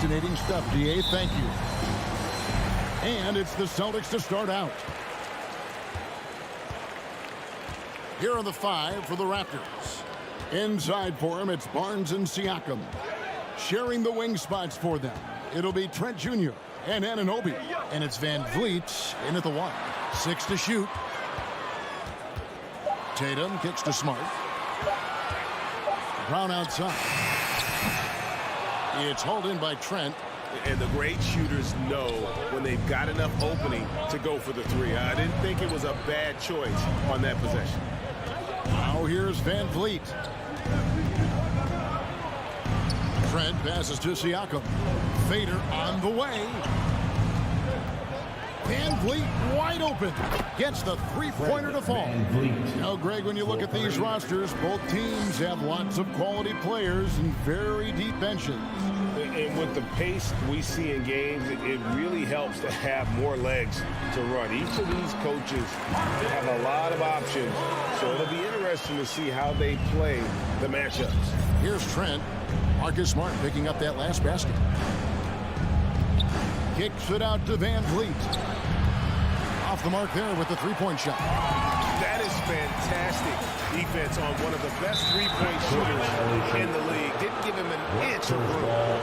Fascinating stuff, DA. Thank you. And it's the Celtics to start out. Here are the 5 for the Raptors. Inside for him, it's Barnes and Siakam. Sharing the wing spots for them, it'll be Trent Jr. and Anunoby. And it's Van Vliet in at the 1. 6 to shoot. Tatum kicks to Smart. Brown outside. It's hauled in by Trent. And the great shooters know when they've got enough opening to go for the 3. I didn't think it was a bad choice on that possession. Now here's Van Vliet. Trent passes to Siakam. Fader on the way. Van Vliet wide open. Gets the three-pointer to fall. Now, Greg, when you look at these rosters, both teams have lots of quality players and very deep benches. And with the pace we see in games, it really helps to have more legs to run. Each of these coaches have a lot of options, so it'll be interesting to see how they play the matchups. Here's Trent. Marcus Smart picking up that last basket. Kicks it out to Van Vliet. Off the mark there with the three-point shot. That is fantastic defense on one of the best three-point shooters in the league. Didn't give him an inch of room.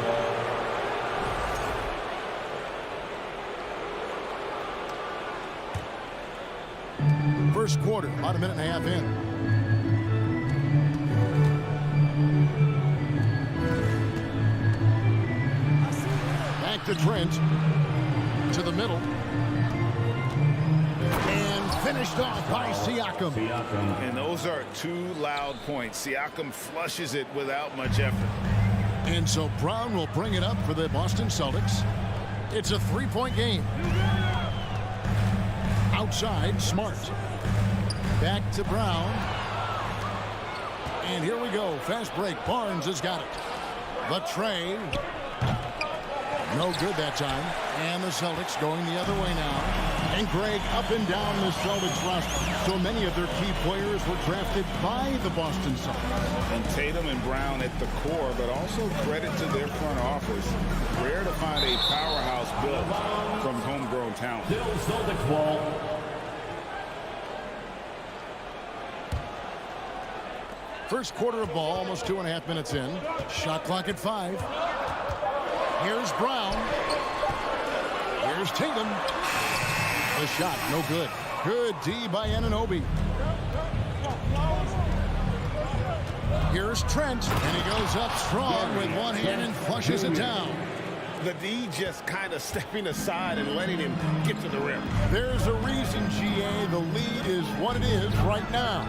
First quarter, about a minute and a half in. Back to Trent. To the middle. And finished off by Siakam. And those are 2 loud points. Siakam flushes it without much effort. And so Brown will bring it up for the Boston Celtics. It's a 3-point game. Outside, Smart. Back to Brown. And here we go. Fast break. Barnes has got it. The tray. No good that time. And the Celtics going the other way now. And Greg, up and down the Celtics roster. So many of their key players were drafted by the Boston Celtics. And Tatum and Brown at the core, but also credit to their front office. Rare to find a powerhouse built from homegrown talent. Celtics ball. First quarter of ball, almost 2.5 minutes in. Shot clock at 5. Here's Brown. Here's Tatum. The shot, no good. Good D by Anunoby. Here's Trent, and he goes up strong with one hand and flushes it down. The D just kind of stepping aside and letting him get to the rim. There's a reason, GA, the lead is what it is right now.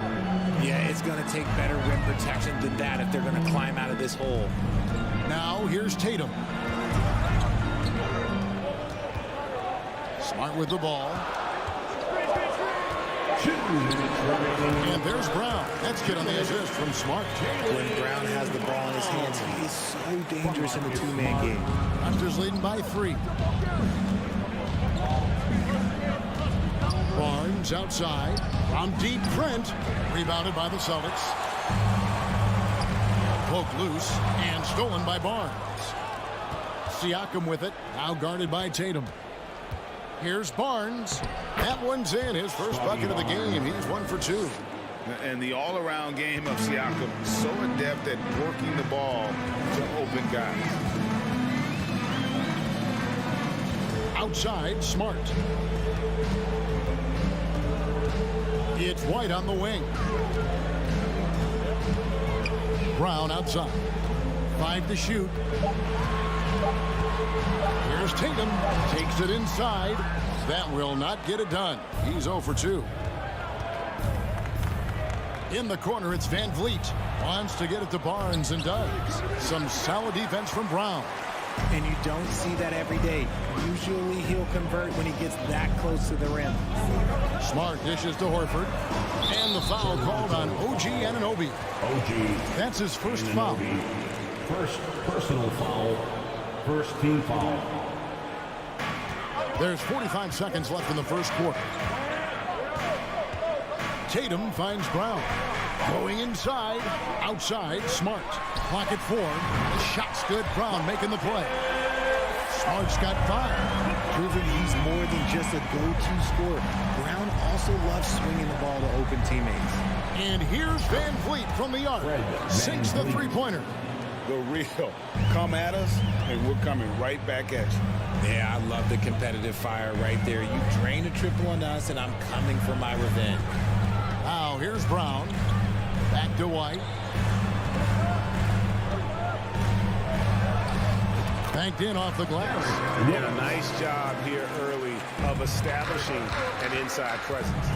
Yeah, it's going to take better rim protection than that if they're going to climb out of this hole. Now here's Tatum. Smart with the ball. And there's Brown. That's good on the assist from Smart. When Brown has the ball in his hands, he's so dangerous in the two-man game. Raptors leading by 3. Barnes outside. From deep, Trent. Rebounded by the Celtics. Poked loose and stolen by Barnes. Siakam with it. Now guarded by Tatum. Here's Barnes. That one's in. His first bucket of the game. He's 1 for 2. And the all-around game of Siakam, so adept at working the ball to open guys. Outside, Smart. It's White on the wing. Brown outside. 5 to shoot. Here's Tatum. Takes it inside. That will not get it done. He's 0 for 2. In the corner, it's Van Vliet. Wants to get it to Barnes and does. Some solid defense from Brown. And you don't see that every day. Usually he'll convert when he gets that close to the rim. Smart dishes to Horford. And the foul called on OG Anunoby. OG. That's his first foul. First personal foul. First team foul. There's 45 seconds left in the first quarter. Tatum finds Brown. Going inside. Outside, Smart. Clock at 4. The shot's good. Brown making the play. Smart's got 5. Proving he's more than just a go-to scorer. Brown also loves swinging the ball to open teammates. And here's Van Vliet from the arc. Sinks the three-pointer. The real. Come at us, and we're coming right back at you. Yeah, I love the competitive fire right there. You drain a triple on us, and I'm coming for my revenge. Now here's Brown. Back to White. Banked in off the glass. And a nice job here early of establishing an inside presence.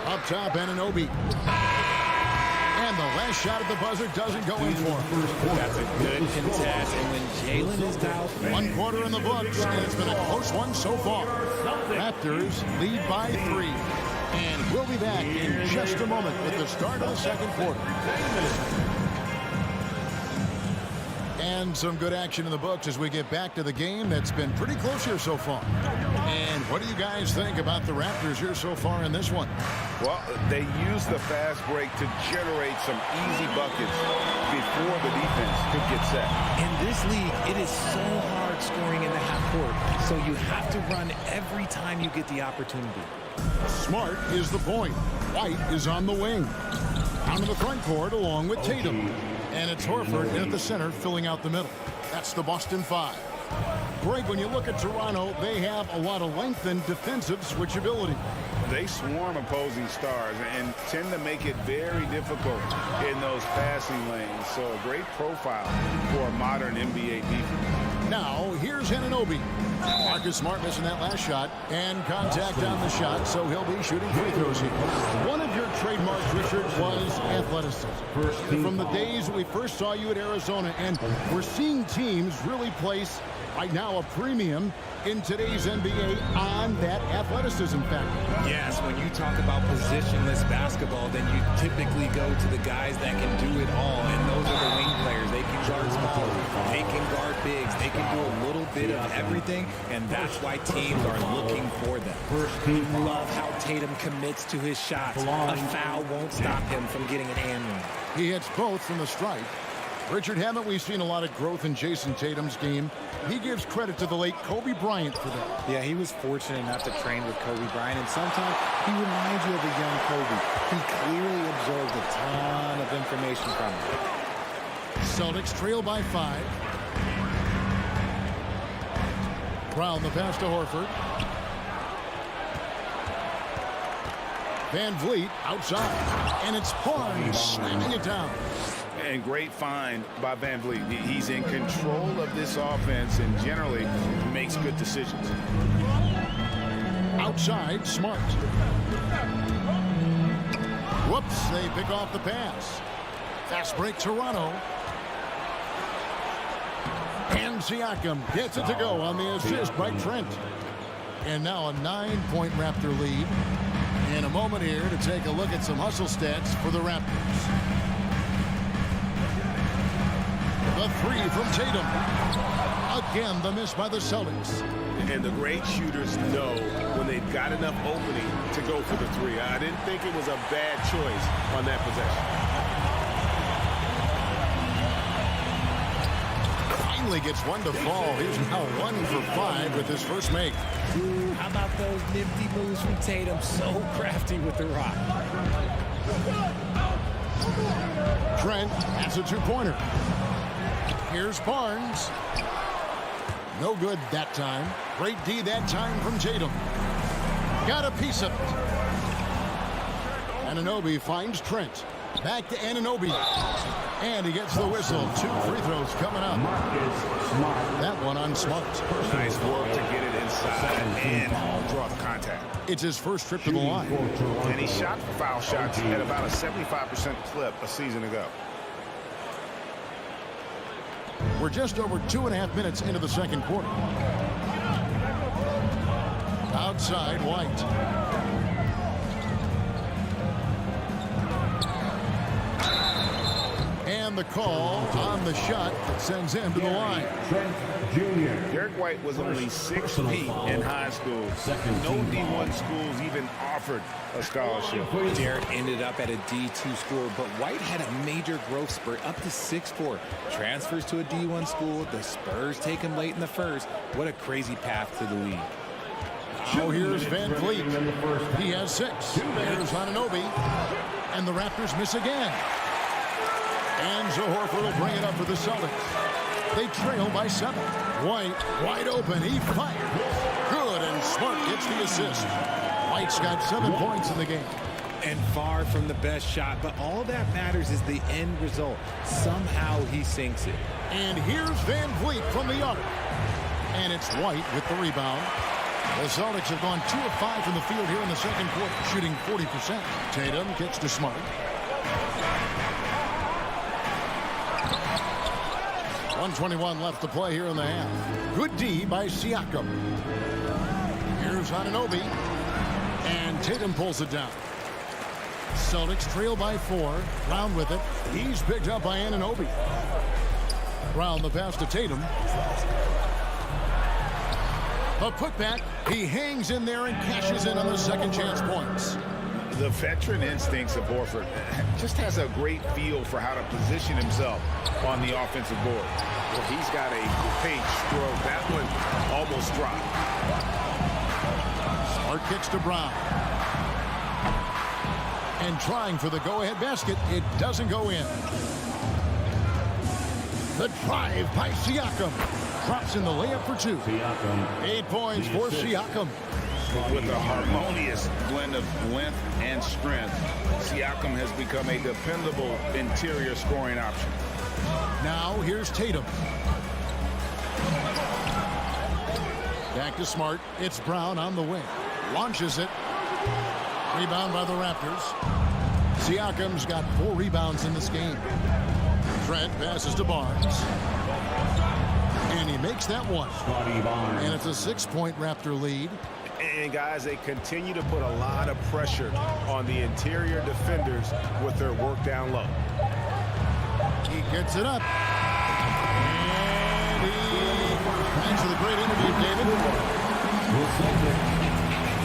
Up top, Anunoby. And the last shot at the buzzer doesn't go in for him. That's a good contest. And when Jalen is dialed, 1 quarter in the books, and it's been a close one so far. Raptors lead by 3. And we'll be back in just a moment with the start of the second quarter. And some good action in the books as we get back to the game that's been pretty close here so far. And what do you guys think about the Raptors here so far in this one? Well, they use the fast break to generate some easy buckets before the defense could get set. in this league, it is so hard scoring in the half court. So you have to run every time you get the opportunity. Smart is the point. White is on the wing. Down to the front court along with Tatum. And it's Horford in at the center filling out the middle. That's the Boston 5. Greg, when you look at Toronto, they have a lot of length and defensive switchability. They swarm opposing stars and tend to make it very difficult in those passing lanes. So a great profile for a modern NBA defense. Now, here's Anunoby. Marcus Smart missing that last shot. And contact on the shot, so he'll be shooting free throws here. One of your trademarks, Richard, was athleticism. From the days we first saw you at Arizona, and we're seeing teams really place, right now, a premium in today's NBA on that athleticism factor. Yes, when you talk about positionless basketball, then you typically go to the guys that can do it all, and those are the wing players. They can guard small, they can guard bigs, they can do a little bit of everything, and that's why teams are looking for them. Love how Tatum commits to his shots. A foul won't stop him from getting an and one. He hits both from the strike. Richard, haven't we seen a lot of growth in Jason Tatum's game? He gives credit to the late Kobe Bryant for that. Yeah, he was fortunate enough to train with Kobe Bryant, and sometimes he reminds you of a young Kobe. He clearly absorbed a ton of information from him. Celtics trail by 5. Brown the pass to Horford. Van Vliet outside. And it's Barnes slamming it down. And great find by Van Vliet. He's in control of this offense and generally makes good decisions. Outside, Smart. Whoops, they pick off the pass. Fast break, Toronto. And Siakam gets it to go on the assist by Trent. And now a 9-point Raptor lead. In a moment here to take a look at some hustle stats for the Raptors. The 3 from Tatum. Again, the miss by the Celtics. And the great shooters know when they've got enough opening to go for the 3. I didn't think it was a bad choice on that possession. Finally gets one to fall. He's now 1 for 5 with his first make. How about those nifty moves from Tatum? So crafty with the rock. Trent has a 2-pointer. Here's Barnes. No good that time. Great D that time from Tatum. Got a piece of it. Anunoby finds Trent. Back to Anunoby. And he gets the whistle. 2 free throws coming up. That one on Smart. Nice work to get it inside and draw the contact. It's his first trip to the line. And he shot foul shots at about a 75% clip a season ago. We're just over 2.5 minutes into the second quarter. Outside, White. And And the call on the shot that sends him to the line. Trent Jr. Derek White was only 6 feet in high school. No D1 schools even offered a scholarship. Derek ended up at a D2 school, but White had a major growth spurt up to 6'4". Transfers to a D1 school. The Spurs take him late in the first. What a crazy path to the league. Oh, here's Van Vliet. He has 6. There's Anunoby. And the Raptors miss again. And Horford will bring it up for the Celtics. They trail by 7. White, wide open. He fired. Good, and Smart gets the assist. White's got 7 points in the game. And far from the best shot, but all that matters is the end result. Somehow he sinks it. And here's Van Vliet from the arc. And it's White with the rebound. The Celtics have gone 2 of 5 from the field here in the second quarter, shooting 40%. Tatum gets to Smart. 1:21 left to play here in the half. Good D by Siakam. Here's Anunoby. And Tatum pulls it down. Celtics trail by 4. Brown with it. He's picked up by Anunoby. Brown the pass to Tatum. A putback. He hangs in there and cashes in on the second chance points. The veteran instincts of Horford just has a great feel for how to position himself on the offensive board. Well, he's got a page stroke. That one almost dropped. Smart kicks to Brown. And trying for the go-ahead basket. It doesn't go in. The drive by Siakam. Drops in the layup for 2. Siakam. 8 points for Siakam. With a harmonious blend of length and strength, Siakam has become a dependable interior scoring option. Now here's Tatum. Back to Smart. It's Brown on the wing. Launches it. Rebound by the Raptors. Siakam's got 4 rebounds in this game. Trent passes to Barnes. And he makes that one. And it's a 6-point Raptor lead. And guys, they continue to put a lot of pressure on the interior defenders with their work down low. He gets it up. And thanks for the great interview, David. The Celtics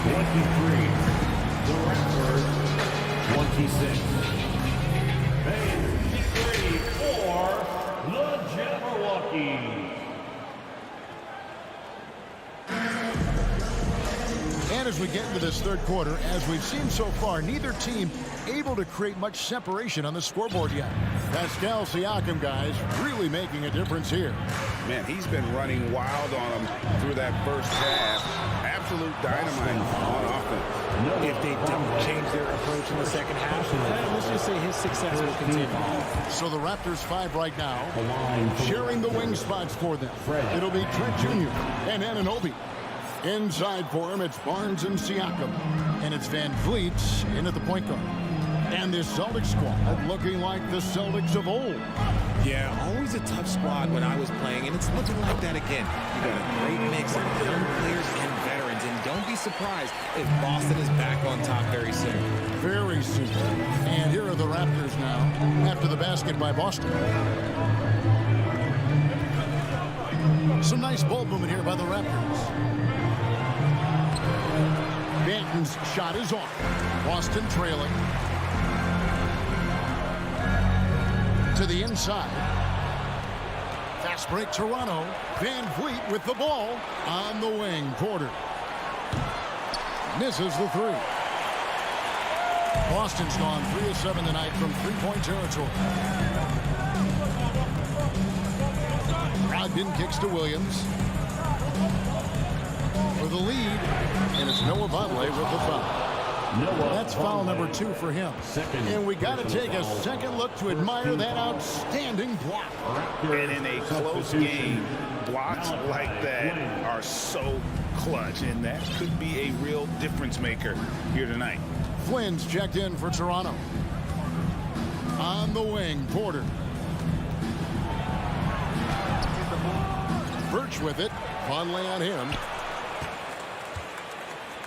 23. The Raptors 26. And get ready for the Jabberwockies. And as we get into this third quarter, as we've seen so far, neither team able to create much separation on the scoreboard yet. Pascal Siakam, guys, really making a difference here. Man, he's been running wild on them through that first half. Absolute dynamite on offense. If they don't change their approach in the second half, let's just say his success will continue. So the Raptors 5 right now, sharing the wing spots for them. It'll be Trent Jr. and Anunoby. Inside for him, it's Barnes and Siakam. And it's Van Vliet in at the point guard. And this Celtics squad looking like the Celtics of old. Yeah, always a tough squad when I was playing, and it's looking like that again. You got a great mix of young players and veterans, and don't be surprised if Boston is back on top very soon. Very soon. And here are the Raptors now after the basket by Boston. Some nice ball movement here by the Raptors. Banton's shot is off. Boston trailing. To the inside. Fast break Toronto. Van Vliet with the ball on the wing. Porter misses the 3. Boston's gone 3 of 7 tonight from three-point territory. Brogdon kicks to Williams for the lead, and it's Noah Vonleh with the foul. That's foul number 2 for him. And we got to take a second look to admire that outstanding block. And in a close game, blocks like that are so clutch, and that could be a real difference maker here tonight. Flynn's checked in for Toronto. On the wing, Porter. Birch with it. Vonleh on him.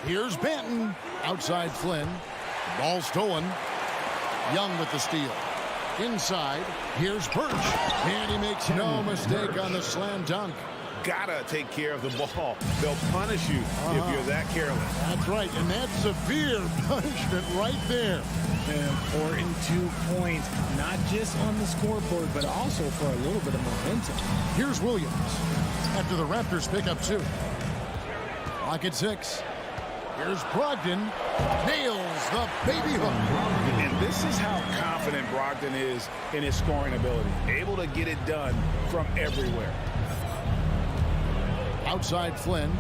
Here's Banton. Outside Flynn. Ball stolen. Young with the steal. Inside, here's Birch. And he makes no mistake on the slam dunk. Gotta take care of the ball. They'll punish you if you're that careless. That's right, and that's severe punishment right there. An important 2 points, not just on the scoreboard, but also for a little bit of momentum. Here's Williams after the Raptors pick up 2. Clock at 6. Here's Brogdon. Nails the baby hook. And this is how confident Brogdon is in his scoring ability. Able to get it done from everywhere. Outside Flynn.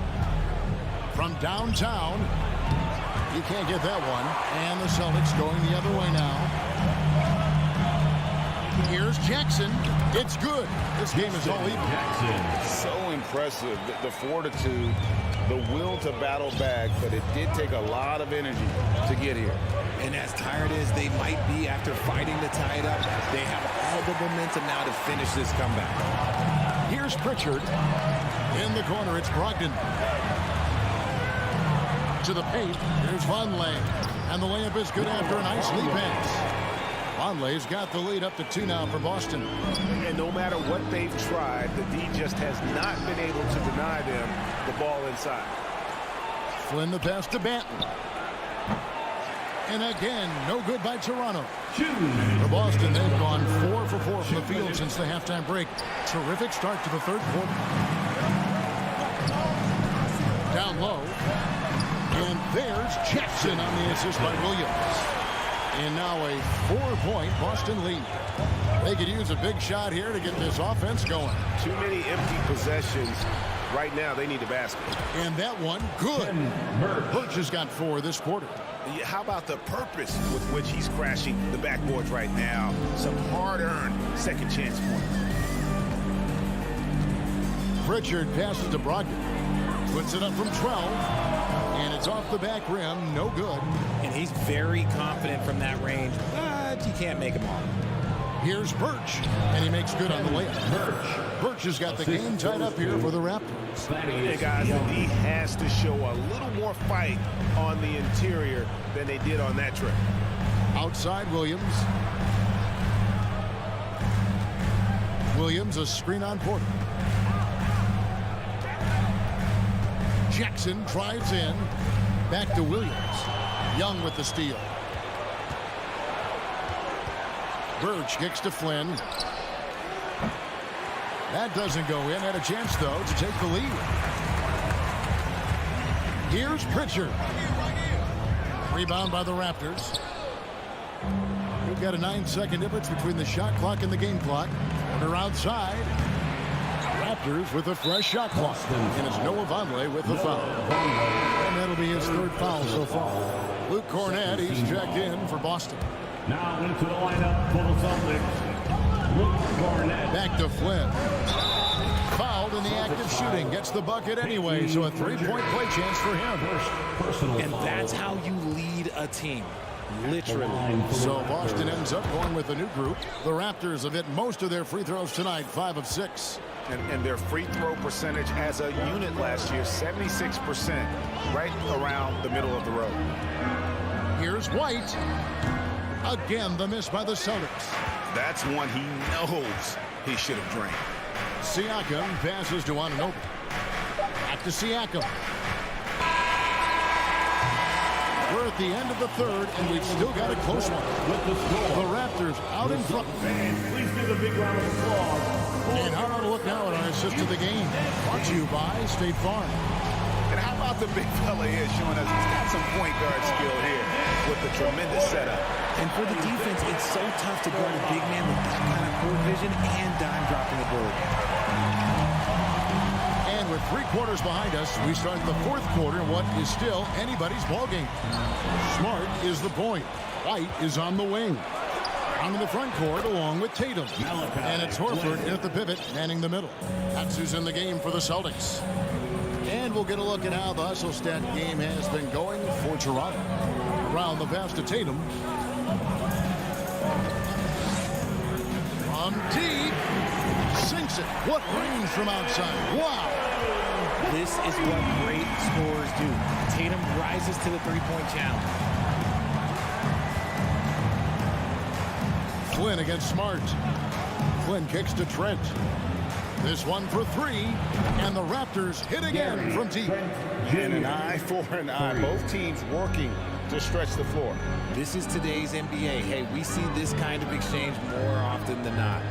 From downtown. He can't get that one. And the Celtics going the other way now. Here's Jackson. It's good. This game is all even. So impressive. The fortitude, the will to battle back, but it did take a lot of energy to get here. And as tired as they might be after fighting to tie it up, they have all the momentum now to finish this comeback. Here's Pritchard. In the corner, it's Brogdon. To the paint, here's Vonleh. And the layup is good after a nice lead pass. Vonleh's got the lead up to 2 now for Boston. And no matter what they've tried, the D just has not been able to deny them the ball inside. Flynn the pass to Banton. And again, no good by Toronto. For Boston, they've gone 4 for 4 from the field since the halftime break. Terrific start to the third quarter. Down low. And there's Jackson on the assist by Williams. And now a 4-point Boston lead. They could use a big shot here to get this offense going. Too many empty possessions. Right now, they need a basket. And that one, good. Birch has got 4 this quarter. How about the purpose with which he's crashing the backboards right now? Some hard-earned second chance points. Pritchard passes to Brogdon. Puts it up from 12. And it's off the back rim. No good. And he's very confident from that range, but you can't make him all. Here's Birch. And he makes good on the layup. Birch has got the game tied up here for the Raptors. Hey guys, the D has to show a little more fight on the interior than they did on that trip. Outside Williams. Williams, a screen on Porter. Jackson drives in. Back to Williams. Young with the steal. Birch kicks to Flynn. That doesn't go in. Had a chance, though, to take the lead. Here's Pritchard. Rebound by the Raptors. We've got a 9-second difference between the shot clock and the game clock. They're outside. Raptors with a fresh shot clock. And it's Noah Vonleh with the foul. And that'll be his 3rd foul so far. Luke Cornett, he's checked in for Boston. Now into the lineup for the Celtics. Luke Cornett. Back to Flynn. Fouled in the act of shooting. Gets the bucket anyway, so a 3-point play chance for him. And that's how you lead a team. Literally. So Boston ends up going with a new group. The Raptors have hit most of their free throws tonight, 5 of 6. And their free throw percentage as a unit last year, 76%, right around the middle of the road. Here's White. Again, the miss by the Celtics. That's one he knows he should have drained. Siakam passes to Anunoby. Back to Siakam. We're at the end of the third, and we've still got a close one. The Raptors out in front. Please give a big round of applause. And how about a look now at our assist to the game? Brought to you by State Farm. And how about the big fella here showing us he's got some point guard skill here with the tremendous setup. And for the defense, it's so tough to guard a big man with that kind of court vision and dime dropping ability. And with 3 quarters behind us, we start the 4th quarter in what is still anybody's ballgame. Smart is the point. White is on the wing. On in the front court along with Tatum. And it's Horford at the pivot, manning the middle. That's who's in the game for the Celtics. And we'll get a look at how the hustle stat game has been going for Toronto. Around the pass to Tatum. From deep. Sinks it. What range from outside. Wow. This is what great scorers do. Tatum rises to the 3-point challenge. Flynn against Smart. Flynn kicks to Trent. This one for three, and the Raptors hit again from deep. And an eye for an eye. Both teams working to stretch the floor. This is today's NBA. Hey, we see this kind of exchange more often than not.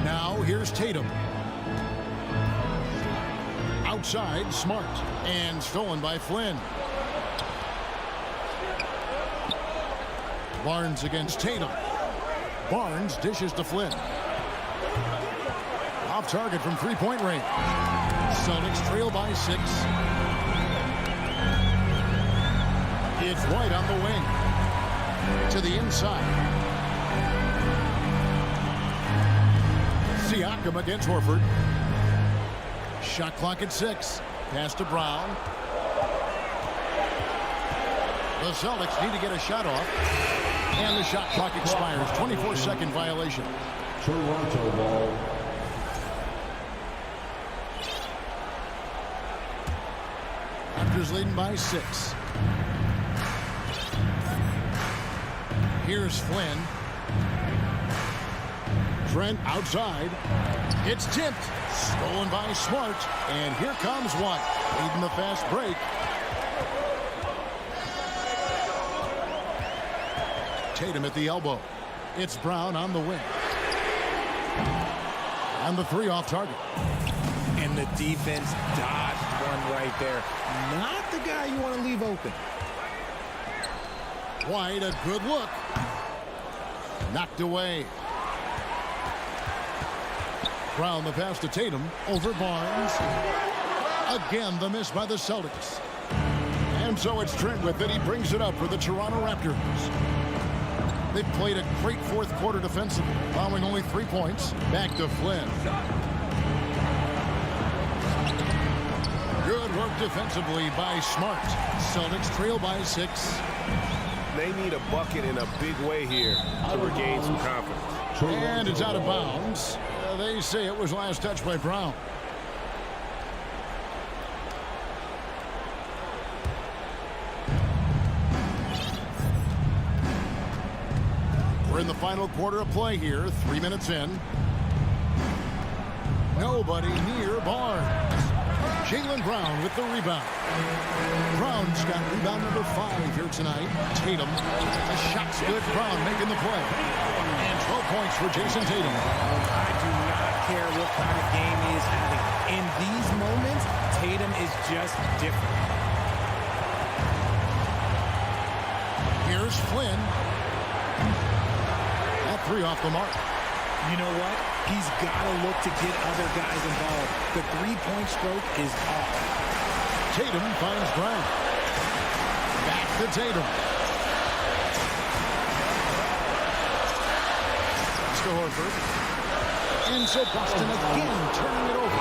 Now here's Tatum. Outside, Smart, and stolen by Flynn. Barnes against Tatum. Barnes dishes to Flynn. Off target from three-point range. Celtics trail by 6. It's White on the wing. To the inside. Siakam against Horford. Shot clock at 6. Pass to Brown. The Celtics need to get a shot off. And the shot clock expires. 24-second violation. Toronto ball. Raptors leading by 6. Here's Flynn. Trent outside. It's tipped. Stolen by Smart. And here comes White. Leading the fast break. Tatum at the elbow. It's Brown on the wing. And the 3 off target. And the defense dodged one right there. Not the guy you want to leave open. White, a good look. Knocked away. Brown the pass to Tatum. Over Barnes. Again, the miss by the Celtics. And so it's Trent with it. He brings it up for the Toronto Raptors. They've played a great fourth quarter defensively, allowing only 3 points. Back to Flynn. Good work defensively by Smart. Celtics trail by 6. They need a bucket in a big way here to regain some confidence. And it's out of bounds. They say it was last touched by Brown. We're in the final quarter of play here. 3 minutes in. Nobody near Barnes. Jaylen Brown with the rebound. Brown's got rebound number 5 here tonight. Tatum. The shot's good. Brown making the play. And 12 points for Jason Tatum. I do not care what kind of game he is having. In these moments, Tatum is just different. Here's Flynn. That 3 off the mark. You know what? He's got to look to get other guys involved. The three-point stroke is off. Tatum finds Brown. Back to Tatum. It's to Horford. And so Boston again turning it over.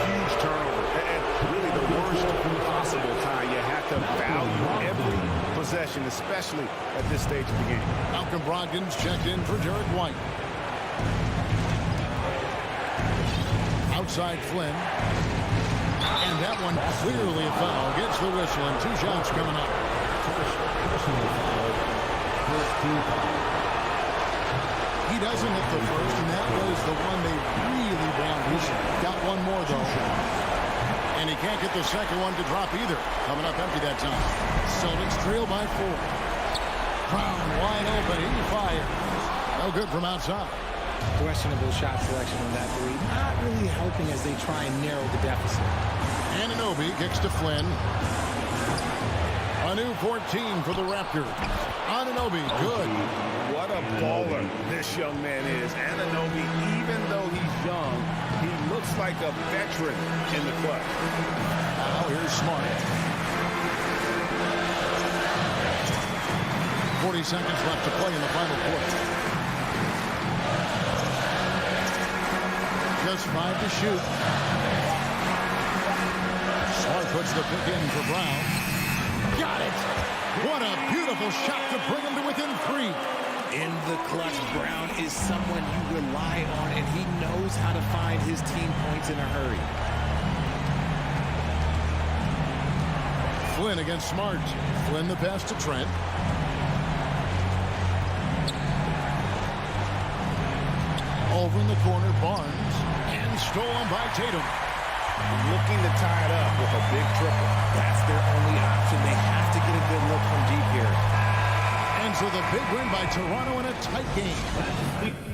Huge turnover. And really the worst possible time. You have to value every possession, especially at this stage of the game. Malcolm Brogdon's checked in for Derek White. Outside Flynn. And that one clearly a foul. Gets the whistle and 2 shots coming up. He doesn't hit the first, and that was the one they really wanted. He's got one more, though. And he can't get the second one to drop either. Coming up empty that time. Celtics trail by 4. Brown wide open. He fires. No good from outside. Questionable shot selection on that 3. Not really helping as they try and narrow the deficit. Anunoby kicks to Flynn. A new 14 for the Raptors. Anunoby, good. What a baller this young man is. Anunoby, even though he's young, he looks like a veteran in the clutch. Now here's Smart. 40 seconds left to play in the final quarter. Just 5 to shoot. Smart puts the pick in for Brown. Got it! What a beautiful shot to bring him to within 3. In the clutch, Brown is someone you rely on, and he knows how to find his team points in a hurry. Flynn against Smart. Flynn the pass to Trent. Over in the corner, Barnes. And stolen by Tatum. Looking to tie it up with a big triple. That's their only option. They have to get a good look from deep here. And so the big win by Toronto in a tight game.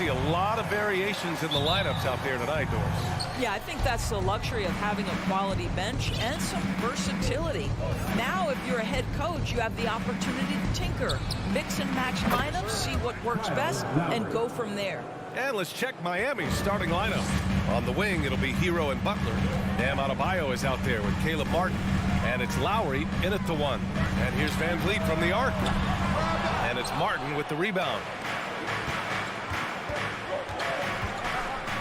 see a lot of variations in the lineups out there tonight, Doris. Yeah, I think that's the luxury of having a quality bench and some versatility. Now, if you're a head coach, you have the opportunity to tinker, mix and match lineups, see what works best, and go from there. And let's check Miami's starting lineup. On the wing, it'll be Hero and Butler. Bam Adebayo is out there with Caleb Martin. And it's Lowry in at the 1. And here's Van Vliet from the arc. And it's Martin with the rebound.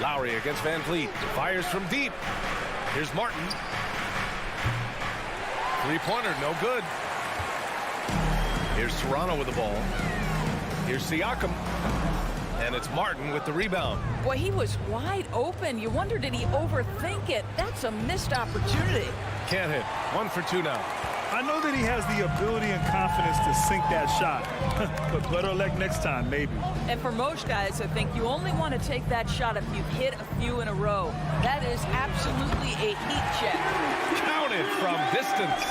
Lowry against Van Vliet. Fires from deep. Here's Martin. Three-pointer, no good. Here's Toronto with the ball. Here's Siakam. And it's Martin with the rebound. Boy, he was wide open. You wonder, did he overthink it? That's a missed opportunity. Can't hit. 1 for 2 now. I know that he has the ability and confidence to sink that shot, but better luck next time, maybe. And for most guys, I think you only want to take that shot if you've hit a few in a row. That is absolutely a heat check. Counted from distance.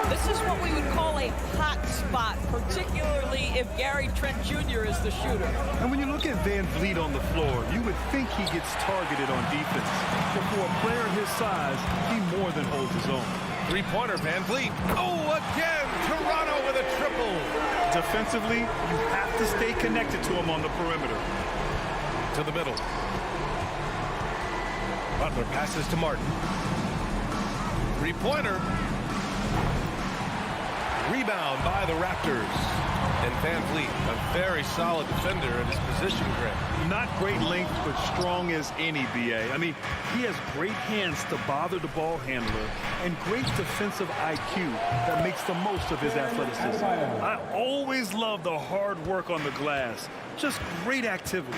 This is what we would call a hot spot, particularly if Gary Trent Jr. is the shooter. And when you look at Van Vliet on the floor, you would think he gets targeted on defense. But for a player his size, he more than holds his own. Three-pointer, Van Vliet. Oh, again, Toronto with a triple. Defensively, you have to stay connected to him on the perimeter. To the middle. Butler passes to Martin. Three-pointer. Rebound by the Raptors. And Van Vliet, a very solid defender in his position, Greg. Not great length, but strong as any, B.A. I mean, he has great hands to bother the ball handler and great defensive IQ that makes the most of his athleticism. I always love the hard work on the glass. Just great activity.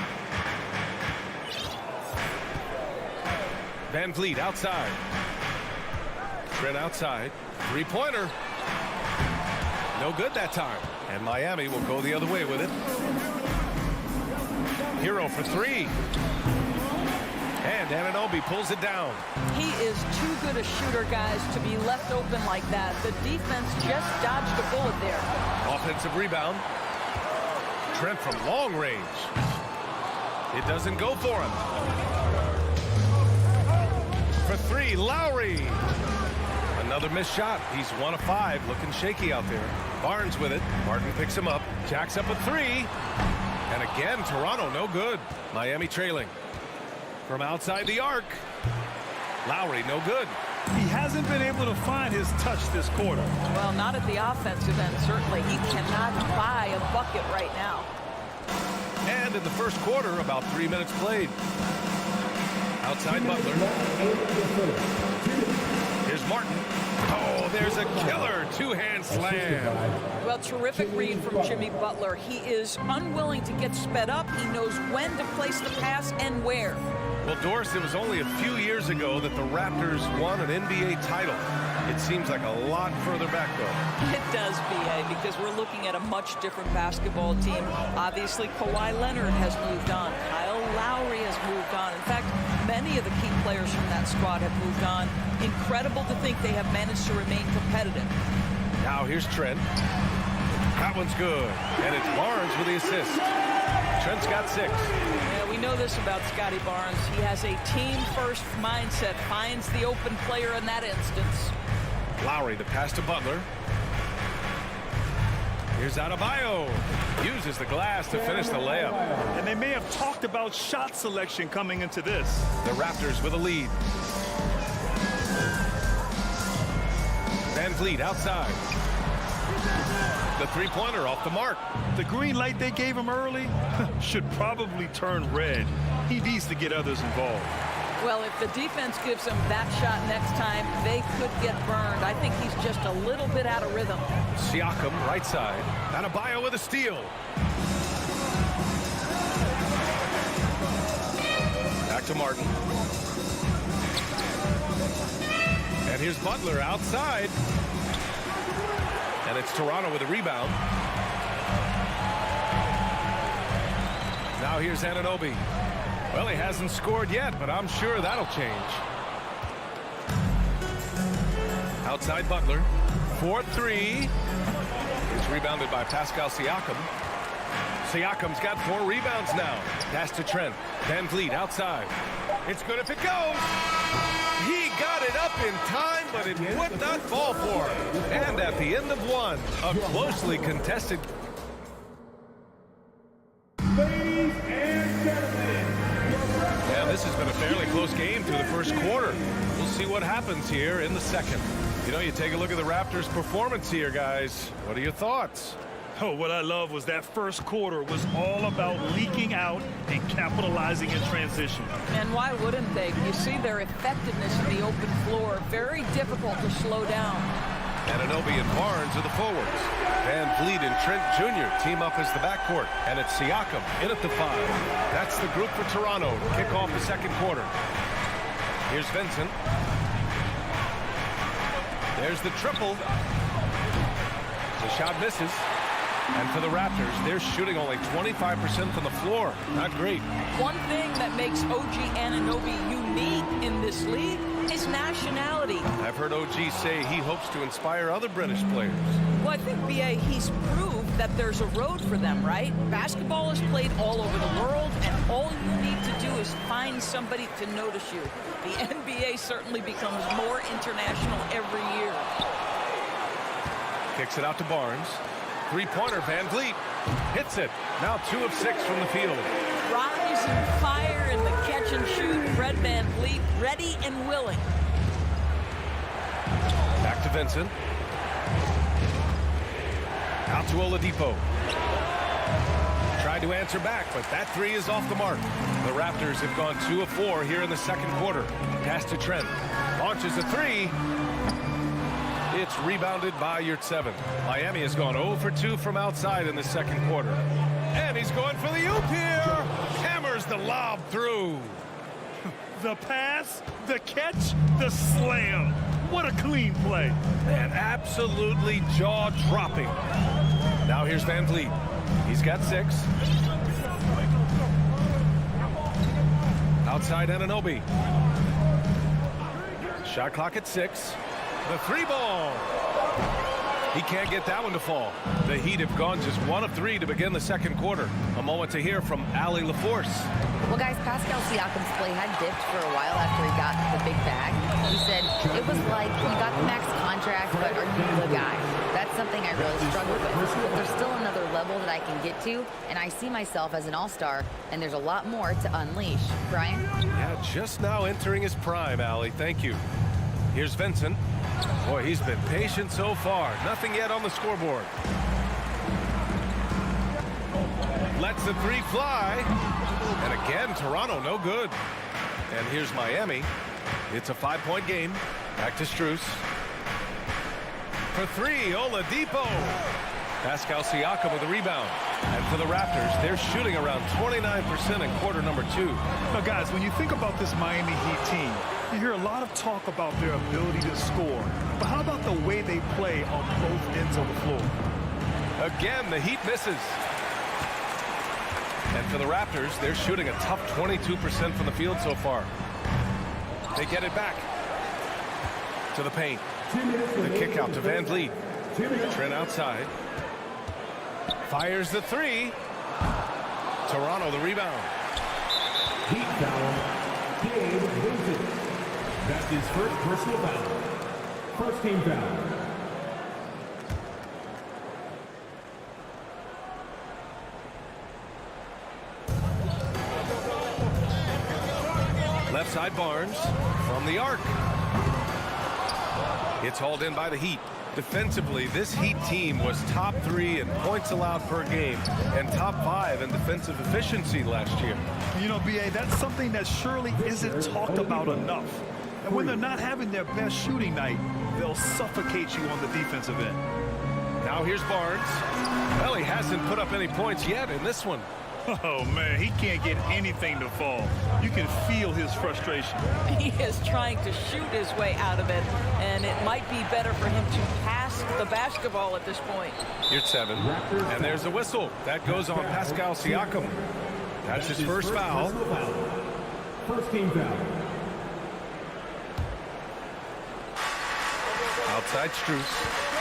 Van Vliet outside. Trent outside. Three-pointer. No good that time. And Miami will go the other way with it. Hero for 3. And Anunoby pulls it down. He is too good a shooter, guys, to be left open like that. The defense just dodged a bullet there. Offensive rebound. Trent from long range. It doesn't go for him. For 3, Lowry. Another missed shot. He's 1 of 5, looking shaky out there. Barnes with it. Martin picks him up. Jacks up a 3. And again, Toronto, no good. Miami trailing. From outside the arc. Lowry, no good. He hasn't been able to find his touch this quarter. Well, not at the offensive end, certainly. He cannot buy a bucket right now. And in the first quarter, about 3 minutes played. Outside Butler. Here's Martin. Oh, there's a killer two-hand slam. Well, terrific read from Jimmy Butler. He is unwilling to get sped up. He knows when to place the pass and where. Well, Doris, it was only a few years ago that the Raptors won an NBA title. It seems like a lot further back, though. It does, B.A., because we're looking at a much different basketball team. Obviously, Kawhi Leonard has moved on. Kyle Lowry has moved on. In fact, many of the key players from that squad have moved on. Incredible to think they have managed to remain competitive. Now here's Trent. That one's good. And it's Barnes with the assist. Trent's got 6. Yeah, we know this about Scotty Barnes. He has a team-first mindset, finds the open player in that instance. Lowry, the pass to Butler. Here's Adebayo. Uses the glass to finish the layup. And they may have talked about shot selection coming into this. The Raptors with a lead. Van Vliet outside. The three-pointer off the mark. The green light they gave him early should probably turn red. He needs to get others involved. Well, if the defense gives him that shot next time, they could get burned. I think he's just a little bit out of rhythm. Siakam, right side. Adebayo with a steal. Back to Martin. And here's Butler outside. And it's Toronto with a rebound. Now here's Anunoby. Well, he hasn't scored yet, but I'm sure that'll change. Outside Butler. 4-3. It's rebounded by Pascal Siakam. Siakam's got 4 rebounds now. Pass to Trent. Van Vliet outside. It's good if it goes. He got it up in time, but it would not fall for him. And at the end of one, a closely contested. Ladies and gentlemen, Yeah, this has been a fairly close game through the first quarter. We'll see what happens here in the second. You know, you take a look at the Raptors' performance here, guys. What are your thoughts? Oh, what I love was that first quarter was all about leaking out and capitalizing in transition. And why wouldn't they? You see their effectiveness in the open floor. Very difficult to slow down. Anunoby and Barnes are the forwards. Van Vliet and Trent Jr. team up as the backcourt. And it's Siakam in at the 5. That's the group for Toronto to kick off the second quarter. Here's Vincent. There's the triple. The shot misses. And for the Raptors, they're shooting only 25% from the floor. Not great. One thing that makes OG Anunoby unique in this league is nationality. I've heard OG say he hopes to inspire other British players. Well, I think, BA, he's proved that there's a road for them, right? Basketball is played all over the world, and all you need to do is find somebody to notice you. The NBA certainly becomes more international every year. Kicks it out to Barnes. Three-pointer, Van Vliet hits it. Now 2 of 6 from the field. Rise and fire in the catch and shoot. Fred Van Vliet ready and willing. Back to Vincent. Out to Oladipo. Tried to answer back, but that 3 is off the mark. The Raptors have gone 2 of 4 here in the second quarter. Pass to Trent. Launches a 3. It's rebounded by Yurtseven. Miami has gone 0 for 2 from outside in the second quarter. And he's going for the oop here. Hammers the lob through. The pass, the catch, the slam. What a clean play. And absolutely jaw-dropping. Now here's Van Vliet. He's got 6. Outside Anunoby. Shot clock at 6. The 3 ball. He can't get that one to fall. The Heat have gone just 1 of 3 to begin the second quarter. A moment to hear from Allie LaForce. Well, guys, Pascal Siakam's play had dipped for a while after he got the big bag. He said, it was like, you got the max contract, but are you the guy? That's something I really struggle with. But there's still another level that I can get to, and I see myself as an all-star, and there's a lot more to unleash. Brian? Yeah, just now entering his prime, Allie. Thank you. Here's Vincent. Boy, he's been patient so far. Nothing yet on the scoreboard. Lets the 3 fly. And again, Toronto, no good. And here's Miami. It's a 5-point game. Back to Strus. For 3, Oladipo. Pascal Siakam with the rebound. And for the Raptors, they're shooting around 29% in quarter number 2. Now, guys, when you think about this Miami Heat team, you hear a lot of talk about their ability to score. But how about the way they play on both ends of the floor? Again, the Heat misses. And for the Raptors, they're shooting a tough 22% from the field so far. They get it back to the paint. The kick out to Van Vliet. Trent outside. Fires the 3. Toronto the rebound. Heat foul, Gabe Vincent. That's his first personal foul. First team foul. Left side Barnes from the arc. It's hauled in by the Heat. Defensively, this Heat team was top 3 in points allowed per game and top 5 in defensive efficiency last year. You know, B.A., that's something that surely isn't talked about enough. And when they're not having their best shooting night, they'll suffocate you on the defensive end. Now here's Barnes. Well, he hasn't put up any points yet in this one. Oh, man, he can't get anything to fall. You can feel his frustration. He is trying to shoot his way out of it, and it might be better for him to pass the basketball at this point. Here's 7, and there's a whistle. That goes on Pascal Siakam. That's his first foul. First team foul. Outside Strus.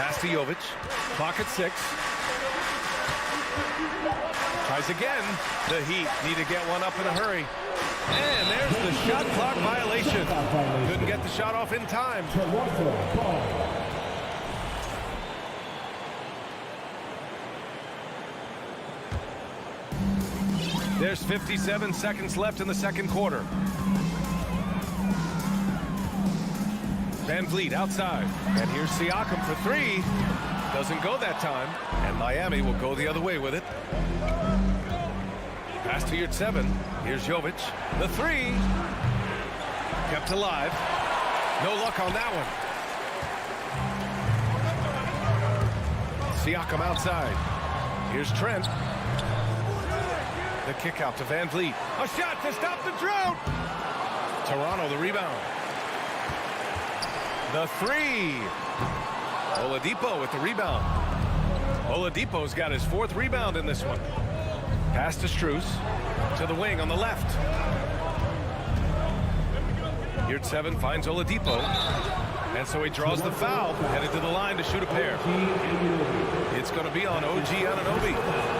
Pass to Jovic. Clock at 6. Tries again. The Heat need to get one up in a hurry. And there's the shot clock violation. Couldn't get the shot off in time. There's 57 seconds left in the second quarter. Van Vliet outside. And here's Siakam for 3. Doesn't go that time. And Miami will go the other way with it. Pass to Yurtseven. Here's Jovic. The 3. Kept alive. No luck on that one. Siakam outside. Here's Trent. The kick out to Van Vliet. A shot to stop the drought. Toronto the rebound. The 3. Oladipo with the rebound. Oladipo's got his 4th rebound in this one. Pass to Strus. To the wing on the left. Yurtseven finds Oladipo. And so he draws the foul. Headed to the line to shoot a pair. It's going to be on OG Anunoby.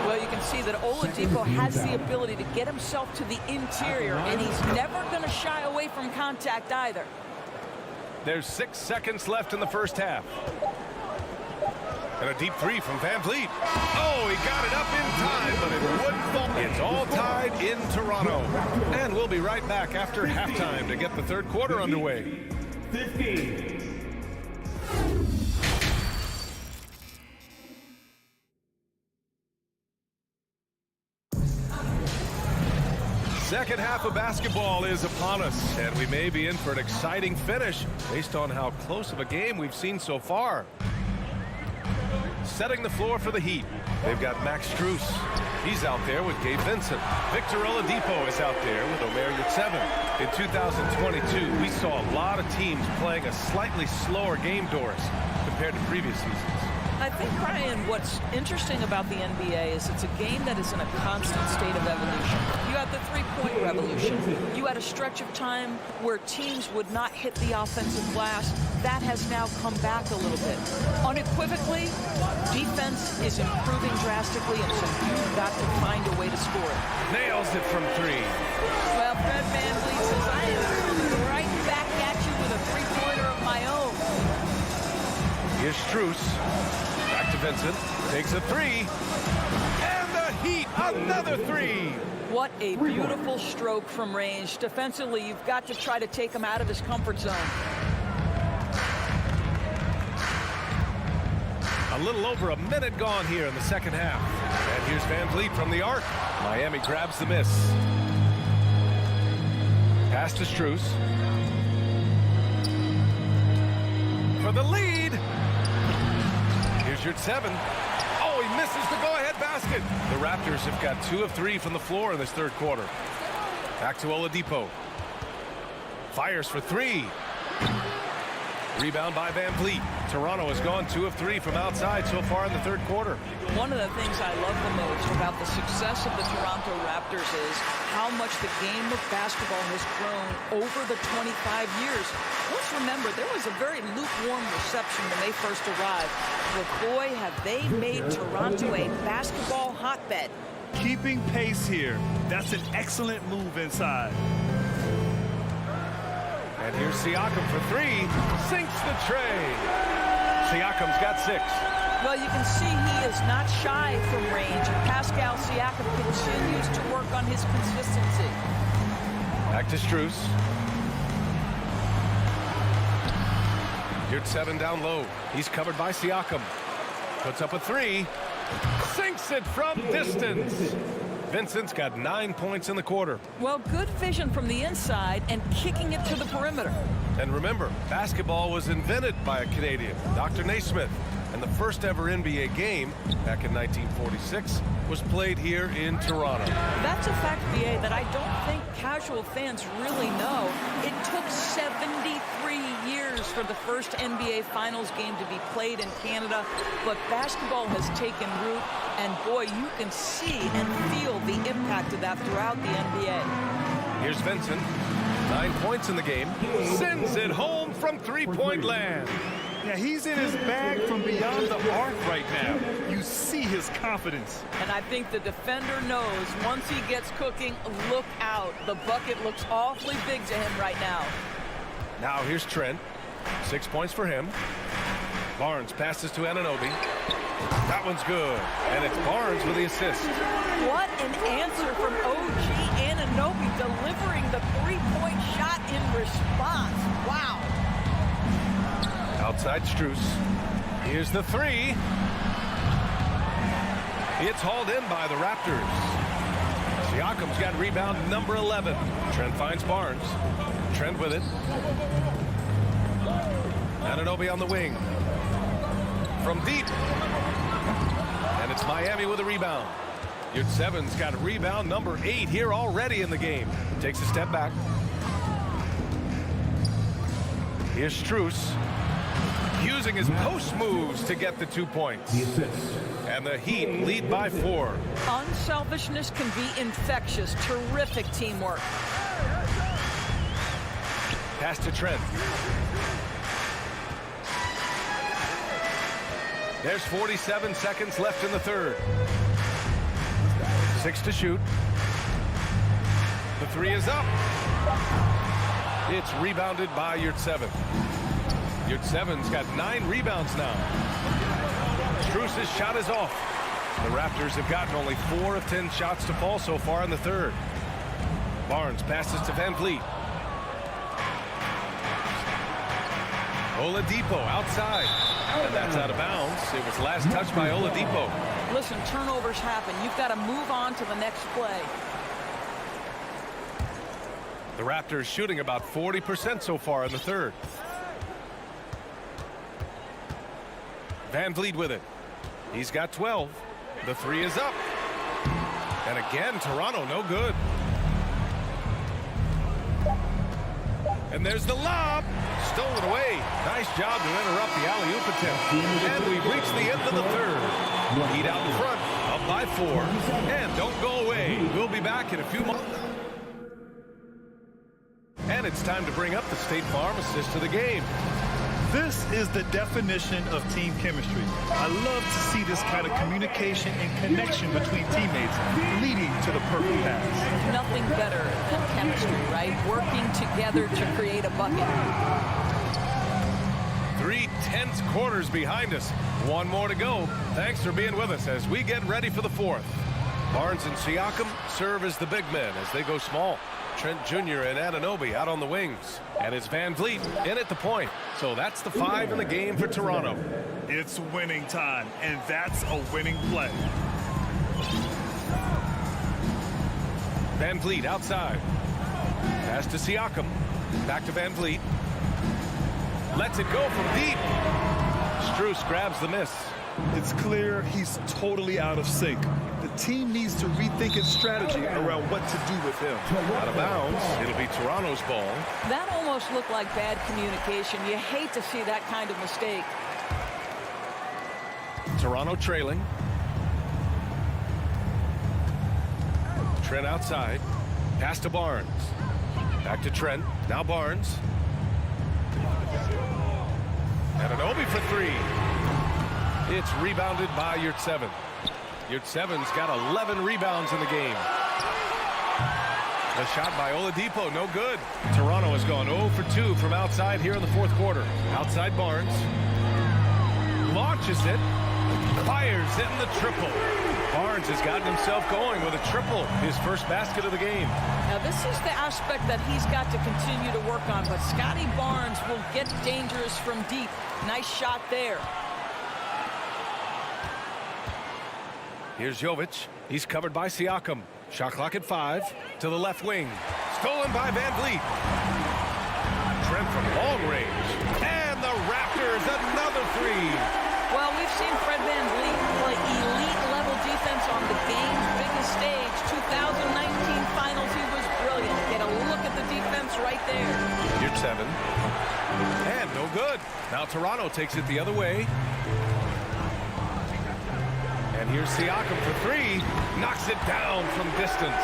Well, you can see that Oladipo has the ability to get himself to the interior, and he's never going to shy away from contact either. There's 6 seconds left in the first half. And a deep 3 from Van Vliet. Oh, he got it up in time, but it wouldn't fall. It's all tied in Toronto. And we'll be right back after halftime to get the third quarter underway. 15. Second half of basketball is upon us, and we may be in for an exciting finish based on how close of a game we've seen so far. Setting the floor for the Heat, they've got Max Strus. He's out there with Gabe Vincent. Victor Oladipo is out there with Omer Yurtseven. In 2022, we saw a lot of teams playing a slightly slower game, Doris, compared to previous seasons. I think, Ryan, what's interesting about the NBA is it's a game that is in a constant state of evolution. You had the three-point revolution. You had a stretch of time where teams would not hit the offensive glass. That has now come back a little bit. Unequivocally, defense is improving drastically, and so you've got to find a way to score it. Nails it from 3. Well, Fred VanVleet says, I am coming right back at you with a three-pointer of my own. Here's Strus. Back to Vincent. Takes a 3. And the Heat, another 3. What a beautiful stroke from range. Defensively, you've got to try to take him out of his comfort zone. A little over a minute gone here in the second half. And here's Van Vliet from the arc. Miami grabs the miss. Pass to Strus. For the lead. Here's Yurtseven. Oh, he misses the go-ahead basket. The Raptors have got 2 of 3 from the floor in this third quarter. Back to Oladipo. Fires for 3. Rebound by Van Vliet. Toronto has gone 2 of 3 from outside so far in the third quarter. One of the things I love the most about the success of the Toronto Raptors is how much the game of basketball has grown over the 25 years. Let's remember, there was a very lukewarm reception when they first arrived. But boy, have they made Toronto a basketball hotbed. Keeping pace here. That's an excellent move inside. And here's Siakam for 3. Sinks the tray. Siakam's got 6. Well, you can see he is not shy from range. Pascal Siakam continues to work on his consistency. Back to Strus. Yurtseven down low. He's covered by Siakam. Puts up a 3. Sinks it from distance. Vincent's got 9 points in the quarter. Well, good vision from the inside and kicking it to the perimeter. And remember, basketball was invented by a Canadian, Dr. Naismith. And the first ever NBA game, back in 1946, was played here in Toronto. That's a fact, BA, that I don't think casual fans really know. It took 73 years for the first NBA Finals game to be played in Canada, but basketball has taken root, and boy, you can see and feel the impact of that throughout the NBA. Here's Vincent. 9 points in the game. Sends it home from three-point land. Yeah, he's in his bag from beyond the arc right now. You see his confidence. And I think the defender knows once he gets cooking, look out. The bucket looks awfully big to him right now. Now here's Trent. 6 points for him. Barnes passes to Anunoby. That one's good. And it's Barnes with the assist. What an answer from OG Anunoby, delivering the three-point shot in response. Wow. Outside Strus. Here's the three. It's hauled in by the Raptors. Siakam's got rebound number 11. Trent finds Barnes. Trent with it. Anunoby on the wing. From deep. And it's Miami with a rebound. Yurtseven's got rebound number 8 here already in the game. Takes a step back. Here's Strus. Using his post moves to get the 2 points. And the Heat lead by 4. Unselfishness can be infectious. Terrific teamwork. Pass to Trent. There's 47 seconds left in the third. 6 to shoot. The three is up. It's rebounded by Yurtseven. Yurtseven's got 9 rebounds now. Strus's shot is off. The Raptors have gotten only 4 of 10 shots to fall so far in the third. Barnes passes to Van Vliet. Oladipo outside. And that's out of bounds. It was last touched by Oladipo. Listen, turnovers happen. You've got to move on to the next play. The Raptors shooting about 40% so far in the third. Van Vliet with it. He's got 12. The three is up. And again, Toronto no good. And there's the lob. Stolen away. Nice job to interrupt the alley-oop attempt. And we've reached the end of the third. Heat out in front, up by 4. And don't go away. We'll be back in a few moments. And it's time to bring up the State Farm assist to the game. This is the definition of team chemistry. I love to see this kind of communication and connection between teammates leading to the perfect pass. Nothing better than chemistry, right? Working together to create a bucket. 3 tense quarters behind us. 1 more to go. Thanks for being with us as we get ready for the 4th. Barnes and Siakam serve as the big men as they go small. Trent Jr. and Anunoby out on the wings. And it's Van Vliet in at the point. So that's the 5 in the game for Toronto. It's winning time, and that's a winning play. Van Vliet outside. Pass to Siakam. Back to Van Vliet. Lets it go from deep. Strus grabs the miss. It's clear he's totally out of sync. The team needs to rethink its strategy around what to do with him. Out of bounds. It'll be Toronto's ball. That almost looked like bad communication. You hate to see that kind of mistake. Toronto trailing. Trent outside. Pass to Barnes. Back to Trent. Now Barnes. Anunoby for 3. It's rebounded by Yurtseven. Yurtseven's got 11 rebounds in the game. The shot by Oladipo, no good. Toronto has gone 0 for 2 from outside here in the 4th quarter. Outside Barnes. Launches it. Fires in the triple. Barnes has gotten himself going with a triple. His first basket of the game. Now this is the aspect that he's got to continue to work on. But Scotty Barnes will get dangerous from deep. Nice shot there. Here's Jovic. He's covered by Siakam. Shot clock at 5. To the left wing. Stolen by Van Vliet. Trent from long range. And the Raptors, another 3. Well, we've seen Fred Van Vliet play elite-level defense on the game's biggest stage. 2019 Finals, he was brilliant. Get a look at the defense right there. Yurtseven. And no good. Now Toronto takes it the other way. And here's Siakam for 3. Knocks it down from distance.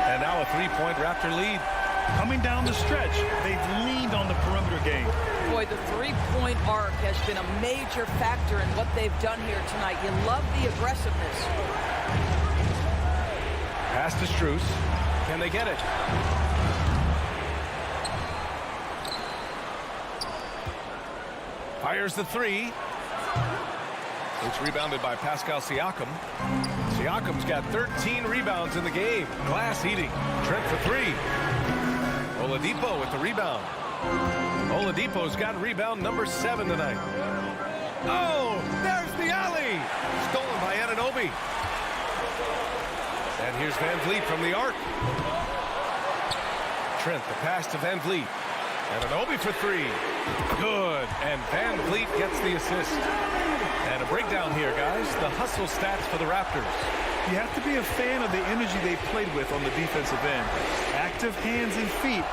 And now a 3-point Raptor lead. Coming down the stretch, they've leaned on the perimeter game. Boy, the three-point arc has been a major factor in what they've done here tonight. You love the aggressiveness. Pass to Strus. Can they get it? Fires the three. It's rebounded by Pascal Siakam. Siakam's got 13 rebounds in the game. Glass eating. Trent for three. Oladipo with the rebound. Oladipo's got rebound number 7 tonight. Oh, there's the alley. Stolen by Anunoby. And here's Van Vliet from the arc. Trent, the pass to Van Vliet. Anunoby for three. Good. And Van Vliet gets the assist. And a breakdown here, guys. The hustle stats for the Raptors. You have to be a fan of the energy they played with on the defensive end. Active hands and feet,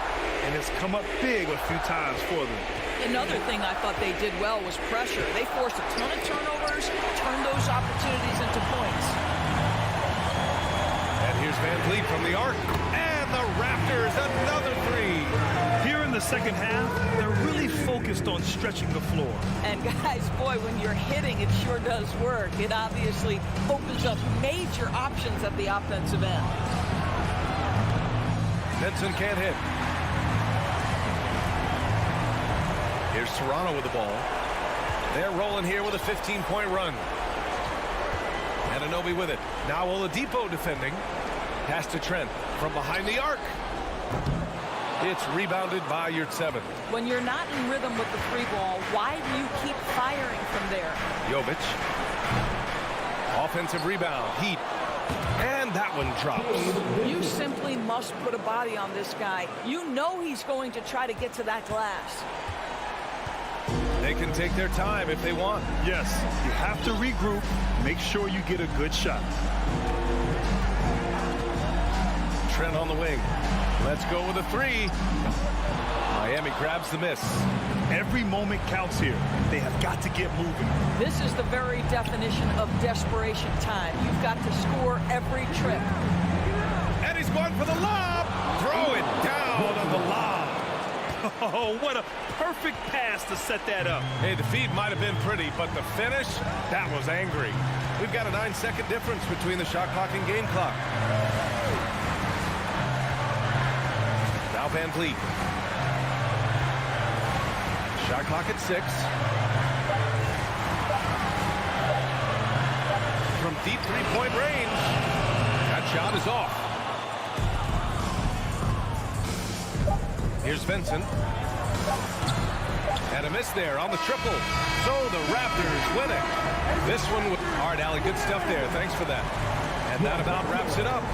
and it's come up big a few times for them. Another thing I thought they did well was pressure. They forced a ton of turnovers, turned those opportunities into points. And here's Van Vliet from the arc. And the Raptors, another three. Here in the second half, they're really focused on stretching the floor. And guys, boy, when you're hitting, it sure does work. It obviously opens up major options at the offensive end. Benson can't hit. Here's Toronto with the ball. They're rolling here with a 15-point run. Anunoby with it. Now Oladipo defending. Pass to Trent from behind the arc. It's rebounded by Yurtseven. When you're not in rhythm with the free ball, why do you keep firing from there? Jovic. Offensive rebound. Heat. And that one drops. You simply must put a body on this guy. You know he's going to try to get to that glass. They can take their time if they want. Yes, you have to regroup. Make sure you get a good shot. Trent on the wing. Let's go with a three. Miami grabs the miss. Every moment counts here. They have got to get moving. This is the very definition of desperation time. You've got to score every trip. And he's going for the lob. Throw it down on the lob. Oh, what a perfect pass to set that up. Hey, the feed might have been pretty, but the finish, that was angry. We've got a 9-second difference between the shot clock and game clock. Now Van Vliet. Shot clock at 6. From deep three-point range. That shot is off. Here's Vincent. And a miss there on the triple. So the Raptors win it. This one with... All right, Allie, good stuff there. Thanks for that. And that about wraps it up.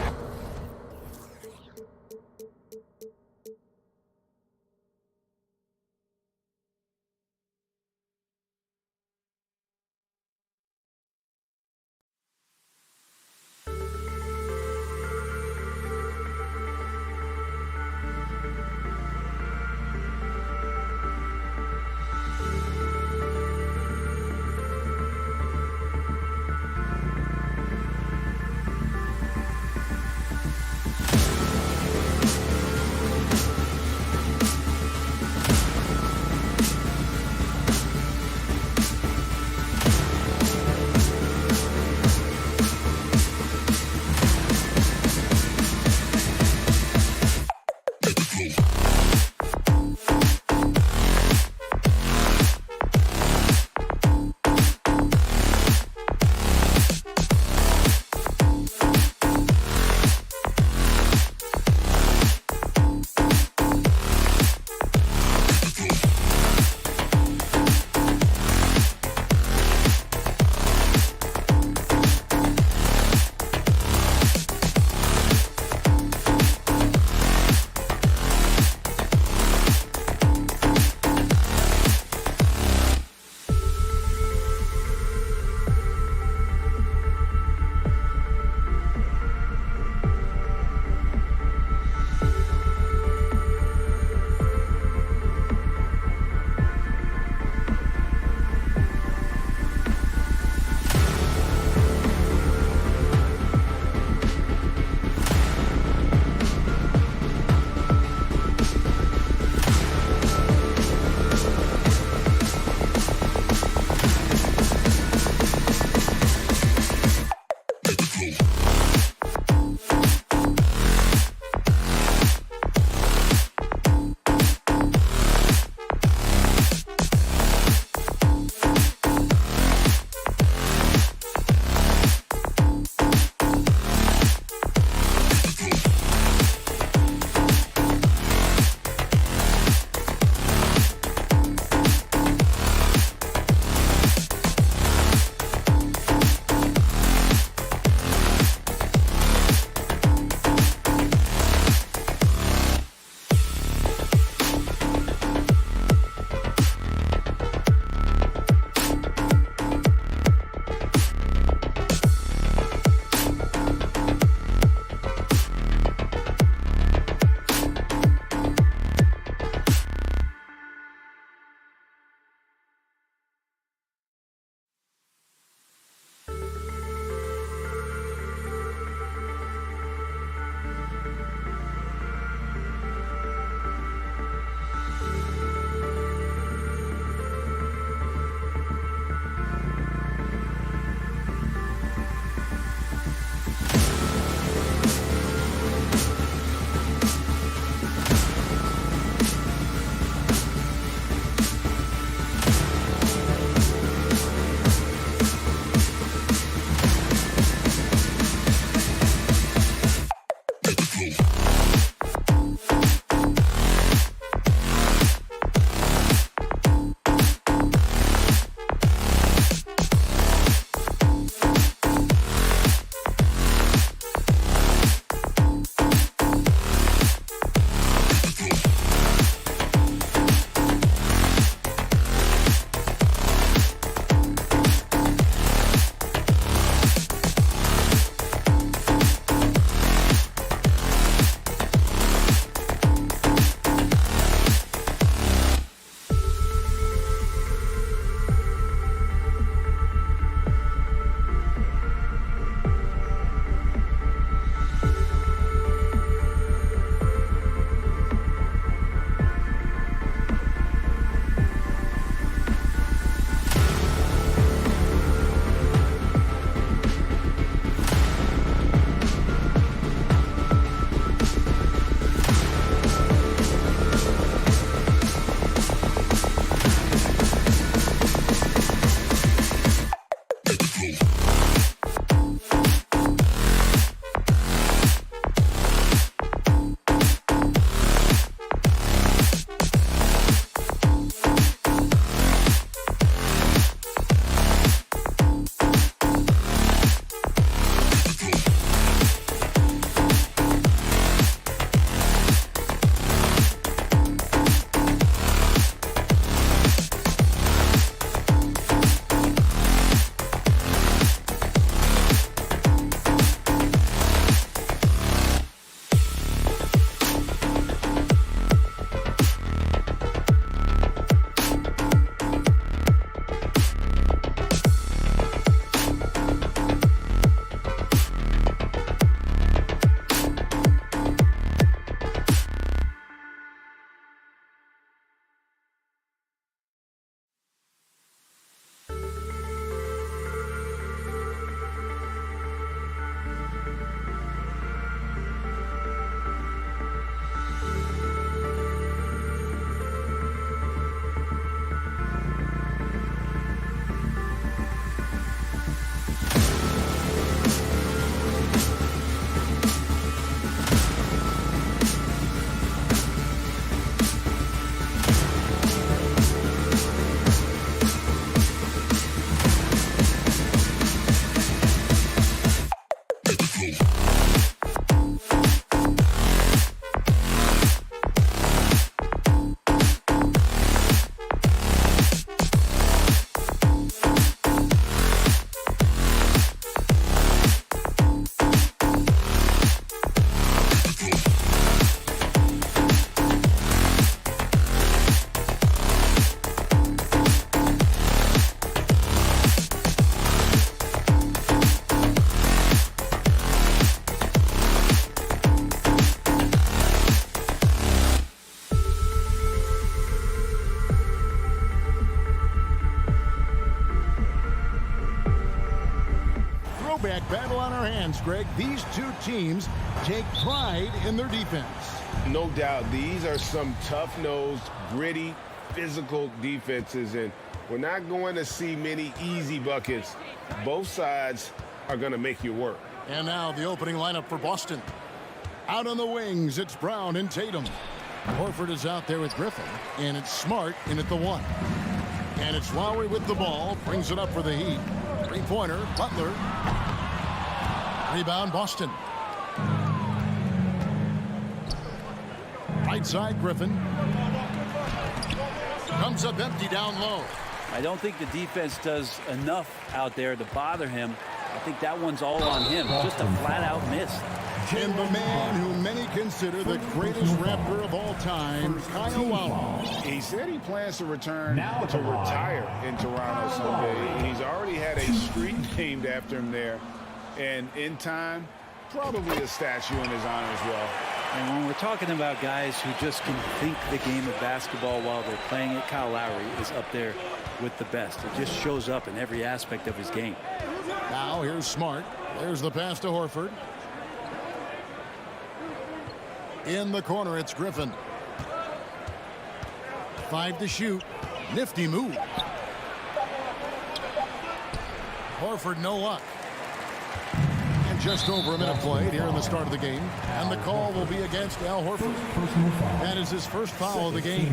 Battle on our hands, Greg. These two teams take pride in their defense. No doubt, these are some tough-nosed, gritty, physical defenses, and we're not going to see many easy buckets. Both sides are going to make you work. And now the opening lineup for Boston. Out on the wings, it's Brown and Tatum. Horford is out there with Griffin, and it's Smart in at the 1. And it's Lowry with the ball, brings it up for the Heat. Three-pointer, Butler. Rebound, Boston. Right side, Griffin. Comes up empty down low. I don't think the defense does enough out there to bother him. I think that one's all on him. Just a flat-out miss. And the man who many consider the greatest Raptor of all time, Kyle Lowry. He said he plans to return to retire in Toronto someday. He's already had a street named after him there. And in time, probably a statue in his honor as well. And when we're talking about guys who just can think the game of basketball while they're playing it, Kyle Lowry is up there with the best. It just shows up in every aspect of his game. Now here's Smart. There's the pass to Horford. In the corner, it's Griffin. 5 to shoot. Nifty move. Horford, no luck. And just over a minute played here in the start of the game. And the call will be against Al Horford. That is his first foul of the game.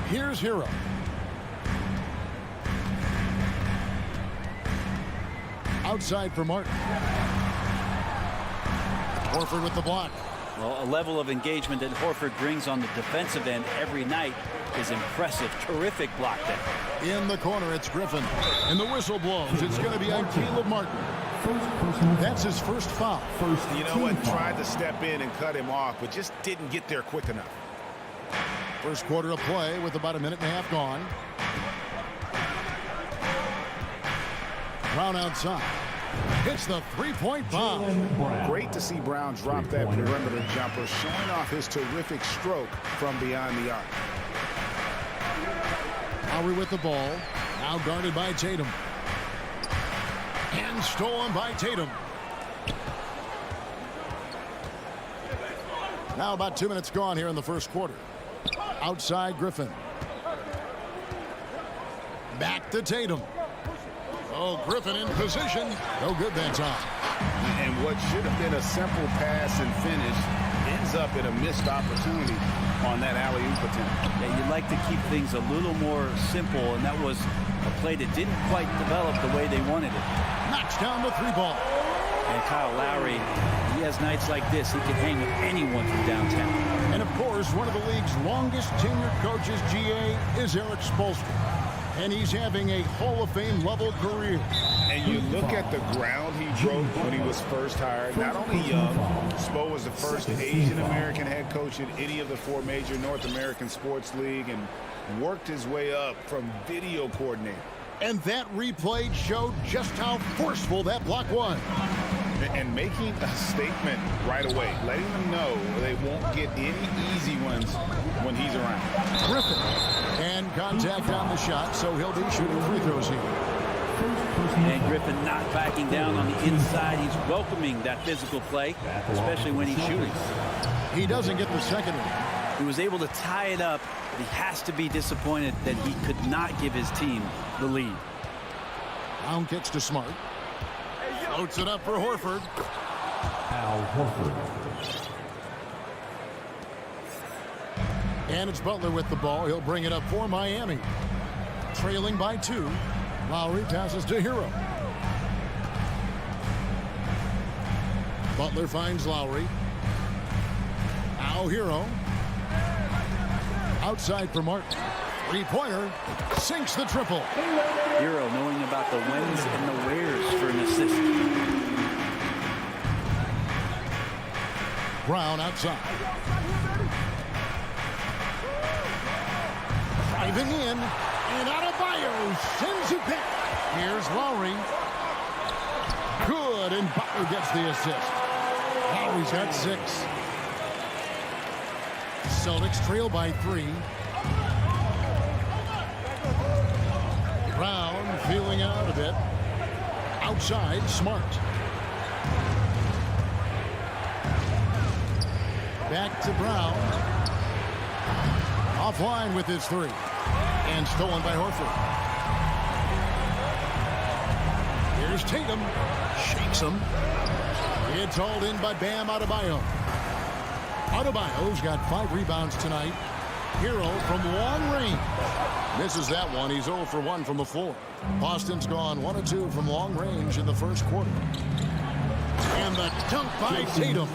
Here's Hero. Outside for Martin. Horford with the block. Well, a level of engagement that Horford brings on the defensive end every night is impressive. Terrific block there. In the corner, it's Griffin. And the whistle blows. It's going to be on Caleb Martin. That's his first foul. You know what? Tried to step in and cut him off, but just didn't get there quick enough. First quarter of play with about a minute and a half gone. Brown outside. Hits the three-point bomb. Great to see Brown drop that perimeter jumper, showing off his terrific stroke from beyond the arc. Lowry with the ball. Now guarded by Tatum. And stolen by Tatum. Now about 2 minutes gone here in the first quarter. Outside Griffin. Back to Tatum. Oh, Griffin in position. No good that time. And what should have been a simple pass and finish ends up in a missed opportunity on that alley-oop attempt. Yeah, you'd like to keep things a little more simple, and that was a play that didn't quite develop the way they wanted it. Knocks down the three ball. And Kyle Lowry, he has nights like this. He can hang with anyone from downtown. And, of course, one of the league's longest tenured coaches, GA, is Eric Spoelstra. And he's having a Hall of Fame level career. And you look at the ground he broke when he was first hired. Not only young, Spo was the first Asian-American head coach in any of the 4 major North American sports league and worked his way up from video coordinator. And that replay showed just how forceful that block was. And making a statement right away, letting them know they won't get any easy ones when he's around. Griffin. And contact on the shot, so he'll be shooting free throws here. And Griffin not backing down on the inside. He's welcoming that physical play, especially when he's shooting. He doesn't get the second one. He was able to tie it up, but he has to be disappointed that he could not give his team the lead. Brown kicks to Smart. Floats it up for Horford. Al Horford. And it's Butler with the ball. He'll bring it up for Miami. trailing by 2. Lowry passes to Hero. Butler finds Lowry. Now Hero. Outside for Martin. Three-pointer. Sinks the triple. Hero knowing about the whens and the wheres for an assist. Brown outside. Driving in. And Adebayo sends it back. Here's Lowry. Good, and Butler gets the assist. Lowry's got 6. Celtics trail by 3. Brown feeling out a bit. Outside, Smart. Back to Brown. Offline with his 3. And stolen by Horford. Here's Tatum. Shakes him. It's hauled in by Bam Adebayo. Adebayo's got 5 rebounds tonight. Hero from long range. Misses that one. He's 0 for 1 from the floor. Boston's gone 1 of 2 from long range in the first quarter. And the dunk by Tatum.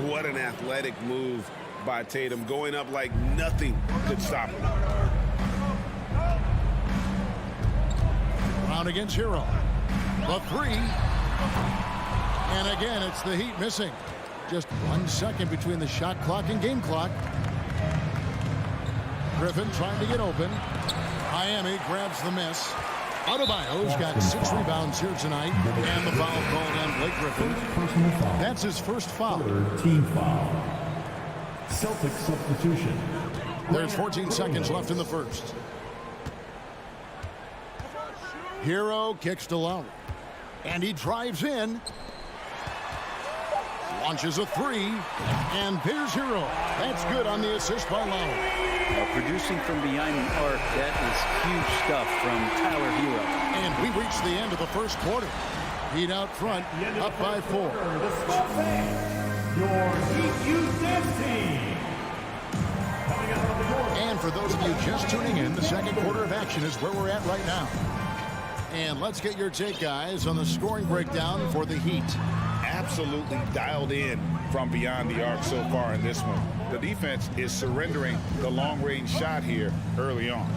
What an athletic move by Tatum. Going up like nothing could stop him. Brown against Hero. The 3. And again, it's the Heat missing. Just 1 second between the shot clock and game clock. Griffin trying to get open. Miami grabs the miss. Adebayo's got 6 rebounds here tonight. And the foul called on Blake Griffin. That's his first foul. Team foul. Celtics substitution. There's 14 seconds left in the first. Hero kicks to Lowry. And he drives in. Launches a 3. And there's Hero. That's good on the assist by Lowry. Producing from behind the arc, that is huge stuff from Tyler Hero. And we reach the end of the first quarter. Heat out front, up by 4. Your Heat Youth Dance Team. And for those of you just tuning in, the second quarter of action is where we're at right now. And let's get your take, guys, on the scoring breakdown for the Heat. Absolutely dialed in from beyond the arc so far in this one. The defense is surrendering the long-range shot here early on.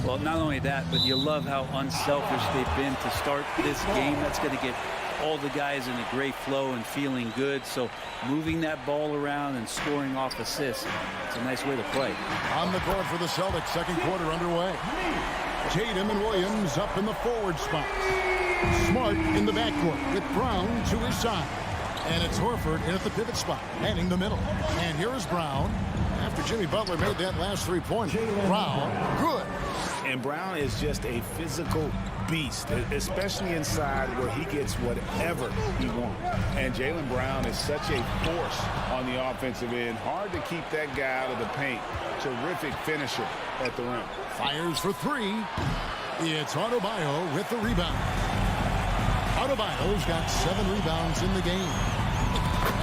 Well, not only that, but you love how unselfish they've been to start this game. That's going to get all the guys in a great flow and feeling good. So moving that ball around and scoring off assists, it's a nice way to play. On the court for the Celtics, second quarter underway. Tatum and Williams up in the forward spots. Smart in the backcourt with Brown to his side. And it's Horford in at the pivot spot, manning the middle. And here is Brown. After Jimmy Butler made that last 3-pointer. Brown, good. And Brown is just a physical beast, especially inside where he gets whatever he wants. And Jaylen Brown is such a force on the offensive end. Hard to keep that guy out of the paint. Terrific finisher at the rim. Fires for 3. It's Adebayo with the rebound. Adebayo's got 7 rebounds in the game.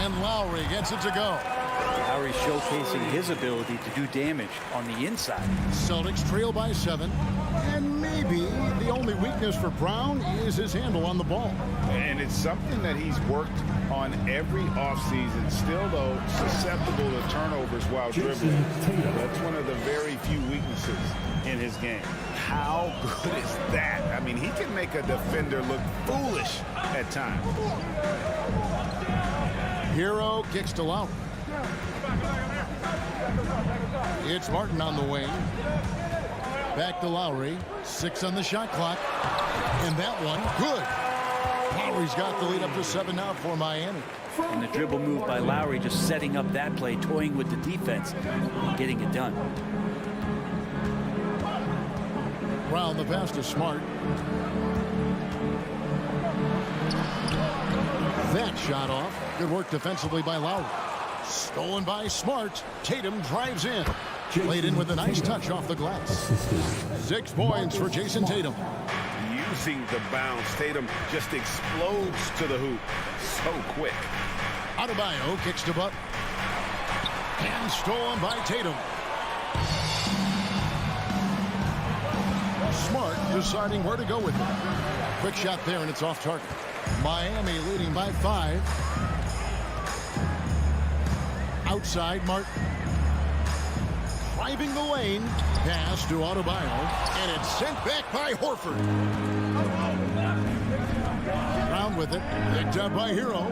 And Lowry gets it to go. Lowry showcasing his ability to do damage on the inside. Celtics trail by 7. And maybe the only weakness for Brown is his handle on the ball. And it's something that he's worked on every offseason. Still, though, susceptible to turnovers while dribbling. That's one of the very few weaknesses in his game. How good is that? I mean, he can make a defender look foolish at times. Hero kicks to Lowry. It's Martin on the wing. Back to Lowry. 6 on the shot clock. And that one, good. Lowry's got the lead up to 7 now for Miami. And the dribble move by Lowry just setting up that play, toying with the defense, and getting it done. Brown, the pass to Smart. That shot off. Good work defensively by Lowry. Stolen by Smart. Tatum drives in. Laid in with a nice touch off the glass. 6 points for Jason Tatum. Using the bounce, Tatum just explodes to the hoop so quick. Adebayo kicks to Butler. And stolen by Tatum. Smart deciding where to go with it. Quick shot there, and it's off target. Miami leading by 5. Outside, Martin. Driving the lane. Pass to Adebayo, and it's sent back by Horford. Brown with it. Picked up by Hero.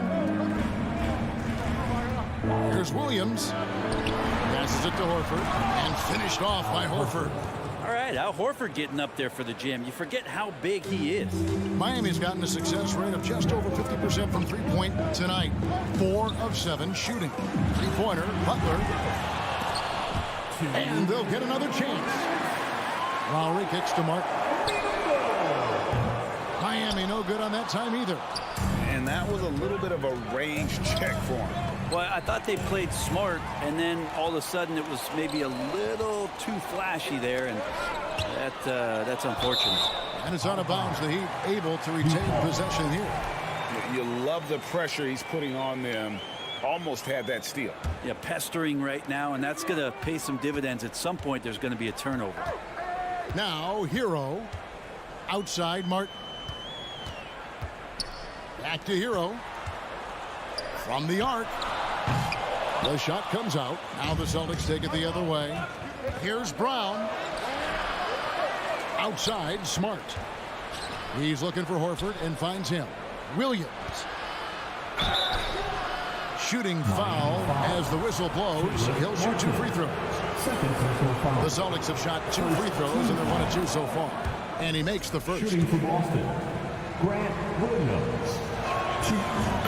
Here's Williams. Passes it to Horford, and finished off by Horford. All right, Al Horford getting up there for the jam. You forget how big he is. Miami's gotten a success rate of just over 50% from three-point tonight. 4 of 7 shooting. Three-pointer, Butler. And they'll get another chance. Lowry kicks to Mark. Miami no good on that time either. And that was a little bit of a range check for him. Well, I thought they played smart, and then all of a sudden it was maybe a little too flashy there, and that's unfortunate. And it's out of bounds. The Heat able to retain possession here. You love the pressure he's putting on them. Almost had that steal. Yeah, pestering right now, and that's going to pay some dividends. At some point, there's going to be a turnover. Now, Hero. Outside, Martin. Back to Hero. From the arc. The shot comes out. Now the Celtics take it the other way. Here's Brown. Outside, Smart. He's looking for Horford and finds him. Williams. Shooting foul as the whistle blows. He'll shoot 2 free throws. The Celtics have shot 2 free throws, and they're 1 of 2 so far. And he makes the first. Shooting for Boston, Grant Williams.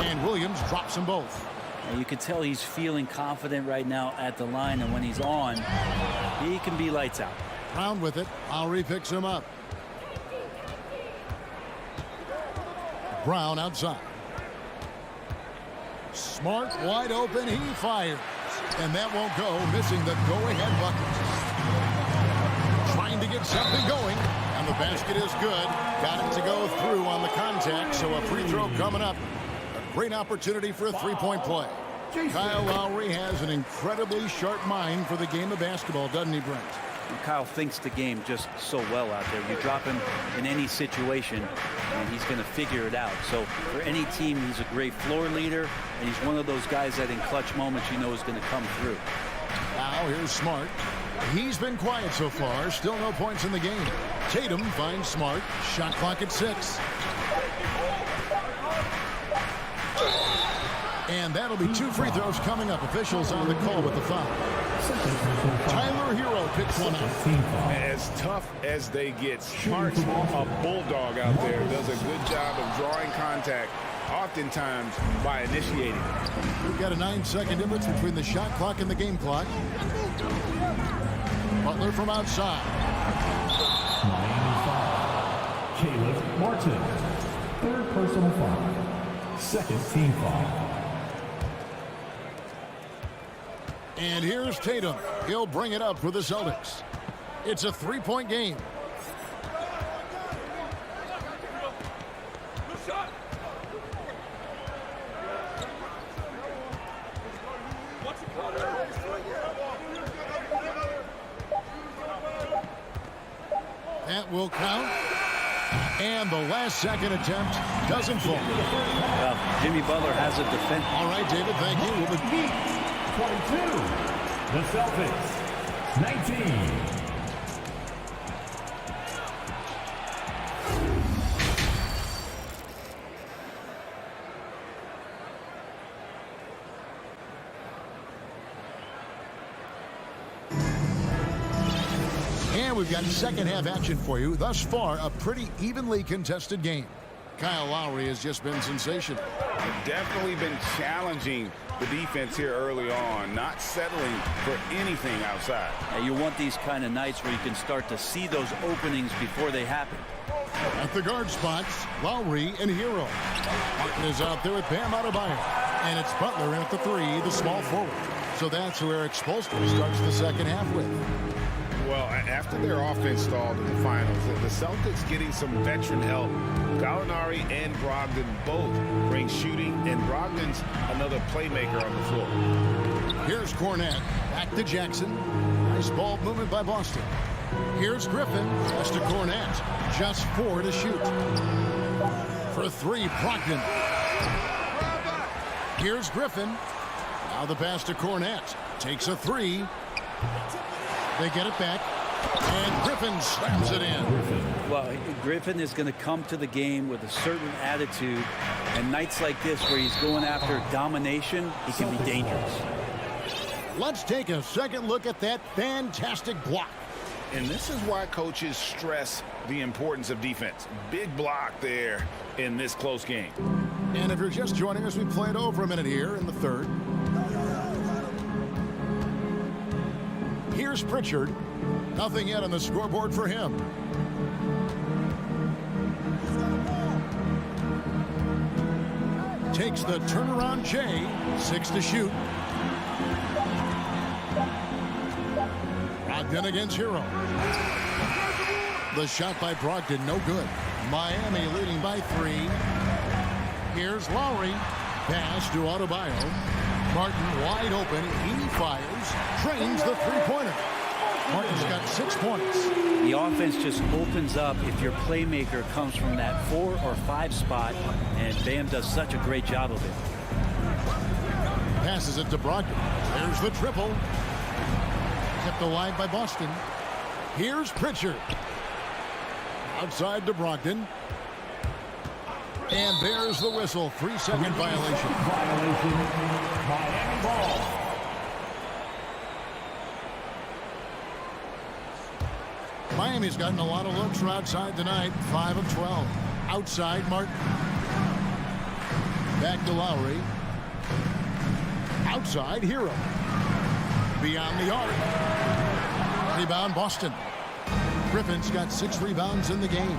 And Williams drops them both. And you can tell he's feeling confident right now at the line, and when he's on, he can be lights out. Brown with it. Lowry picks him up. Brown outside. Smart wide open. He fires. And that won't go. Missing the go-ahead bucket. Trying to get something going. And the basket is good. Got it to go through on the contact. So a free throw coming up. A great opportunity for a three-point play. Kyle Lowry has an incredibly sharp mind for the game of basketball, doesn't he, Brent? Kyle thinks the game just so well out there. You drop him in any situation, and he's going to figure it out. So for any team, he's a great floor leader, and he's one of those guys that in clutch moments you know is going to come through. Now here's Smart. He's been quiet so far. Still no points in the game. Tatum finds Smart. Shot clock at 6. And that'll be 2 free throws coming up. Officials on the call with the foul. Tyler Hero picks one up. As tough as they get, Smart's a bulldog out there. Does a good job of drawing contact, oftentimes by initiating. We've got a 9-second difference between the shot clock and the game clock. Butler from outside. Caleb Martin. 3rd personal foul. 2nd team foul. And here's Tatum. He'll bring it up for the Celtics. It's a 3-point game. That will count. And the last second attempt doesn't fall. Well, Jimmy Butler has a defense. All right, David, thank you. We'll be 22. The Celtics, 19. And we've got second half action for you. Thus far, a pretty evenly contested game. Kyle Lowry has just been sensational. Definitely been challenging the defense here early on, not settling for anything outside. Now, you want these kind of nights where you can start to see those openings before they happen. At the guard spots, Lowry and Hero. Martin is out there with Bam Adebayo. And it's Butler in at the 3, the small forward. So that's who Eric Spoelstra starts the second half with. Well, after their offense stalled in the finals, the Celtics getting some veteran help. Gallinari and Brogdon both bring shooting, and Brogdon's another playmaker on the floor. Here's Cornette. Back to Jackson. Nice ball movement by Boston. Here's Griffin. Pass to Cornette. Just 4 to shoot. For 3, Brogdon. Here's Griffin. Now the pass to Cornette. Takes a 3. They get it back. And Griffin slams it in. Well, Griffin is going to come to the game with a certain attitude. And nights like this where he's going after domination, he can be dangerous. Let's take a second look at that fantastic block. And this is why coaches stress the importance of defense. Big block there in this close game. And if you're just joining us, we played over a minute here in the third. Here's Pritchard. Nothing yet on the scoreboard for him. Takes the turnaround Jay. 6 to shoot. Brogdon against Hero. The shot by Brogdon, no good. Miami leading by 3. Here's Lowry. Pass to Adebayo. Martin wide open. He fires. Trains the three-pointer. Martin's got 6 points. The offense just opens up if your playmaker comes from that 4 or 5 spot, and Bam does such a great job of it. Passes it to Brogdon. There's the triple. Kept alive by Boston. Here's Pritchard. Outside to Brogdon. And there's the whistle. 3-second violation. Miami ball. Miami's gotten a lot of looks from outside tonight. 5 of 12. Outside, Martin. Back to Lowry. Outside, Hero. Beyond the arc. Rebound, Boston. Griffin's got 6 rebounds in the game.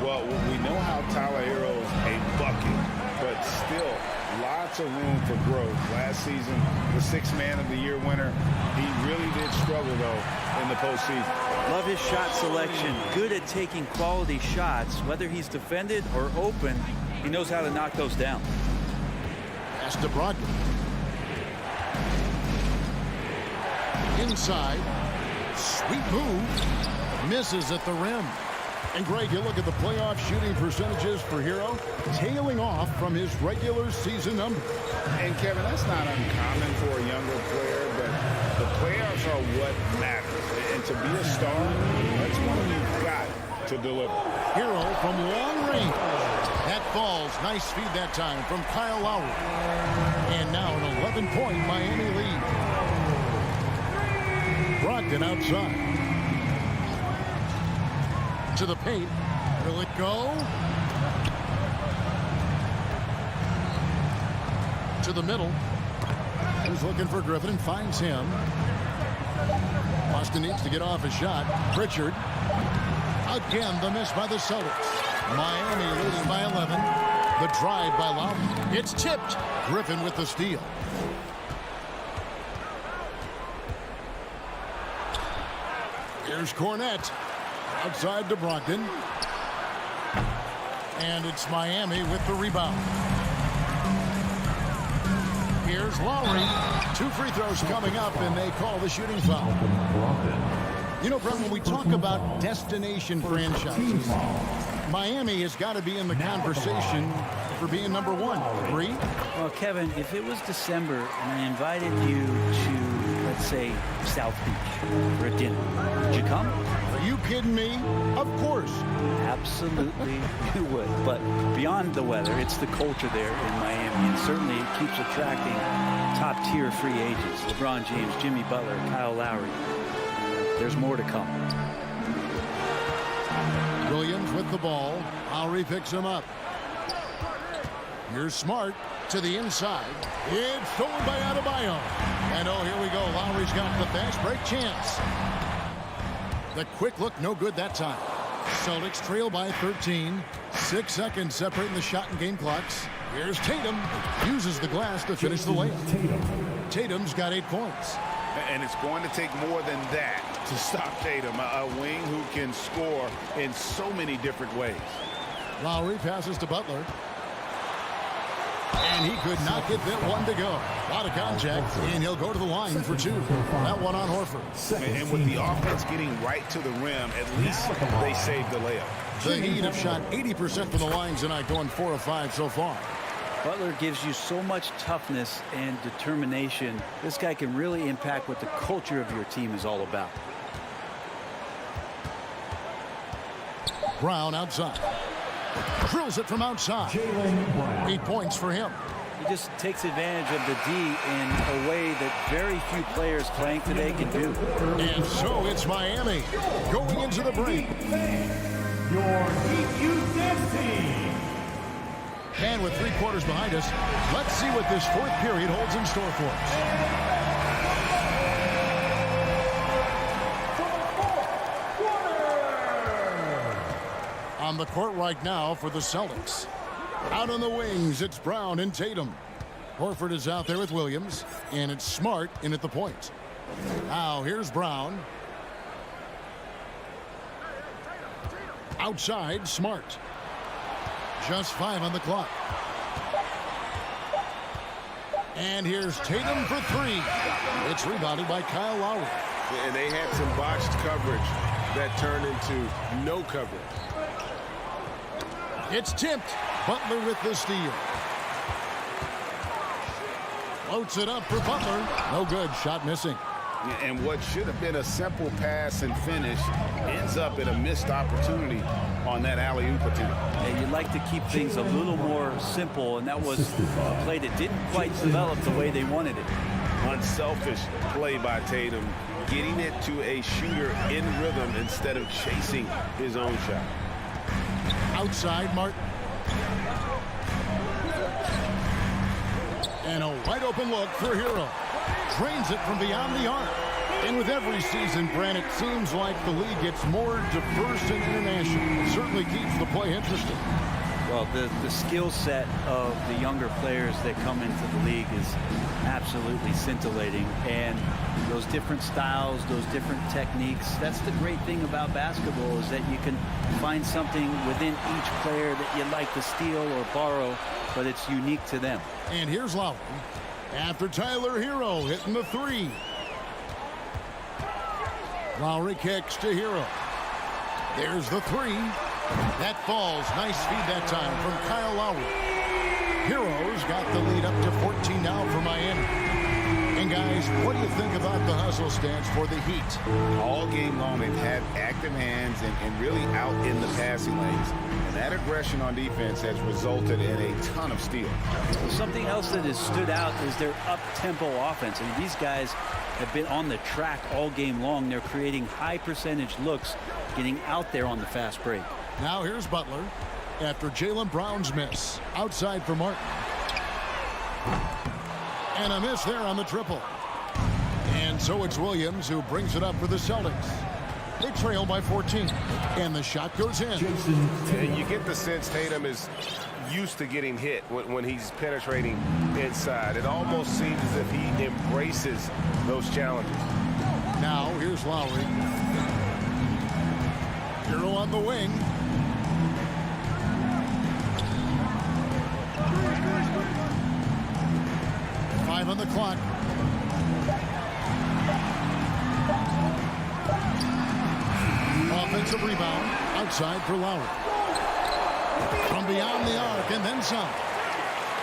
Well, we know how Tyler Hero's a bucket, but still lots of room for growth. Last season, the 6th Man of the Year winner, he really did struggle, though, in the postseason. Love his shot selection. Good at taking quality shots. Whether he's defended or open, he knows how to knock those down. Pass to Brogdon. Inside. Sweet move. Misses at the rim. And Greg, you look at the playoff shooting percentages for Hero, tailing off from his regular season number. And Kevin, that's not uncommon for a younger player, but the playoffs are what matters. And to be a star, that's when you've got to deliver. Hero from long range. That falls. Nice feed that time from Kyle Lowry. And now an 11-point Miami lead. Brogdon outside. To the paint. Will it go? To the middle. He's looking for Griffin and finds him. Boston needs to get off a shot. Pritchard. Again, the miss by the Celtics. Miami leading by 11. The drive by Lowry. It's tipped. Griffin with the steal. Here's Cornette. Outside to Brogdon. And it's Miami with the rebound. Here's Lowry. 2 free throws coming up, and they call the shooting foul. You know, Brett, when we talk about destination franchises, Miami has got to be in the conversation for being number 1. Agree? Well, Kevin, if it was December and I invited you to, let's say, South Beach for a dinner, would you come? Are you kidding me? Of course. Absolutely you would. But beyond the weather, it's the culture there in Miami, and certainly it keeps attracting top-tier free agents. LeBron James, Jimmy Butler, Kyle Lowry. There's more to come. Williams with the ball. Lowry picks him up. Here's Smart to the inside. It's stolen by Adebayo. And oh, here we go. Lowry's got the fast break chance. The quick look, no good that time. Celtics trail by 13. 6 seconds separating the shot and game clocks. Here's Tatum. Uses the glass to finish the layup. Tatum's got 8 points. And it's going to take more than that to stop Tatum, a wing who can score in so many different ways. Lowry passes to Butler. And he could not get that one to go. Out of contact, and he'll go to the line for 2. That one on Horford. And with the offense getting right to the rim, at least they saved the layup. The Heat have shot 80% from the lines tonight, going 4 of 5 so far. Butler gives you so much toughness and determination. This guy can really impact what the culture of your team is all about. Brown outside. Drills it from outside. 8 points for him. He just takes advantage of the D in a way that very few players playing today can do. And so it's Miami going into the break. Your Heat Youth Dance Team. And with 3 quarters behind us, let's see what this 4th period holds in store for us. On the court right now for the Celtics. Out on the wings, it's Brown and Tatum. Horford is out there with Williams, and it's Smart in at the point. Now here's Brown. Outside, Smart. Just 5 on the clock. And here's Tatum for 3. It's rebounded by Kyle Lowry. And they had some botched coverage that turned into no coverage. It's tipped. Butler with the steal. Floats it up for Butler. No good. Shot missing. And what should have been a simple pass and finish ends up in a missed opportunity on that alley-oop attempt. And you'd like to keep things a little more simple, and that was a play that didn't quite develop the way they wanted it. Unselfish play by Tatum, getting it to a shooter in rhythm instead of chasing his own shot. Outside, Martin. And a wide open look for Hero. Drains it from beyond the arc. And with every season, Brent, it seems like the league gets more diverse and international. It certainly keeps the play interesting. Well, the skill set of the younger players that come into the league is absolutely scintillating. And those different styles, those different techniques, that's the great thing about basketball, is that you can find something within each player that you'd like to steal or borrow, but it's unique to them. And here's Lowry. After Tyler Hero hitting the 3. Lowry kicks to Hero. There's the 3. That falls. Nice feed that time from Kyle Lowry. Hero's got the lead up to 14 now for Miami. And guys, what do you think about the hustle stance for the Heat? All game long, they've had active hands and really out in the passing lanes. And that aggression on defense has resulted in a ton of steals. Something else that has stood out is their up-tempo offense. I mean, these guys have been on the track all game long. They're creating high percentage looks, getting out there on the fast break. Now here's Butler after Jaylen Brown's miss. Outside for Martin. And a miss there on the triple. And so it's Williams who brings it up for the Celtics. They trail by 14. And the shot goes in. And you get the sense Tatum is used to getting hit when he's penetrating inside. It almost seems as if he embraces those challenges. Now here's Lowry. Hero on the wing. Five on the clock. Offensive rebound outside for Lowry. From beyond the arc and then some.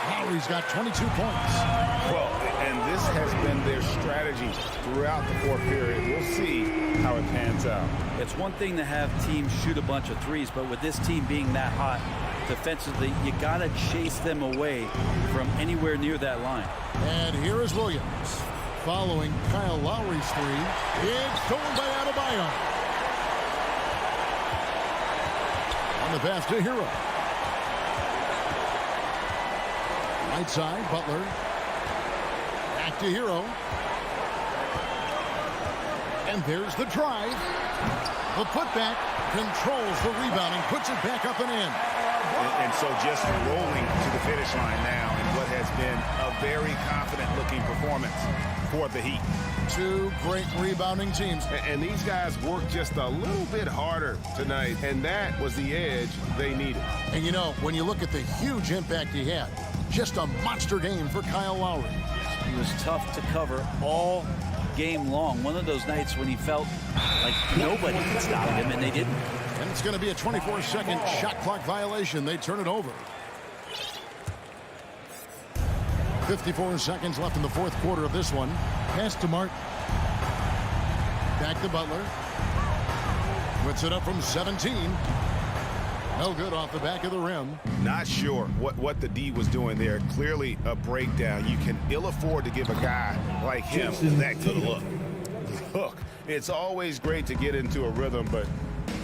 Lowry's got 22 points. Well, and this has been their strategy throughout the 4th period. We'll see how it pans out. It's one thing to have teams shoot a bunch of threes, but with this team being that hot defensively, you got to chase them away from anywhere near that line. And here is Williams. Following Kyle Lowry's 3. It's stolen by Adebayo. On the pass to Hero. Right side, Butler. Back to Hero. And there's the drive. The putback controls the rebounding, puts it back up and in. And so just rolling to the finish line now in what has been a very confident-looking performance for the Heat. 2 great rebounding teams. And these guys worked just a little bit harder tonight, and that was the edge they needed. And you know, when you look at the huge impact he had, Just a monster game for Kyle Lowry. He was tough to cover all game long. One of those nights when he felt like nobody could stop him, and they didn't. And it's going to be a 24-second shot clock violation. They turn it over. 54 seconds left in the fourth quarter of this one. Pass to Martin. Back to Butler. Puts it up from 17. No good off the back of the rim. Not sure what the D was doing there. Clearly a breakdown. You can ill afford to give a guy like him that good look. Look, it's always great to get into a rhythm, but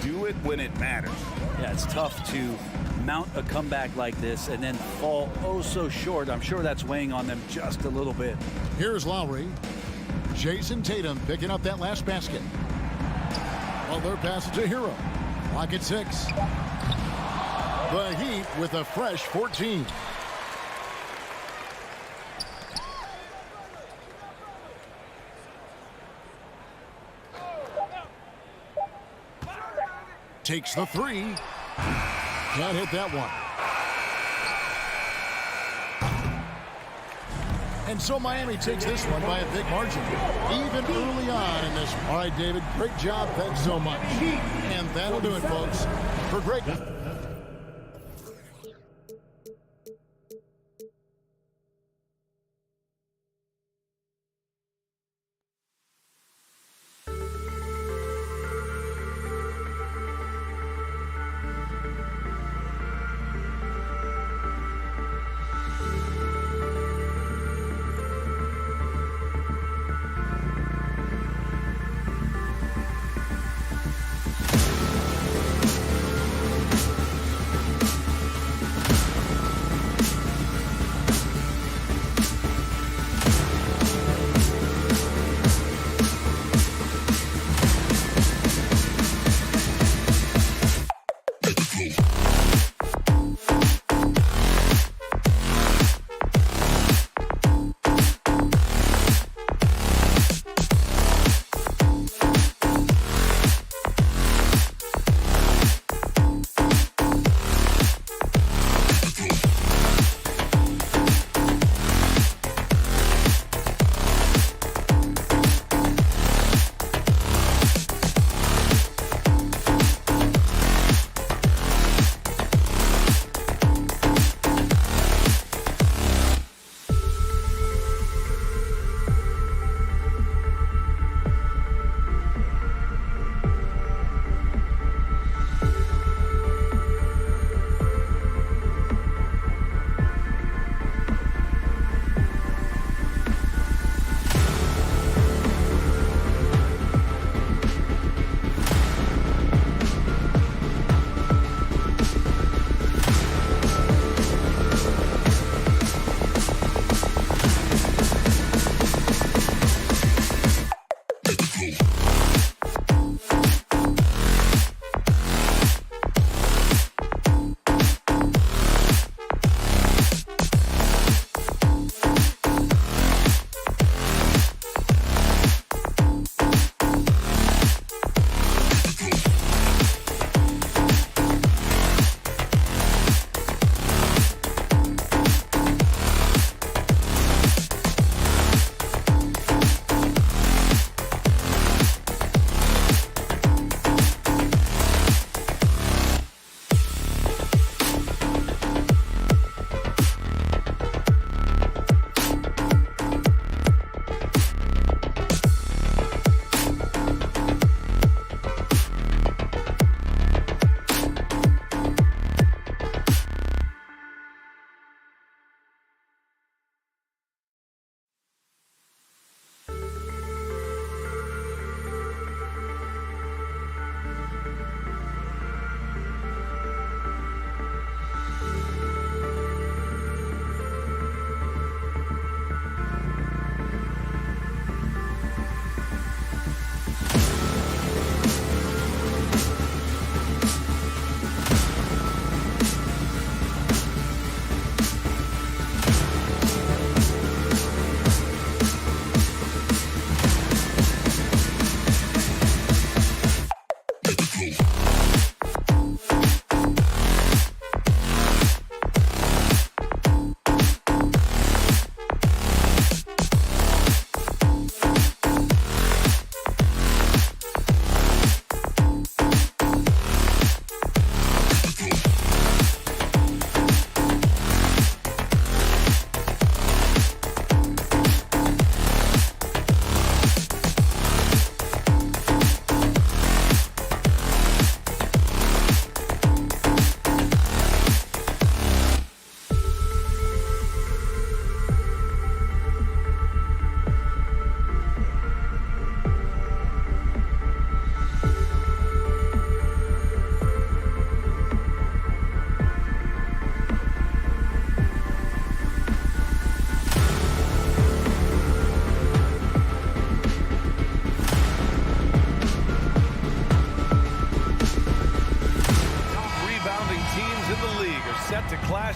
do it when it matters. Yeah, it's tough to mount a comeback like this and then fall oh so short. I'm sure that's weighing on them just a little bit. Here's Lowry. Jason Tatum picking up that last basket. Butler passes to Hero. Clock at 6. The Heat with a fresh 14. Takes the 3. Can't hit that one. And so Miami takes this one by a big margin, even early on in this. All right, David, great job. Thanks so much. And that'll do it, folks, for Greg.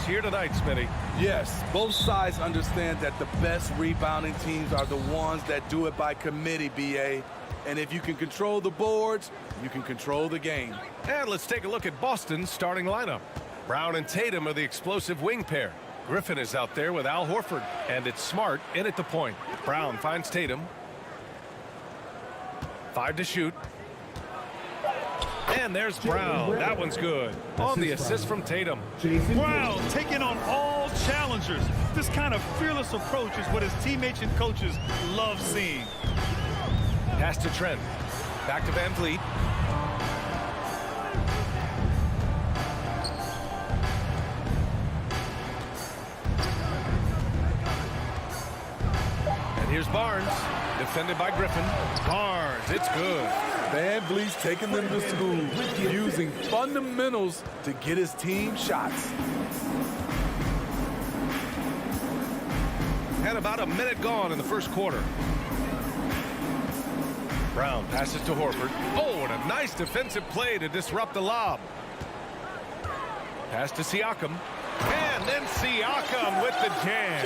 here tonight, Smitty. Yes, both sides understand that the best rebounding teams are the ones that do it by committee, BA. And if you can control the boards, you can control the game. And let's take a look at Boston's starting lineup. Brown and Tatum are the explosive wing pair. Griffin is out there with Al Horford, and it's Smart in at the point. Brown finds Tatum. 5 to shoot. And there's Brown. That one's good. On the assist from Tatum. Brown taking on all challengers. This kind of fearless approach is what his teammates and coaches love seeing. Pass to Trent. Back to Van Vliet. And here's Barnes. Defended by Griffin. Barnes, it's good. Van Vliet's taking them to school, using fundamentals to get his team shots. And about a minute gone in the first quarter. Brown passes to Horford. Oh, and a nice defensive play to disrupt the lob. Pass to Siakam. And then Siakam with the jam.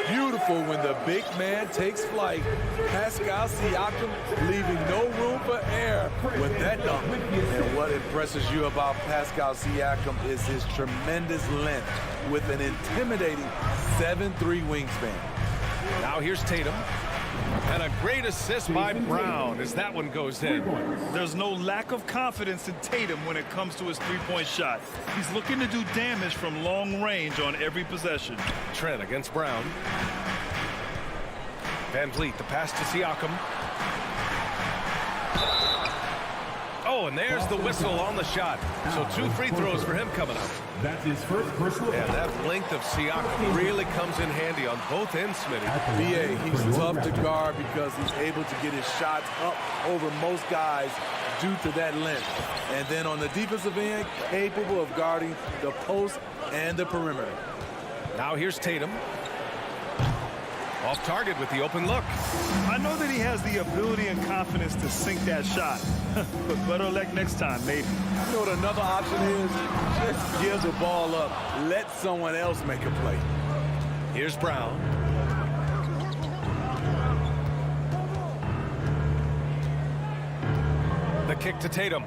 Beautiful when the big man takes flight. Pascal Siakam leaving no room for error with that dunk. And what impresses you about Pascal Siakam is his tremendous length with an intimidating 7'3" wingspan. Now here's Tatum. And a great assist by Brown as that one goes in. There's no lack of confidence in Tatum when it comes to his three-point shot. He's looking to do damage from long range on every possession. Trent against Brown. Van Vliet, the pass to Siakam. Oh, and there's the whistle on the shot. So 2 free throws for him coming up. That's his first personal And that length of Siakam really comes in handy on both ends, Smitty. BA, he's tough to guard because he's able to get his shots up over most guys due to that length. And then on the defensive end, capable of guarding the post and the perimeter. Now here's Tatum. Off target with the open look. I know that he has the ability and confidence to sink that shot. But better luck next time, maybe. You know what another option is? Just give the ball up. Let someone else make a play. Here's Brown. The kick to Tatum.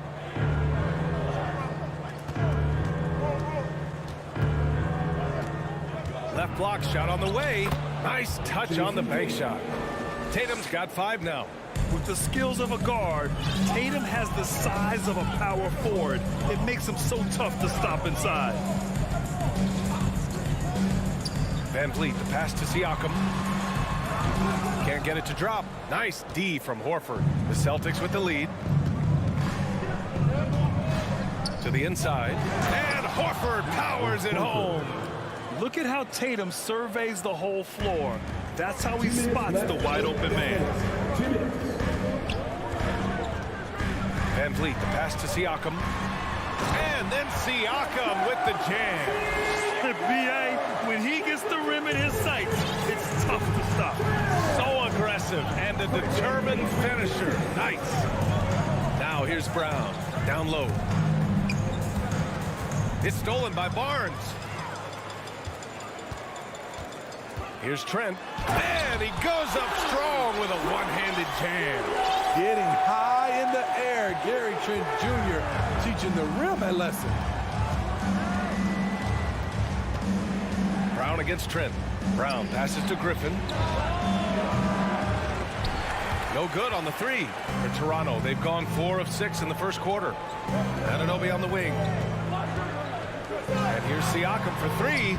Left block shot on the way. Nice touch on the bank shot. Tatum's got 5 now. With the skills of a guard, Tatum has the size of a power forward. It makes him so tough to stop inside. Van Vliet, the pass to Siakam. Can't get it to drop. Nice D from Horford. The Celtics with the lead. To the inside. And Horford powers it home. Look at how Tatum surveys the whole floor. That's how he spots the wide open man. Van Vliet, the pass to Siakam. And then Siakam with the jam. BA, when he gets the rim in his sights, it's tough to stop. So aggressive and a determined finisher. Nice. Now here's Brown. Down low. It's stolen by Barnes. Here's Trent. And he goes up strong with a one-handed jam. Getting high in the air. Gary Trent Jr. teaching the rim a lesson. Brown against Trent. Brown passes to Griffin. No good on the 3 for Toronto. They've gone 4 of 6 in the first quarter. Anunoby on the wing. And here's Siakam for 3.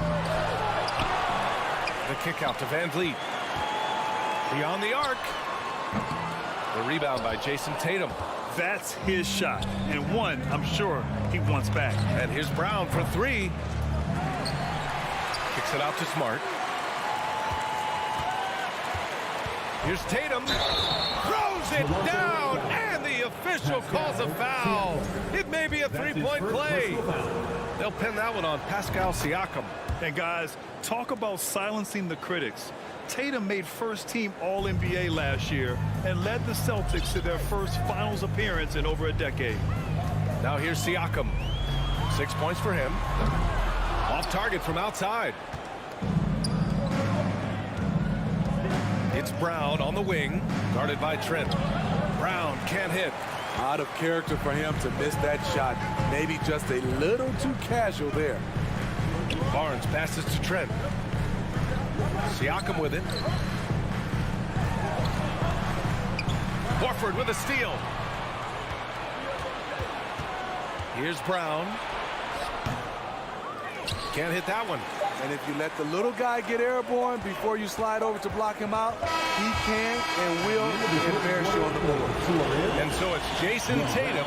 The kick out to Van Vliet. Beyond the arc. The rebound by Jason Tatum. That's his shot, and one I'm sure he wants back. And here's Brown for 3. Kicks it out to Smart. Here's Tatum. Throws it down, and the official calls a foul. It may be a 3-point play. They'll pin that one on Pascal Siakam. And guys, talk about silencing the critics. Tatum made first-team All-NBA last year and led the Celtics to their first finals appearance in over a decade. Now here's Siakam. 6 points for him. Off soft target from outside. It's Brown on the wing, guarded by Trent. Brown can't hit. Out of character for him to miss that shot. Maybe just a little too casual there. Barnes passes to Trent. Siakam with it. Horford with a steal. Here's Brown. Can't hit that one. And if you let the little guy get airborne before you slide over to block him out, he can and will embarrass you on the board. And so it's Jason Tatum.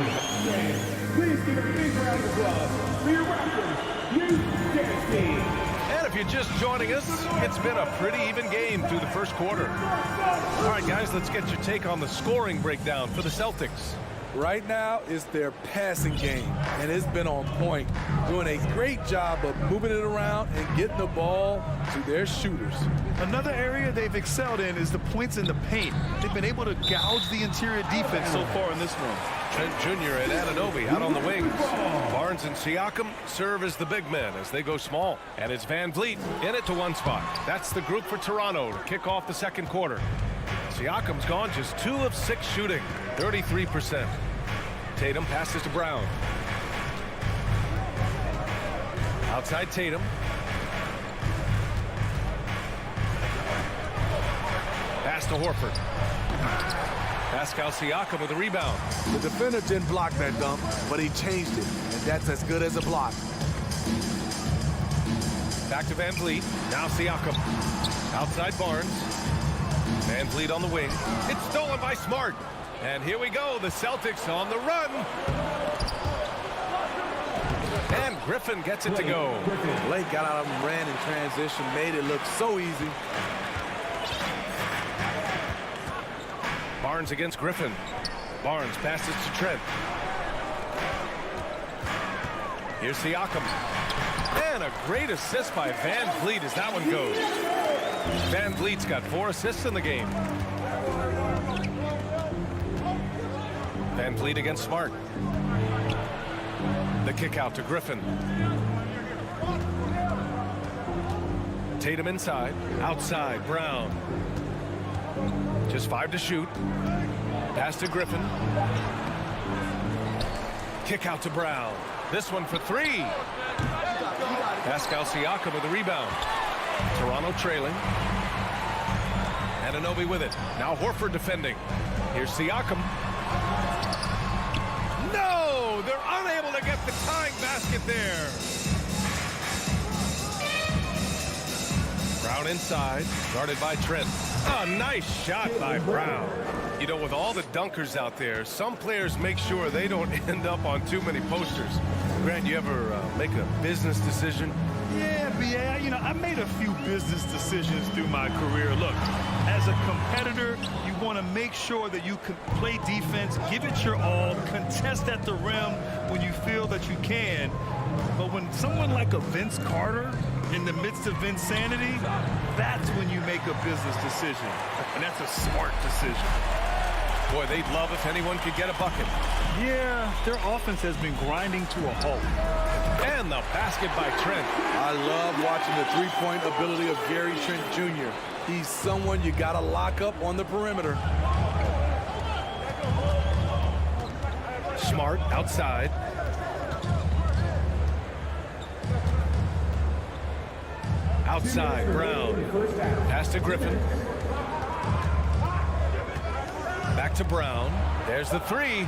Please give a big round of applause for your Raptors, team. And if you're just joining us, it's been a pretty even game through the first quarter. All right, guys, let's get your take on the scoring breakdown for the Celtics. Right now, it's their passing game, and it's been on point, doing a great job of moving it around and getting the ball to their shooters. Another area they've excelled in is the points in the paint. They've been able to gouge the interior defense so far in this one. Trent Jr. and Anunoby out on the wings. Barnes and Siakam serve as the big men as they go small. And it's Van Vliet in it to one spot. That's the group for Toronto to kick off the second quarter. Siakam's gone just 2 of 6 shooting, 33%. Tatum passes to Brown. Outside Tatum. Pass to Horford. Pascal Siakam with a rebound. The defender didn't block that dump, but he changed it, and that's as good as a block. Back to Van Vliet. Now Siakam. Outside Barnes. Van Vliet on the wing. It's stolen by Smart. And here we go. The Celtics on the run. And Griffin gets it to go. Blake got out and ran in transition, made it look so easy. Barnes against Griffin. Barnes passes to Trent. Here's Siakam. And a great assist by Van Vliet as that one goes. Van Vliet's got 4 assists in the game. Van Vliet against Smart. The kick out to Griffin. Tatum inside. Outside, Brown. Just 5 to shoot. Pass to Griffin. Kick out to Brown. This one for 3. Pascal Siakam with the rebound. Toronto trailing. Anunoby with it. Now Horford defending. Here's Siakam. No! They're unable to get the tying basket there. Brown inside, guarded by Trent. A nice shot by Brown. You know, with all the dunkers out there, some players make sure they don't end up on too many posters. Grant, you ever make a business decision? Yeah, B.A., I made a few business decisions through my career. Look, as a competitor, you want to make sure that you can play defense, give it your all, contest at the rim when you feel that you can. But when someone like a Vince Carter in the midst of insanity, that's when you make a business decision. And that's a smart decision. Boy, they'd love if anyone could get a bucket. Yeah, their offense has been grinding to a halt. And the basket by Trent. I love watching the three-point ability of Gary Trent Jr. He's someone you got to lock up on the perimeter. Smart outside. Outside, Brown. Pass to Griffin. Back to Brown. There's the 3.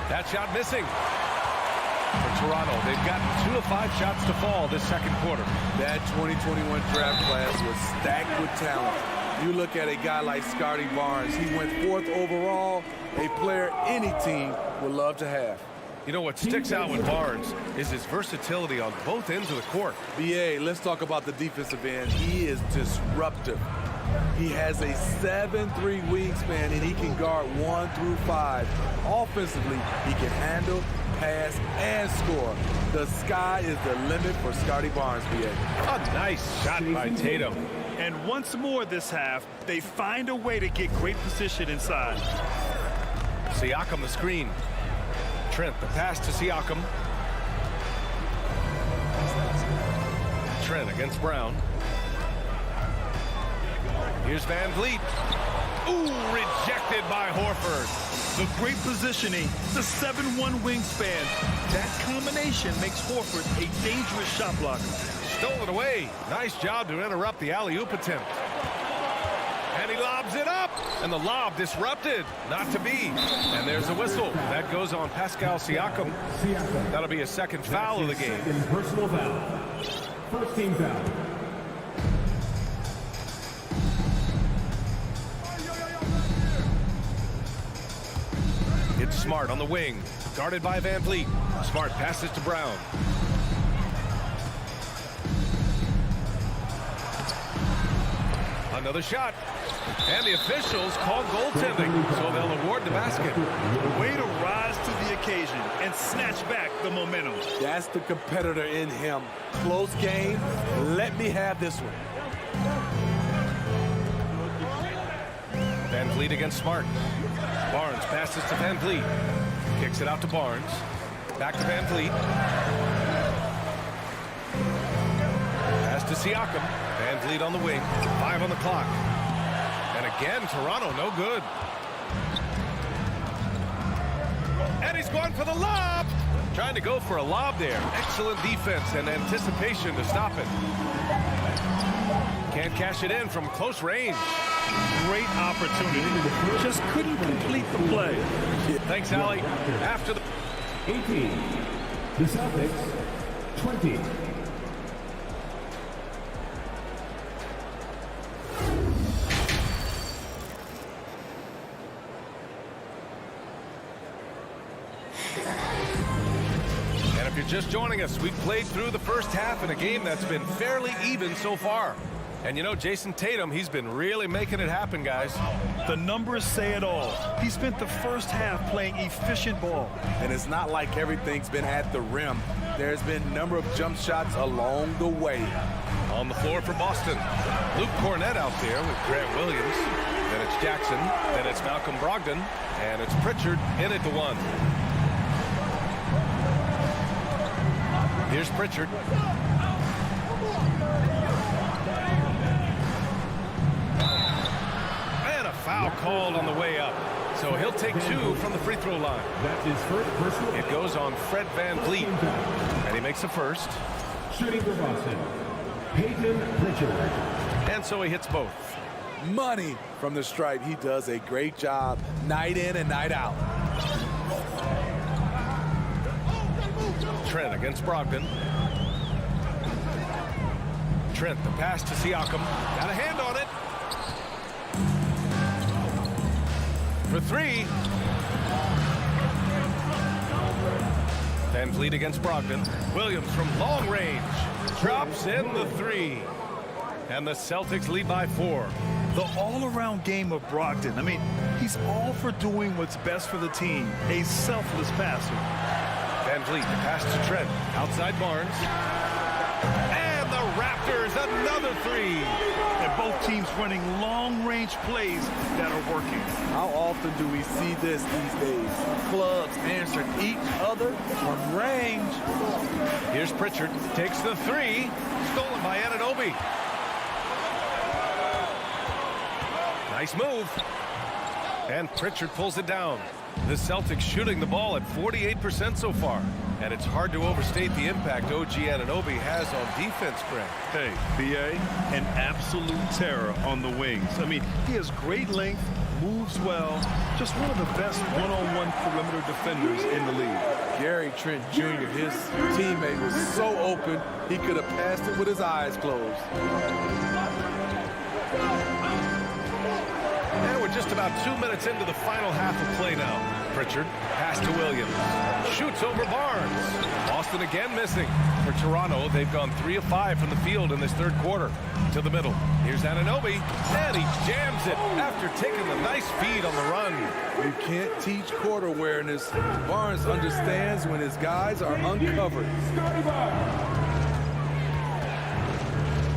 That shot missing. For Toronto, they've gotten 2 of 5 shots to fall this second quarter. That 2021 draft class was stacked with talent. You look at a guy like Scotty Barnes. He went 4th overall, a player any team would love to have. You know, what sticks out with Barnes is his versatility on both ends of the court. B.A., let's talk about the defensive end. He is disruptive. He has a 7'3" wingspan, and he can guard 1 through 5. Offensively, he can handle, pass, and score. The sky is the limit for Scotty Barnes, B.A. A nice shot by Tatum. And once more this half, they find a way to get great position inside. Siakam the screen. Trent the pass to Siakam. Trent against Brown. Here's Van Vliet. Ooh, rejected by Horford. The great positioning, the 7'1" wingspan. That combination makes Horford a dangerous shot blocker. Stole it away. Nice job to interrupt the alley-oop attempt. And he lobs it up. And the lob disrupted. Not to be. And there's a whistle. That goes on Pascal Siakam. That'll be a second foul of the game. Second personal foul. First team foul. It's Smart on the wing. Guarded by Van Vliet. Smart passes to Brown. Another shot. And the officials call goaltending, so they'll award the basket. Way to rise to the occasion and snatch back the momentum. That's the competitor in him. Close game. Let me have this one. Van Vliet against Smart. Barnes passes to Van Vliet. Kicks it out to Barnes. Back to Van Vliet. Pass to Siakam. Van Vliet on the wing. 5 on the clock. And again, Toronto no good. And he's going for the lob. Trying to go for a lob there. Excellent defense and anticipation to stop it. Can't cash it in from close range. Great opportunity. Just couldn't complete the play. Thanks, Allie. After the 18. The Celtics, 20. And if you're just joining us, we've played through the first half in a game that's been fairly even so far. And you know, Jason Tatum, he's been really making it happen, guys. The numbers say it all. He spent the first half playing efficient ball. And it's not like everything's been at the rim. There's been a number of jump shots along the way. On the floor for Boston. Luke Cornett out there with Grant Williams. Then it's Jackson. Then it's Malcolm Brogdon. And it's Pritchard in at the 1. Here's Pritchard. Foul called on the way up. So he'll take 2 from the free throw line. That's his first personal. It goes on Fred Van Vliet. And he makes the first. Shooting for Boston, Peyton Pritchard. And so he hits both. Money from the stripe. He does a great job night in and night out. Trent against Brogdon. Trent, the pass to Siakam. Got a hand on it. For 3. Van Vliet against Brogdon. Williams from long range. Drops in the 3. And the Celtics lead by 4. The all-around game of Brogdon. I mean, he's all for doing what's best for the team. A selfless passer. Van Vliet, the pass to Trent. Outside Barnes. And the Raptors, another 3. And both teams running long-range plays that are working. How often do we see this these days? Clubs answering each other from range. Here's Pritchard. Takes the 3. Stolen by Anunoby. Nice move. And Pritchard pulls it down. The Celtics shooting the ball at 48% so far. And it's hard to overstate the impact OG Anunoby has on defense, Greg. Hey, B.A., an absolute terror on the wings. I mean, he has great length, moves well, just one of the best one-on-one perimeter defenders in the league. Gary Trent Jr., his teammate, was so open, he could have passed it with his eyes closed. And we're just about 2 minutes into the final half of play now. Pritchard, pass to Williams. Shoots over Barnes. Boston again missing. For Toronto, they've gone 3 of 5 from the field in this third quarter. To the middle. Here's Anunoby. And he jams it after taking a nice feed on the run. You can't teach court awareness. Barnes understands when his guys are uncovered.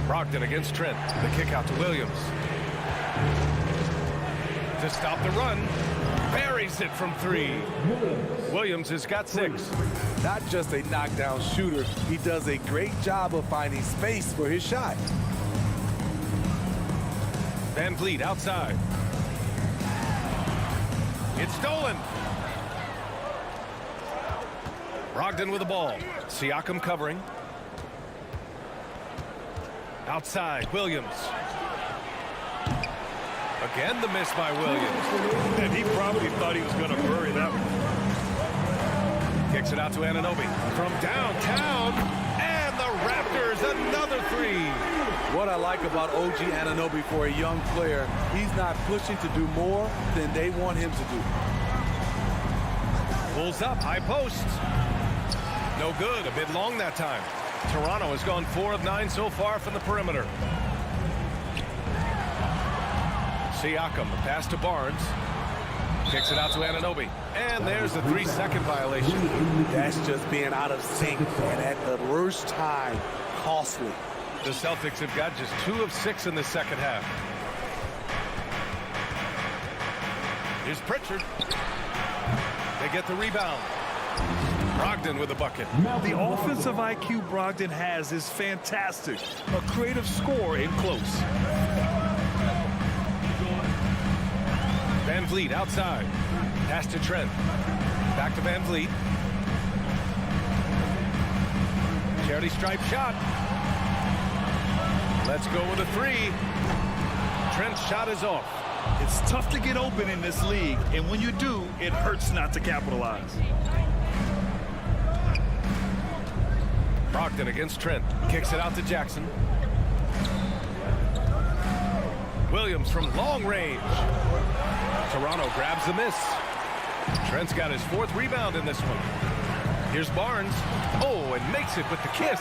Brogdon against Trent. The kick out to Williams. To stop the run. Buries buries it from 3. Williams has got 6. Not just a knockdown shooter, he does a great job of finding space for his shot. Van Vliet outside. It's stolen. Brogdon with the ball. Siakam covering. Outside, Williams. Again, the miss by Williams. And he probably thought he was going to bury that one. Kicks it out to Anunoby from downtown. And the Raptors, another 3. What I like about OG Anunoby for a young player, he's not pushing to do more than they want him to do. Pulls up, high post. No good, a bit long that time. Toronto has gone 4 of 9 so far from the perimeter. Siakam, the pass to Barnes. Kicks it out to Anunoby. And there's the 3-second violation. That's just being out of sync and at the worst time, costly. The Celtics have got just 2 of 6 in the second half. Here's Pritchard. They get the rebound. Brogdon with a bucket. The offensive IQ Brogdon has is fantastic. A creative scorer in close. Van Vliet outside. Pass to Trent. Back to Van Vliet. Charity stripe shot. Let's go with a 3. Trent's shot is off. It's tough to get open in this league, and when you do, it hurts not to capitalize. Brogdon against Trent. Kicks it out to Jackson. Williams from long range. Toronto grabs the miss. Trent's got his 4th rebound in this one. Here's Barnes. Oh, and makes it with the kiss.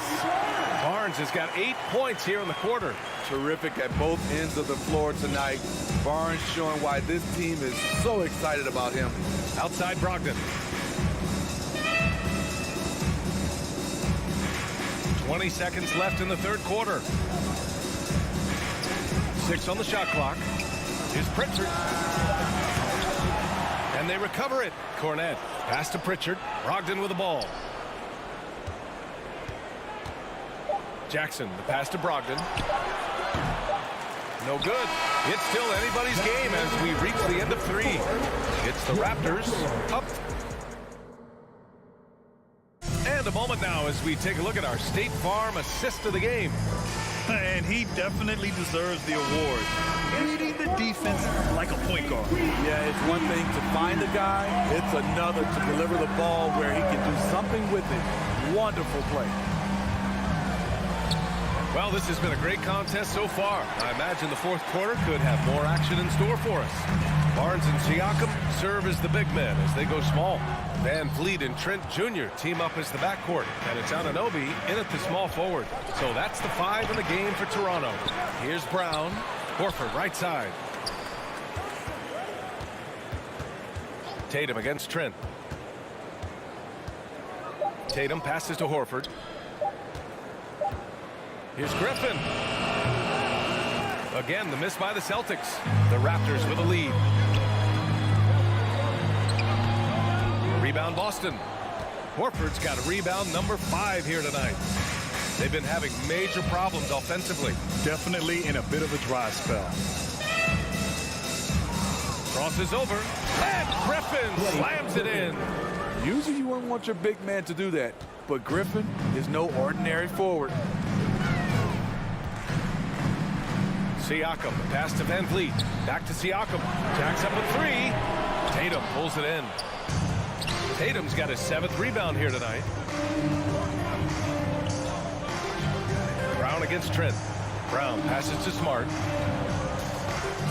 Barnes has got 8 points here in the quarter. Terrific at both ends of the floor tonight. Barnes showing why this team is so excited about him. Outside Brogdon. 20 seconds left in the third quarter. 6 on the shot clock. Here's Pritchard. And they recover it. Cornette. Pass to Pritchard. Brogdon with the ball. Jackson. The pass to Brogdon. No good. It's still anybody's game as we reach the end of 3. It's the Raptors up. And a moment now as we take a look at our State Farm assist of the game. And he definitely deserves the award. Reading the defense like a point guard. Yeah, it's one thing to find the guy. It's another to deliver the ball where he can do something with it. Wonderful play. Well, this has been a great contest so far. I imagine the fourth quarter could have more action in store for us. Barnes and Siakam serve as the big men as they go small. Van Vliet and Trent Jr. team up as the backcourt, and it's Anunoby in at the small forward. So that's the 5 in the game for Toronto. Here's Brown. Horford right side. Tatum against Trent. Tatum passes to Horford. Here's Griffin. Again, the miss by the Celtics. The Raptors with a lead. Rebound Boston. Horford's got a rebound number 5 here tonight. They've been having major problems offensively. Definitely in a bit of a dry spell. Crosses over. And Griffin slams it in. Usually you wouldn't want your big man to do that, but Griffin is no ordinary forward. Siakam, pass to Van Vliet. Back to Siakam. Jacks up a 3. Tatum pulls it in. Tatum's got his 7th rebound here tonight. Brown against Trent. Brown passes to Smart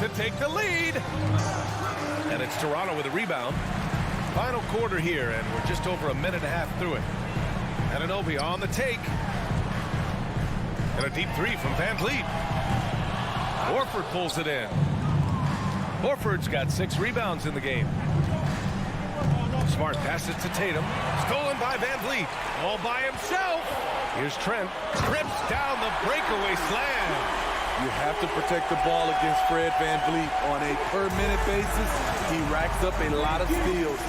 to take the lead. And it's Toronto with a rebound. Final quarter here, and we're just over a minute and a half through it. Anunoby on the take. And a deep 3 from Van Vliet. Horford pulls it in. Horford's got 6 rebounds in the game. Smart passes to Tatum. Stolen by Van Vliet. All by himself. Here's Trent. Trips down the breakaway slam. You have to protect the ball against Fred VanVleet. On a per-minute basis, he racks up a lot of steals.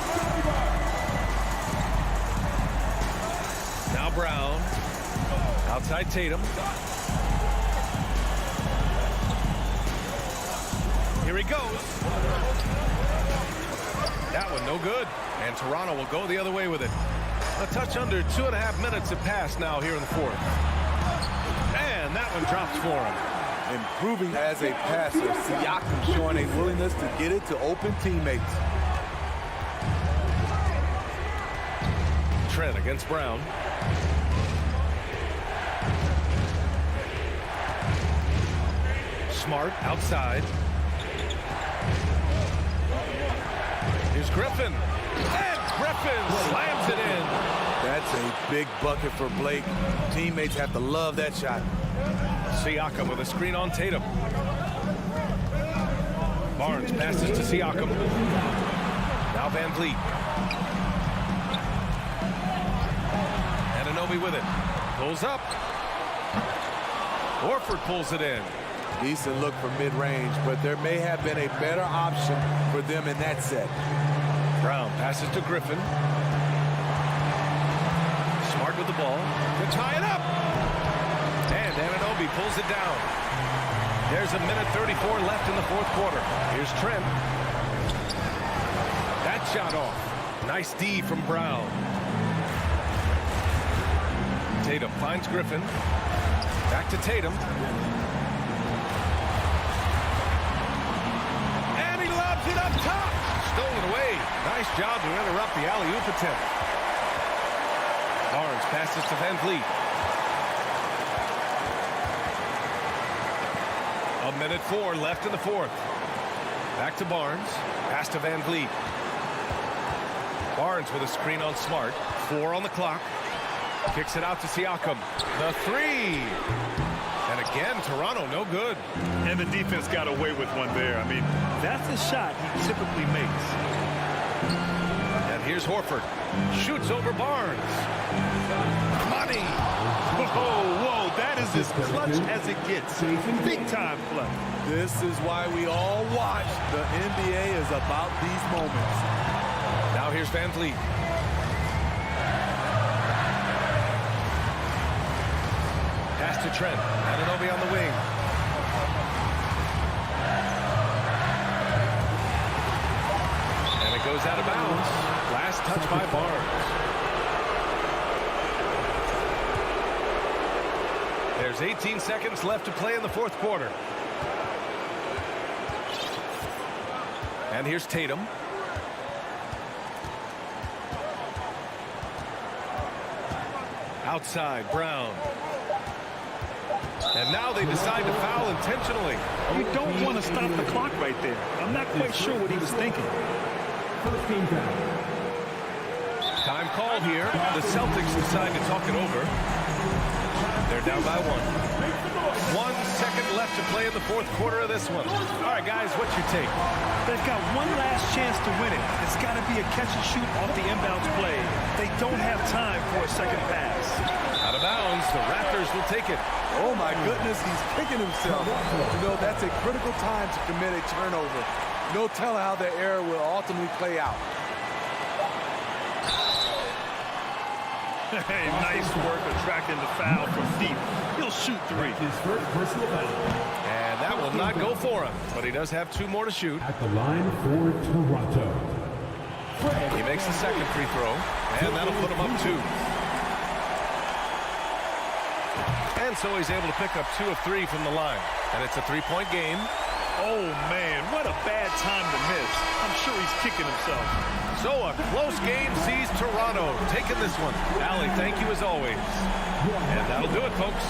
Now Brown. Outside Tatum. Here he goes. That one no good. And Toronto will go the other way with it. A touch under 2.5 minutes have passed now here in the fourth. And that one drops for him. Improving as a passer, Siakam showing a willingness to get it to open teammates. Trent against Brown. Smart outside. Here's Griffin. And Griffin slams it in. That's a big bucket for Blake. Teammates have to love that shot. Siakam with a screen on Tatum. Barnes passes to Siakam. Now VanVleet. Anunoby with it. Pulls up. Horford pulls it in. Decent look for mid-range, but there may have been a better option for them in that set. Brown passes to Griffin. Smart with the ball to tie it up. And Anunoby pulls it down. There's a minute 34 left in the fourth quarter. Here's Trent. That shot off. Nice D from Brown. Tatum finds Griffin. Back to Tatum. And he lobs it up top. Stolen away. Nice job to interrupt the alley-oop attempt. Barnes passes to VanVleet. A minute 4 left in the fourth. Back to Barnes. Pass to VanVleet. Barnes with a screen on Smart. 4 on the clock. Kicks it out to Siakam. The 3. And again, Toronto no good. And the defense got away with one there. I mean, that's a shot he typically makes. And here's Horford. Shoots over Barnes. Money. Whoa, that is as clutch as it gets. Big time play. This is why we all watch. The NBA is about these moments. Now here's VanVleet. Pass to Trent. Anunoby on the wing. And it goes out of bounds. Last touch by Barnes. There's 18 seconds left to play in the fourth quarter. And here's Tatum. Outside, Brown. And now they decide to foul intentionally. You don't want to stop the clock right there. I'm not quite sure what he was thinking. First team foul. Time called here. The Celtics decide to talk it over. They're down by 1. 1 second left to play in the fourth quarter of this one. All right, guys, what's your take? They've got one last chance to win it. It's got to be a catch and shoot off the inbounds play. They don't have time for a second pass. Out of bounds, the Raptors will take it. Oh, my goodness, he's kicking himself. You know, that's a critical time to commit a turnover. No telling how the error will ultimately play out. Hey, nice work attracting the foul from deep. He'll shoot 3. His first personal foul. And that will not go for him, but he does have 2 more to shoot. At the line for Toronto. He makes the second free throw, and that'll put him up 2. And so he's able to pick up 2 of 3 from the line. And it's a 3-point game. Oh, man, what a bad time to miss. I'm sure he's kicking himself. So a close game sees Toronto taking this one. Allie, thank you as always. And that'll do it, folks.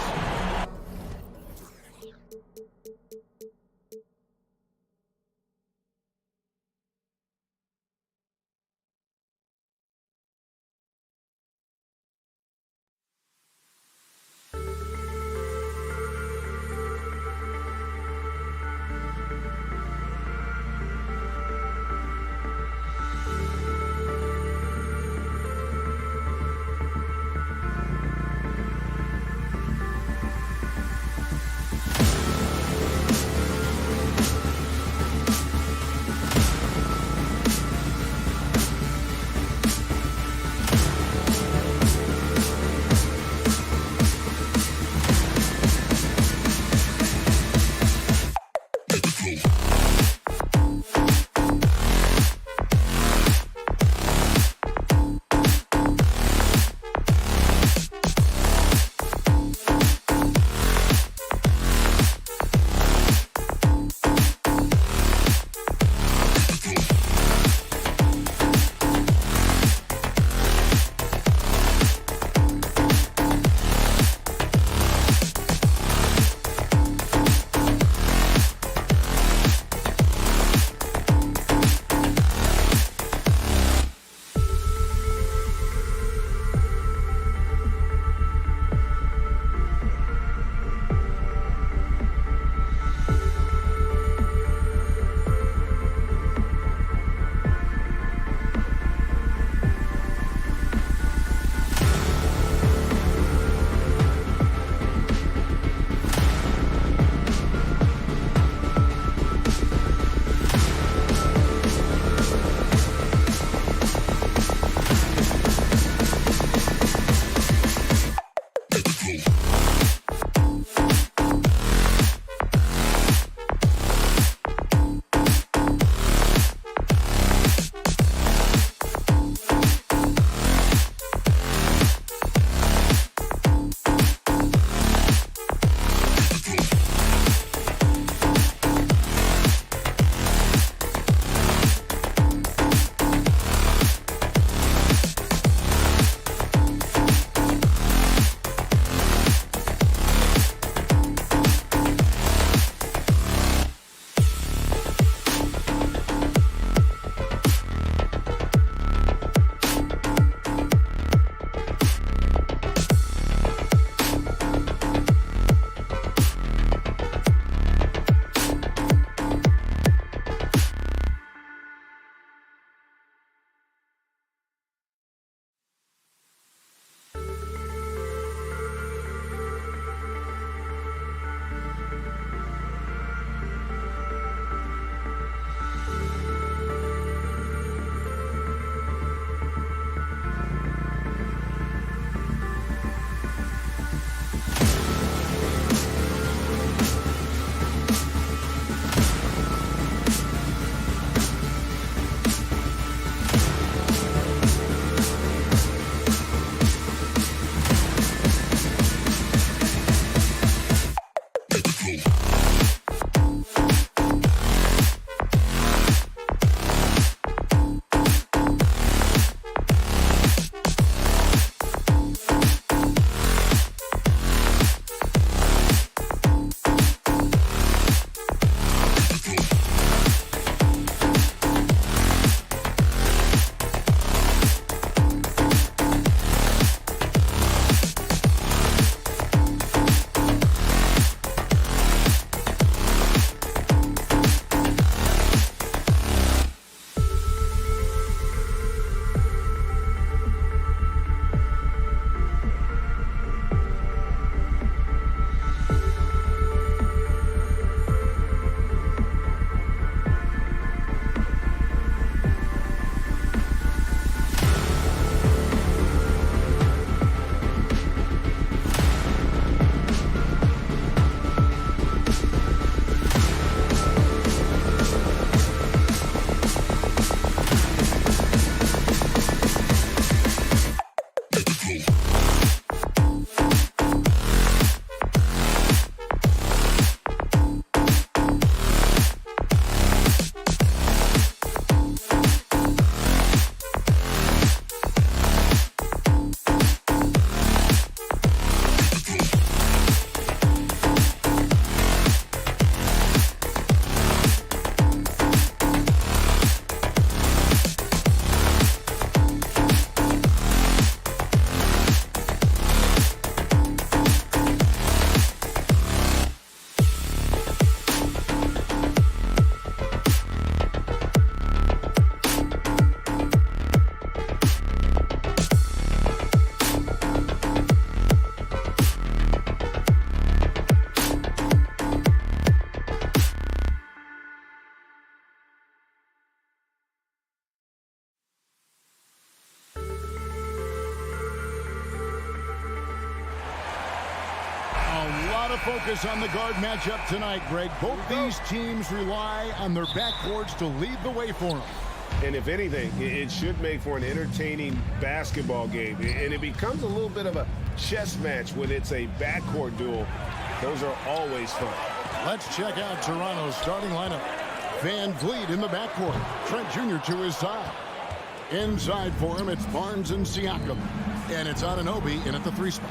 Focus on the guard matchup tonight, Greg. Both these teams rely on their backcourts to lead the way for them. And if anything, it should make for an entertaining basketball game. And it becomes a little bit of a chess match when it's a backcourt duel. Those are always fun. Let's check out Toronto's starting lineup. Van Vliet in the backcourt. Trent Jr. to his side. Inside for him, it's Barnes and Siakam. And it's Anunoby in at the 3 spot.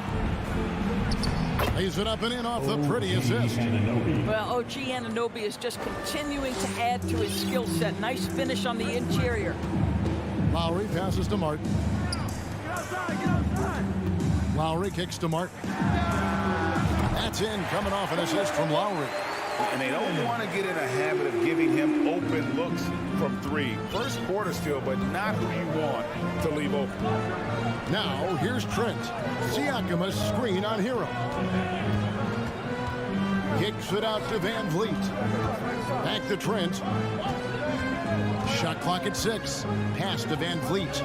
Lays it up and in off the pretty assist. Well, OG Anunoby is just continuing to add to his skill set. Nice finish on the interior. Lowry passes to Martin. Lowry kicks to Martin. That's in, coming off an assist from Lowry. And they don't want to get in a habit of giving him open looks from 3. First quarter still, but not who you want to leave open. Now, here's Trent. Siakam a screen on Hero. Kicks it out to Van Vliet. Back to Trent. Shot clock at 6. Pass to Van Vliet.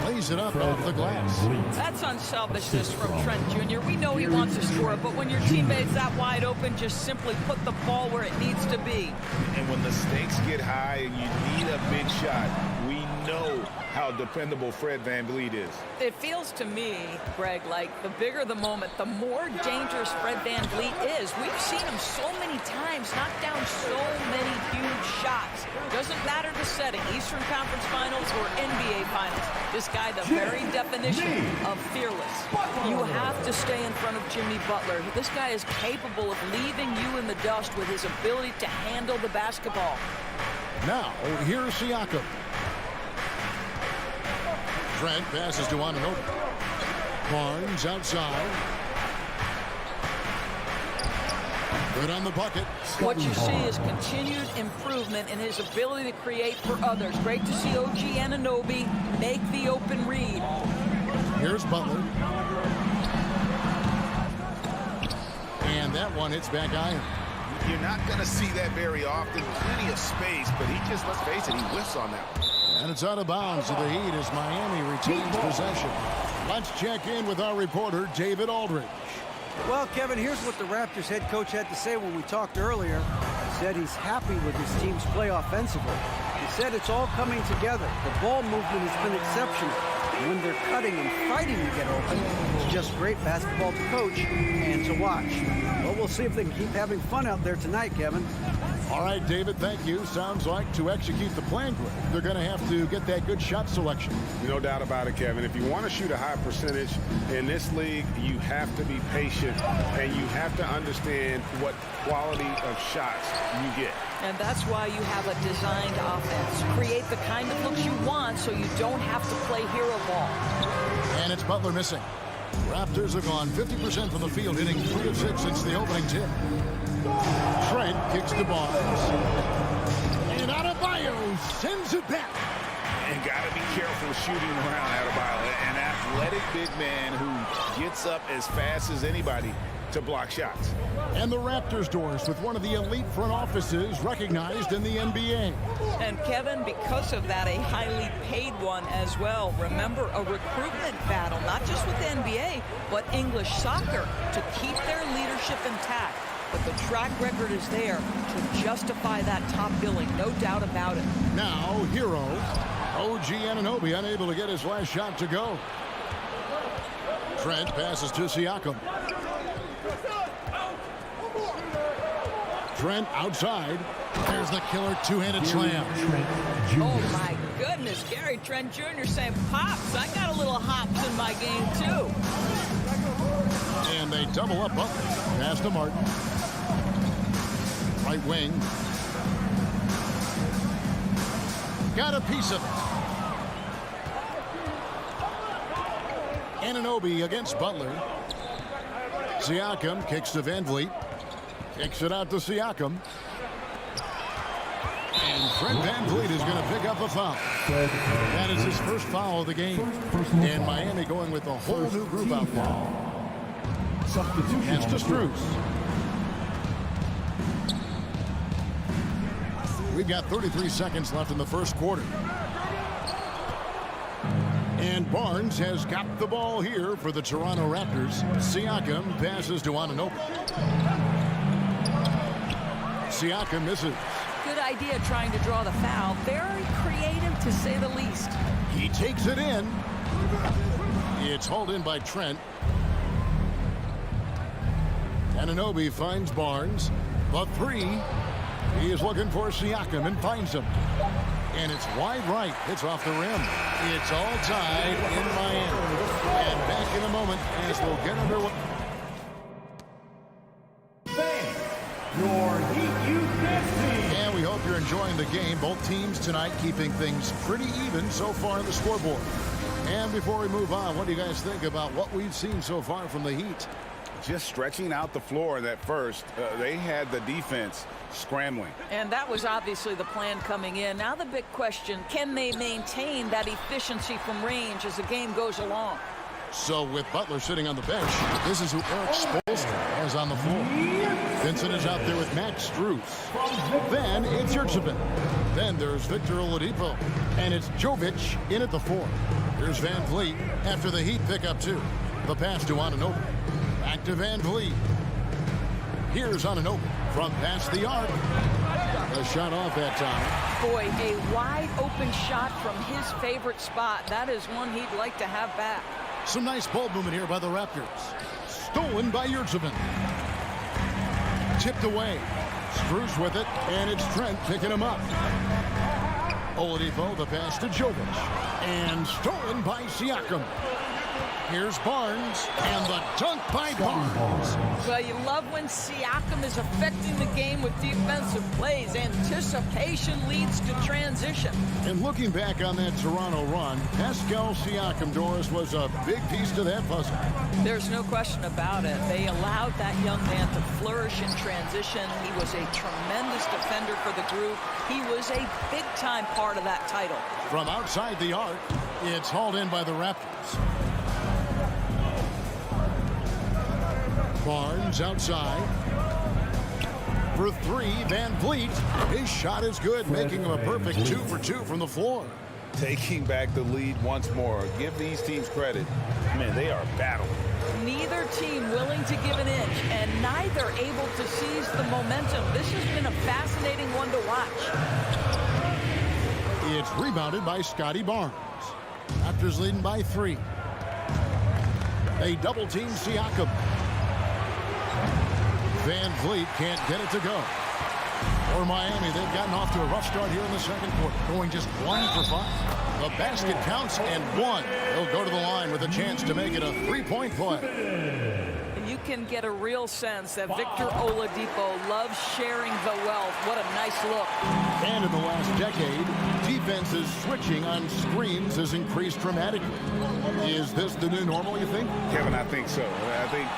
Lays it up off the glass. That's unselfishness from Trent Jr. We know he wants to score, but when your teammate's that wide open, just simply put the ball where it needs to be. And when the stakes get high and you need a big shot, we know how dependable Fred VanVleet is. It feels to me, Greg, like the bigger the moment, the more dangerous Fred VanVleet is. We've seen him so many times knock down so many huge shots. Doesn't matter the setting, Eastern Conference Finals or NBA Finals. This guy, the very definition of fearless. You have to stay in front of Jimmy Butler. This guy is capable of leaving you in the dust with his ability to handle the basketball. Now, here's Siakam. Trent passes to Anunoby. Barnes outside. Good on the bucket. What you see is continued improvement in his ability to create for others. Great to see OG Anunoby make the open read. Here's Butler. And that one hits back iron. You're not going to see that very often. Plenty of space, but he just, let's face it, he whiffs on that one. And it's out of bounds to the Heat as Miami retains possession. Let's check in with our reporter, David Aldridge. Well, Kevin, here's what the Raptors head coach had to say when we talked earlier. He said he's happy with his team's play offensively. He said it's all coming together. The ball movement has been exceptional. When they're cutting and fighting to get open, it's just great basketball to coach and to watch. Well, we'll see if they can keep having fun out there tonight, Kevin. All right, David, thank you. Sounds like to execute the plan, Greg, they're going to have to get that good shot selection. No doubt about it, Kevin. If you want to shoot a high percentage in this league, you have to be patient, and you have to understand what quality of shots you get. And that's why you have a designed offense. Create the kind of looks you want so you don't have to play hero ball. And it's Butler missing. Raptors have gone 50% from the field, hitting 3 of 6 since the opening tip. Trent kicks to Barnes. And Adebayo sends it back. And got to be careful shooting around Adebayo. An athletic big man who gets up as fast as anybody to block shots. And the Raptors doors with one of the elite front offices recognized in the NBA. And Kevin, because of that, a highly paid one as well. Remember, a recruitment battle, not just with the NBA, but English soccer to keep their leadership intact. But the track record is there to justify that top billing, no doubt about it. Now, hero, OG Anunoby unable to get his last shot to go. Trent passes to Siakam. Trent outside. There's the killer two-handed slam. Oh, my goodness. Gary Trent Jr. saying, Pops, I got a little hops in my game, too. And they double up. Pass to Martin. Right wing. Got a piece of it. Anunoby against Butler. Siakam kicks to Van Vliet. Kicks it out to Siakam. And Fred Van Vliet is going to pick up a foul. That is his first foul of the game. And Miami going with a whole new group out there. That's to Strus. We've got 33 seconds left in the first quarter. And Barnes has got the ball here for the Toronto Raptors. Siakam passes to Anunoby. Siakam misses. Good idea trying to draw the foul. Very creative, to say the least. He takes it in. It's hauled in by Trent. Anunoby finds Barnes. The three. He is looking for Siakam and finds him. And it's wide right. It's off the rim. It's all tied in Miami. And back in a moment as we'll get underway. Your Heat Youth Dance Team. And we hope you're enjoying the game. Both teams tonight keeping things pretty even so far on the scoreboard. And before we move on, what do you guys think about what we've seen so far from the Heat? Just stretching out the floor that first. They had the defense scrambling. And that was obviously the plan coming in. Now the big question, can they maintain that efficiency from range as the game goes along? So with Butler sitting on the bench, this is who Eric Spoelstra has on the floor. Vincent is out there with Max Strus. Then it's Yurtseven. Then there's Victor Oladipo. And it's Jovic in at the 4. Here's Van Vliet after the Heat pick up 2. The pass to Anunoby. Back to Van Vliet. Here's Anunoby from past the arc. A shot off that time. Boy, a wide open shot from his favorite spot. That is one he'd like to have back. Some nice ball movement here by the Raptors. Stolen by Yurtseven. Tipped away. Strus with it, and it's Trent picking him up. Oladipo, the pass to Jovic. And stolen by Siakam. Here's Barnes, and the dunk by Barnes. Well, you love when Siakam is affecting the game with defensive plays. Anticipation leads to transition. And looking back on that Toronto run, Pascal Siakam, Doris, was a big piece to that puzzle. There's no question about it. They allowed that young man to flourish in transition. He was a tremendous defender for the group. He was a big-time part of that title. From outside the arc, it's hauled in by the Raptors. Barnes outside. For 3, Van Vliet. His shot is good, making him a perfect 2 for 2 from the floor. Taking back the lead once more. Give these teams credit. Man, they are battling. Neither team willing to give an inch, and neither able to seize the momentum. This has been a fascinating one to watch. It's rebounded by Scotty Barnes. Raptors leading by 3. They double team Siakam. Van Vliet can't get it to go. For Miami, they've gotten off to a rough start here in the second quarter, going just 1 for 5. The basket counts and 1. They'll go to the line with a chance to make it a 3-point play. You can get a real sense that Victor Oladipo loves sharing the wealth. What a nice look. And in the last decade, defenses switching on screens has increased dramatically. Is this the new normal, you think? Kevin, I think so. I think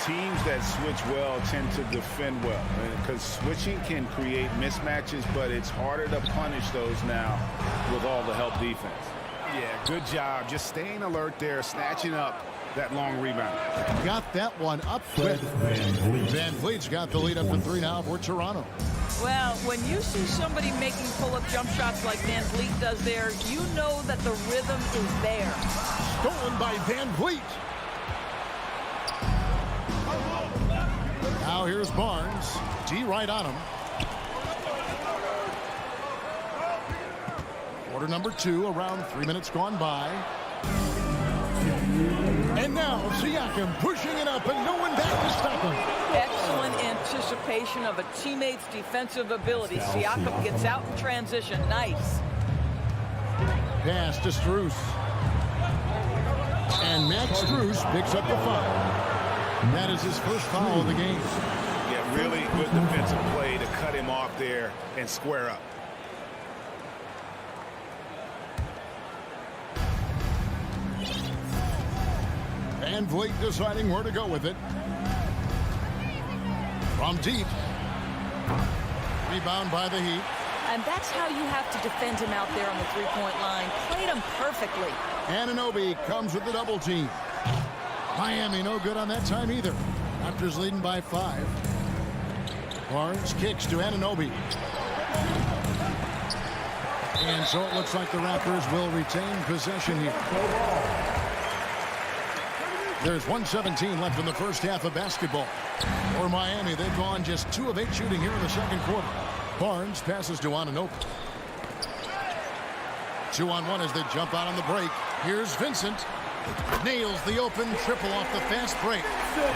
teams that switch well tend to defend well, because switching can create mismatches, but it's harder to punish those now with all the help defense. Yeah, good job. Just staying alert there, snatching up that long rebound. Got that one up quick. Van Vliet's got the lead up to 3 now for Toronto. Well, when you see somebody making pull-up jump shots like Van Vliet does there, you know that the rhythm is there. Stolen by Van Vliet. Now here's Barnes. D right on him. Quarter number 2, around 3 minutes gone by. And now Siakam pushing it up and no one back to stop him. Excellent anticipation of a teammate's defensive ability. Siakam gets out in transition. Nice. Pass to Strus. And Max Strus picks up the foul. That is his first foul of the game. Yeah, really good defensive play to cut him off there and square up. Van Vliet deciding where to go with it. From deep. Rebound by the Heat. And that's how you have to defend him out there on the three-point line. Played him perfectly. Anunoby comes with the double team. Miami no good on that time either. Raptors leading by 5. Barnes kicks to Anunoby. And so it looks like the Raptors will retain possession here. There's 1:17 left in the first half of basketball. For Miami, they've gone just 2 of 8 shooting here in the second quarter. Barnes passes to Anunoby. 2-on-1 as they jump out on the break. Here's Vincent. Nails the open triple off the fast break.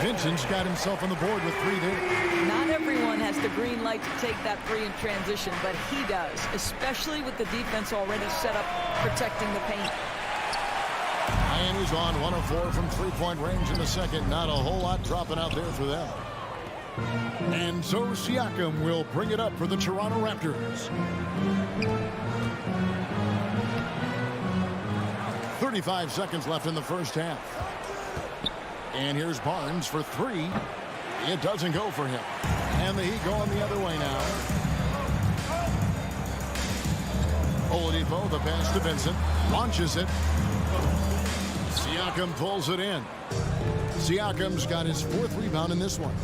Vincent's got himself on the board with 3 there. Not everyone has the green light to take that 3 in transition, but he does, especially with the defense already set up protecting the paint. Miami's on 1 of 4 from 3-point range in the second. Not a whole lot dropping out there for them. And so Siakam will bring it up for the Toronto Raptors. 35 seconds left in the first half. And here's Barnes for 3. It doesn't go for him. And the Heat going the other way now. Oladipo, the pass to Vincent. Launches it. Siakam pulls it in. Siakam's got his 4th rebound in this one.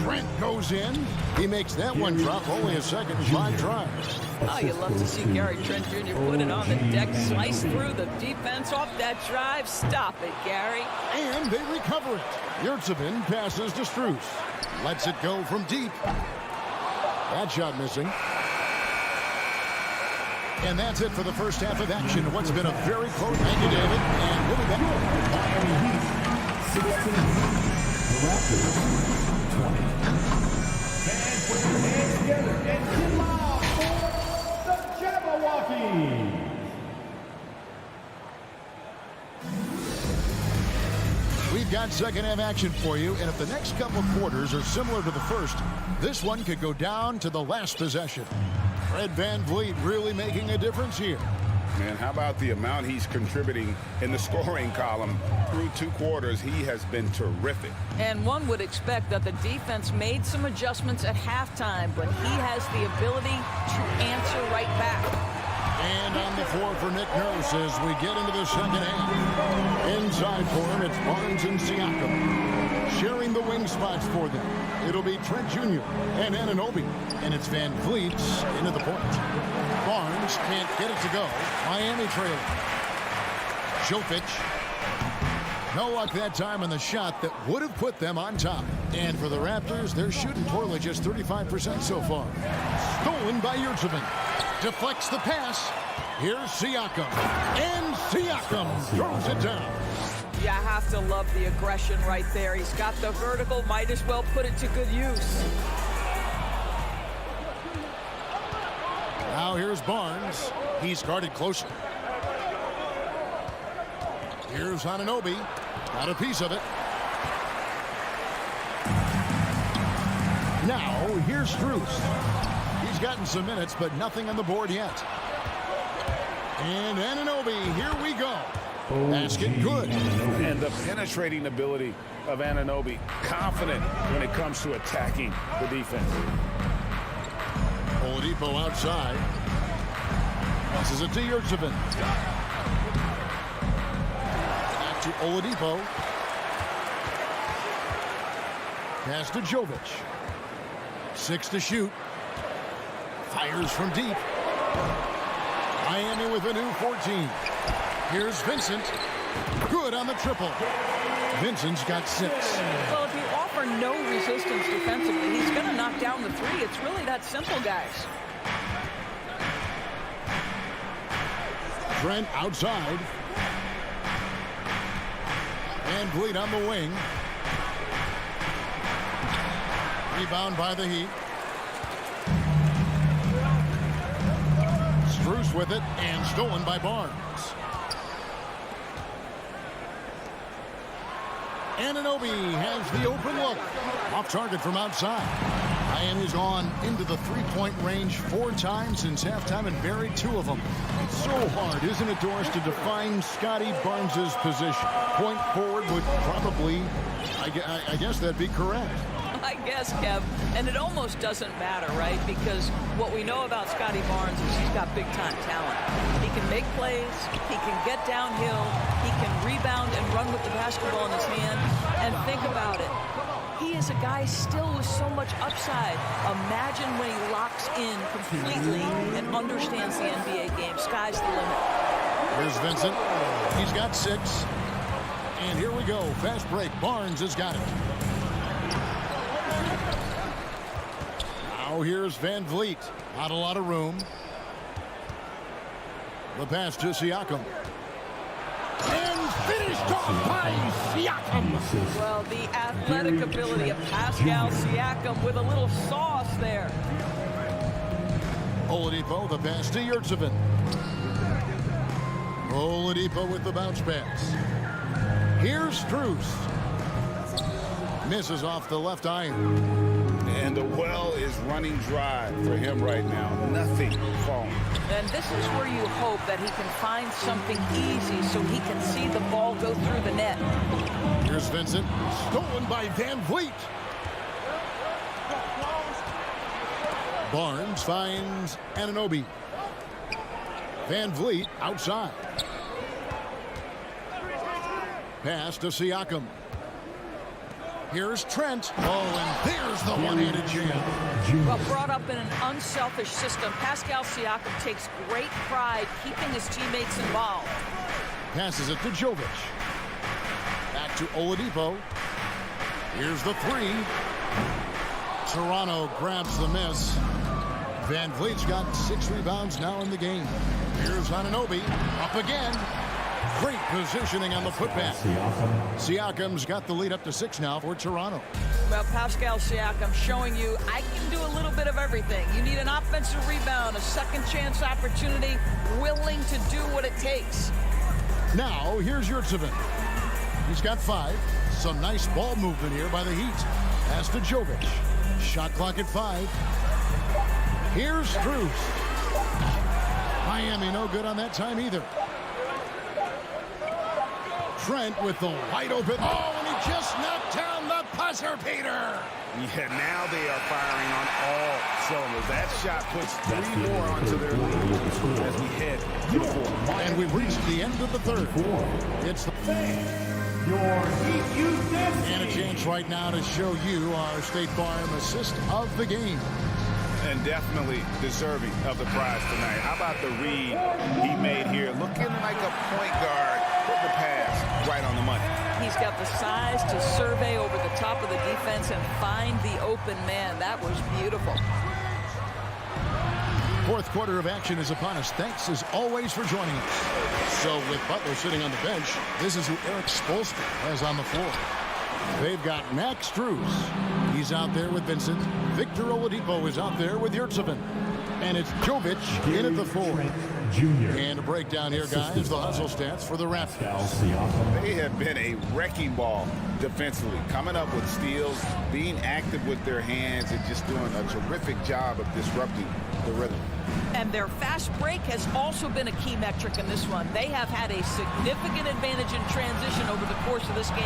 Trent goes in. He makes that one drop. Only a second, 5 tries. Oh, you love to see Gary Trent Jr. put it on the deck, slice through the defense off that drive. Stop it, Gary. And they recover it. Yurtsevin passes to Strus. Lets it go from deep. That shot missing. And that's it for the first half of action. What's been a very close. Thank you, David. And we'll be back. Miami Heat 16. The Raptors 20. Fans, put your hands together and get loud for the Jabberwockies. We've got second half action for you, and if the next couple quarters are similar to the first, this one could go down to the last possession. Fred VanVleet really making a difference here. Man, how about the amount he's contributing in the scoring column? Through 2 quarters, he has been terrific. And one would expect that the defense made some adjustments at halftime, but he has the ability to answer right back. And on the floor for Nick Nurse as we get into the second half. Inside for him, it's Barnes and Siakam. Sharing the wing spots for them. It'll be Trent Jr. and Anunoby. And it's Van Vliet into the point. Barnes can't get it to go. Miami trailing. Jokic. No luck that time on the shot that would have put them on top. And for the Raptors, they're shooting poorly, just 35% so far. Stolen by Yurtsevin. Deflects the pass. Here's Siakam. And Siakam throws it down. You have to love the aggression right there. He's got the vertical, might as well put it to good use. Now here's Barnes. He's guarded closer. Here's Anunoby. Got a piece of it. Now here's Strus. He's gotten some minutes, but nothing on the board yet. And Anunoby, here we go. Basket good. And the penetrating ability of Anunoby. Confident when it comes to attacking the defense. Oladipo outside. Passes it to Yurtsevin. Back to Oladipo. Pass to Jovic. 6 to shoot. Fires from deep. Miami with a new 14. Here's Vincent. Good on the triple. Vincent's got 6. Well, if you offer no resistance defensively, he's going to knock down the 3. It's really that simple, guys. Trent outside. And Vliet on the wing. Rebound by the Heat. Strus with it and stolen by Barnes. Anunoby has the open look. Off target from outside. Miami's gone into the three-point range 4 times since halftime and buried 2 of them. So hard, isn't it, Doris, to define Scotty Barnes' position? Point forward would probably, I guess that'd be correct. I guess, Kev. And it almost doesn't matter, right? Because what we know about Scotty Barnes is he's got big-time talent. He can make plays. He can get downhill. He can rebound and run with the basketball in his hand. And think about it. He is a guy still with so much upside. Imagine when he locks in completely and understands the NBA game. Sky's the limit. Here's Vincent. He's got 6. And here we go. Fast break. Barnes has got it. Now here's Van Vliet. Not a lot of room. The pass to Siakam. And finished off by Siakam. Well, the athletic ability of Pascal Siakam with a little sauce there. Oladipo, the pass to Yurtsevin. Oladipo with the bounce pass. Here's Strus. Misses off the left iron. And the well is running dry for him right now. Nothing falling. And this is where you hope that he can find something easy so he can see the ball go through the net. Here's Vincent. Stolen by Van Vliet. Barnes finds Anunoby. Van Vliet outside. Pass to Siakam. Here's Trent. Oh, and there's the one-handed jam. Well, brought up in an unselfish system, Pascal Siakam takes great pride keeping his teammates involved. Passes it to Jovic. Back to Oladipo. Here's the 3. Toronto grabs the miss. Van Vliet's got 6 rebounds now in the game. Here's Anunoby. Up again. Great positioning on the putback. Siakam's got the lead up to 6 now for Toronto. Well, Pascal Siakam showing you I can do a little bit of everything. You need an offensive rebound, a second chance opportunity, willing to do what it takes. Now, here's Yurtsevin. He's got 5. Some nice ball movement here by the Heat. Pass to Jovic. Shot clock at 5. Here's Strus. Miami no good on that time either. Trent with the wide open. Oh, and he just knocked down the buzzer beater. Yeah, now they are firing on all cylinders. That shot puts 3 more onto their lead as we head to the 4th. And we've reached the end of the 3rd. It's the and a chance right now to show you our State Farm assist of the game. And definitely deserving of the prize tonight. How about the read he made here? Looking like a point guard. Put the pass right on the money. He's got the size to survey over the top of the defense and find the open man. That was beautiful. Fourth quarter of action is upon us. Thanks as always for joining us. So with Butler sitting on the bench, this is who Eric Spoelstra has on the floor. They've got Max Strus. He's out there with Vincent. Victor Oladipo is out there with Yurtseven. And it's Jovic in at the 4. And a breakdown here, guys. The hustle stats for the Raptors. They have been a wrecking ball defensively, coming up with steals, being active with their hands, and just doing a terrific job of disrupting the rhythm. And their fast break has also been a key metric in this one. They have had a significant advantage in transition over the course of this game.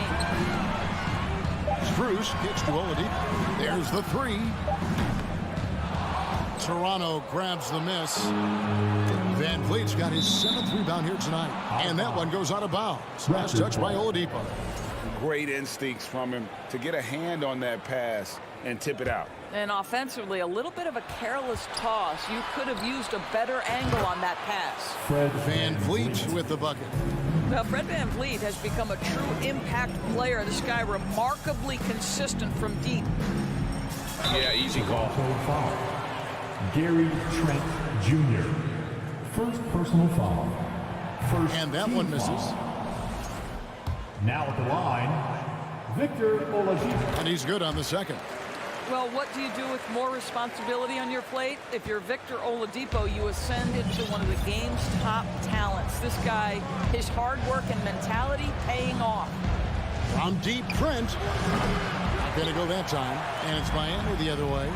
Strus kicks to Oladipo. There's the 3. Toronto grabs the miss. Van Vliet's got his 7th rebound here tonight. And that one goes out of bounds. Last touch by Oladipo. Great instincts from him to get a hand on that pass and tip it out. And offensively, a little bit of a careless toss. You could have used a better angle on that pass. Van Vliet with the bucket. Well, Fred Van Vliet has become a true impact player. This guy remarkably consistent from deep. Yeah, easy call. Gary Trent Jr. First personal foul. And that one misses. Now at the line, Victor Oladipo. And he's good on the second. Well, what do you do with more responsibility on your plate? If you're Victor Oladipo, you ascend into one of the game's top talents. This guy, his hard work and mentality paying off. From deep, Trent. Not going to go that time. And it's Miami the other way.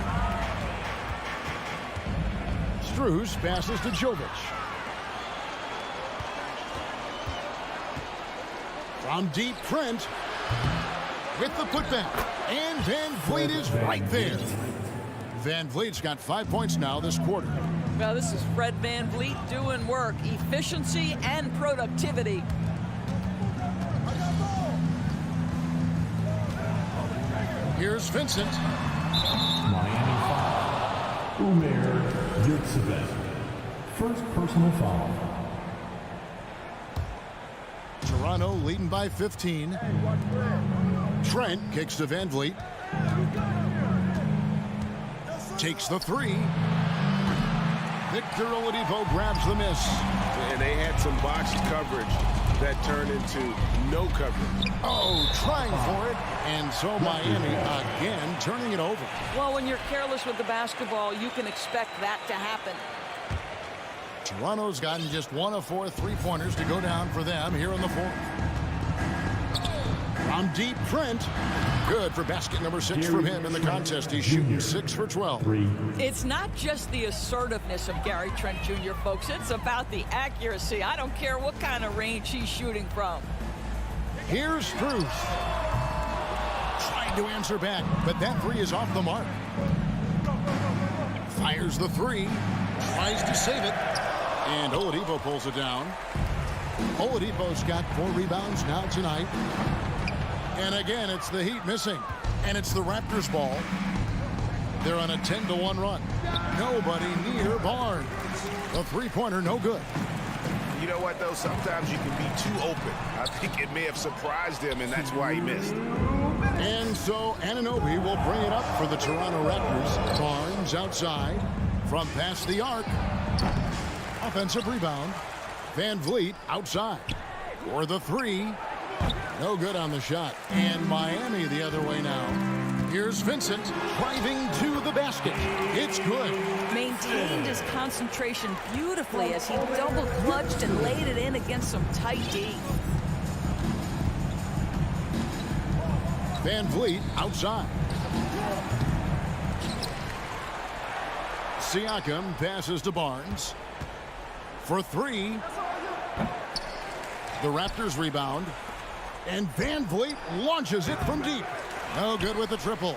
Strus passes to Jovic. From deep, Trent with the putback. And Van Vliet is right there. Van Vliet's got 5 points now this quarter. Well, this is Fred Van Vliet doing work. Efficiency and productivity. Here's Vincent. Miami foul. Umair Yurtseven. First personal foul. Toronto leading by 15. Trent kicks to Van Vliet. Takes the 3. Victor Oladipo grabs the miss. And they had some box coverage that turned into no coverage. Oh, trying for it. And so Miami again turning it over. Well, when you're careless with the basketball, you can expect that to happen. Toronto's gotten just 1 of 4 3-pointers to go down for them here in the 4th. From deep, Trent. Good for basket number 6 from him in the contest. He's shooting 6 for 12. It's not just the assertiveness of Gary Trent Jr., folks. It's about the accuracy. I don't care what kind of range he's shooting from. Here's Strus. Trying to answer back, but that 3 is off the mark. Fires the 3. Tries to save it. And Oladipo pulls it down. Oladipo's got 4 rebounds now tonight. And again, it's the Heat missing. And it's the Raptors ball. They're on a 10-1 run. Nobody near Barnes. The 3-pointer, no good. You know what, though? Sometimes you can be too open. I think it may have surprised him, and that's why he missed. And so Anunoby will bring it up for the Toronto Raptors. Barnes outside from past the arc. Offensive rebound. Van Vliet outside for the 3. No good on the shot. And Miami the other way now. Here's Vincent driving to the basket. It's good. Maintained his concentration beautifully as he double clutched and laid it in against some tight D. Van Vliet outside. Siakam passes to Barnes for 3. The Raptors rebound. And Van Vliet launches it from deep. No good with the triple.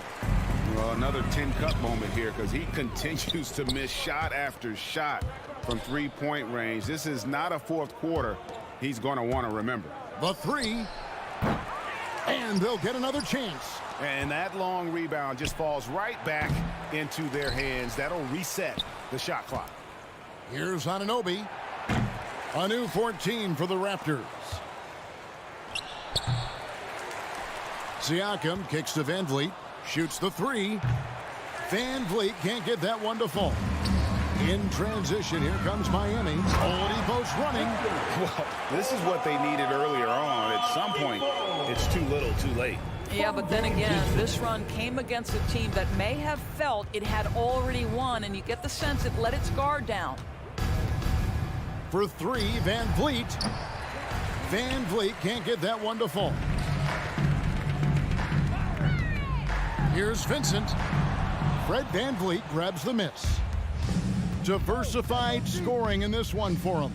Well, another 10-cup moment here because he continues to miss shot after shot from 3-point range. This is not a 4th quarter he's going to want to remember. The 3. And they'll get another chance. And that long rebound just falls right back into their hands. That'll reset the shot clock. Here's Anunoby. A new 14 for the Raptors. Siakam kicks to Van Vliet. Shoots the 3. Van Vliet can't get that one to fall. In transition, here comes Miami. Oladipo's running. Well, this is what they needed earlier on. At some point, it's too little, too late. Yeah, but then again, this run came against a team that may have felt it had already won, and you get the sense it let its guard down. For three, Van Vliet. Van Vliet can't get that one to fall. Here's Vincent. Fred Van Vliet grabs the miss. Diversified scoring in this one for him.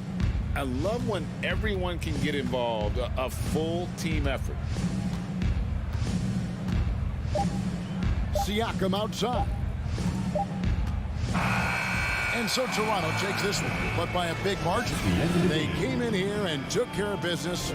I love when everyone can get involved, a full team effort. Siakam outside. And so Toronto takes this one, but by a big margin. They came in here and took care of business.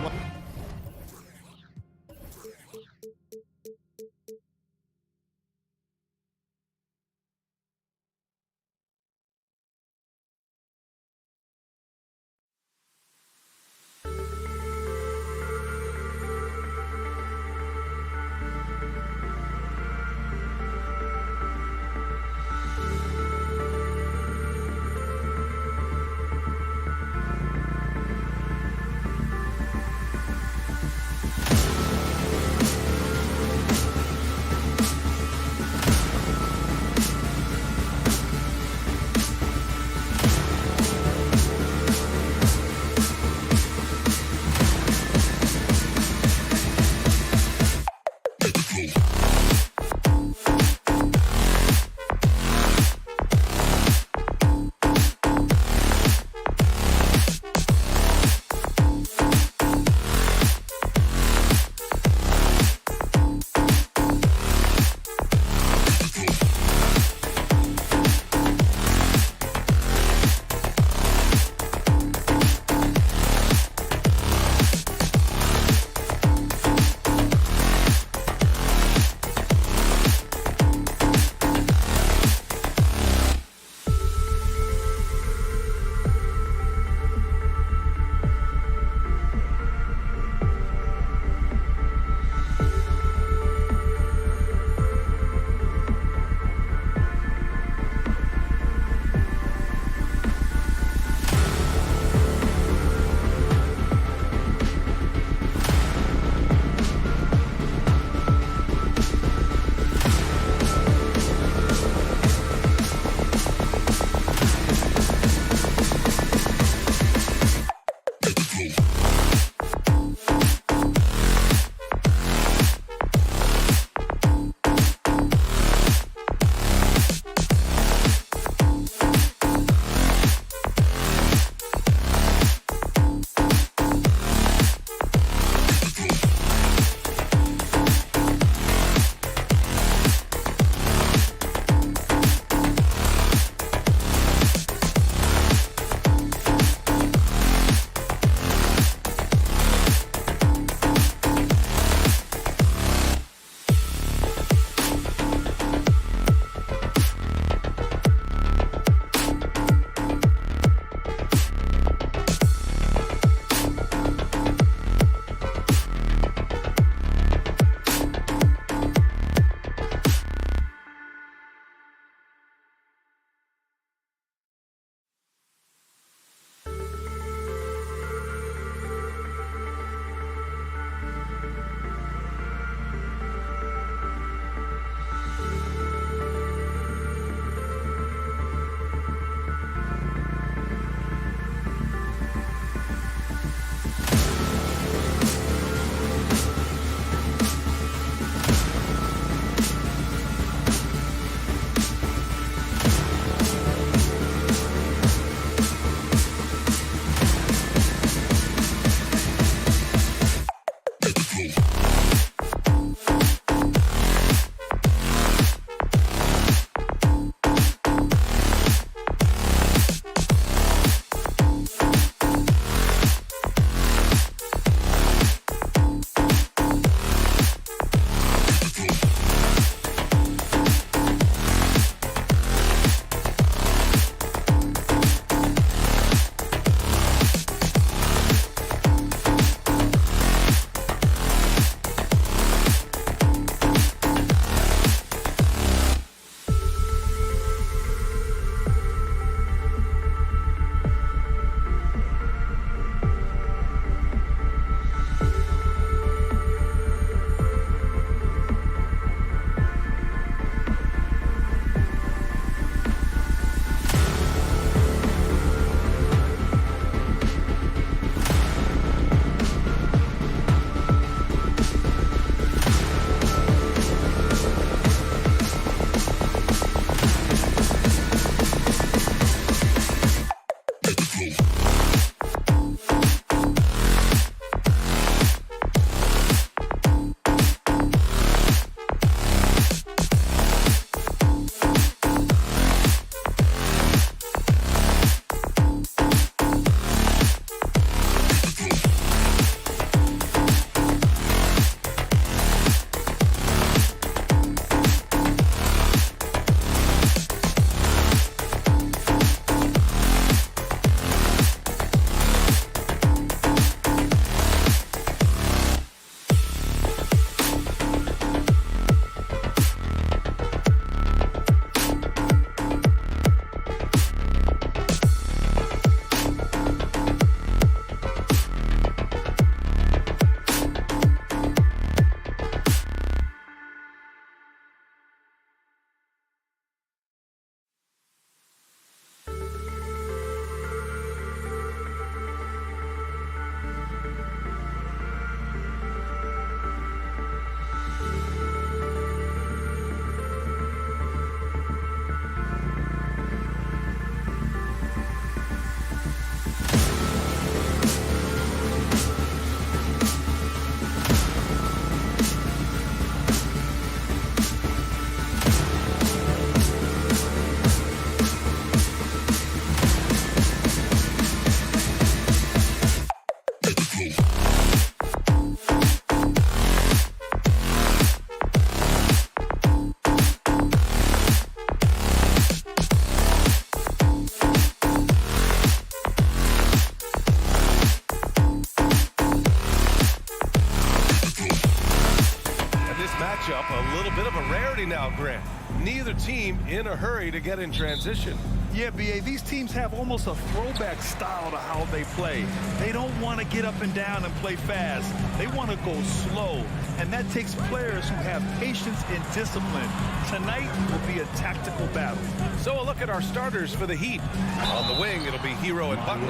Neither team in a hurry to get in transition. Yeah, B.A., these teams have almost a throwback style to how they play. They don't want to get up and down and play fast. They want to go slow, and that takes players who have patience and discipline. Tonight will be a tactical battle. So a look at our starters for the Heat. On the wing, it'll be Hero and Butler.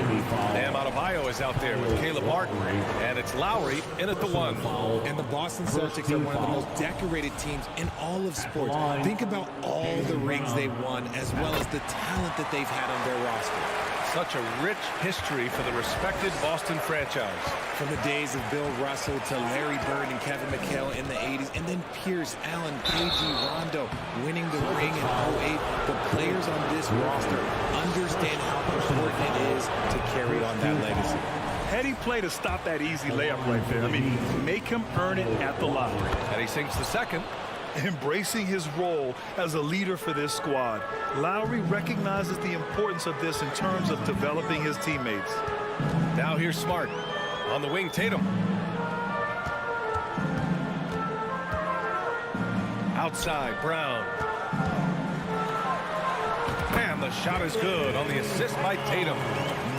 Bam Adebayo is out there with Caleb Martin, and it's Lowry in at the 1. And the Boston Celtics are one of the most decorated teams in all of sports. Think about all the rings they've won, as well as the talent that they've had on their roster. Such a rich history for the respected Boston franchise. From the days of Bill Russell to Larry Bird and Kevin McHale in the 80s, and then Pierce, Allen, KG, Rondo winning the ring in 08. The players on this roster understand how important it is to carry on that legacy. Heady play to stop that easy layup right there. I mean, make him earn it at the line. And he sinks the second. Embracing his role as a leader for this squad, Lowry recognizes the importance of this in terms of developing his teammates. Now here's Smart. On the wing, Tatum. Outside, Brown. And the shot is good on the assist by Tatum.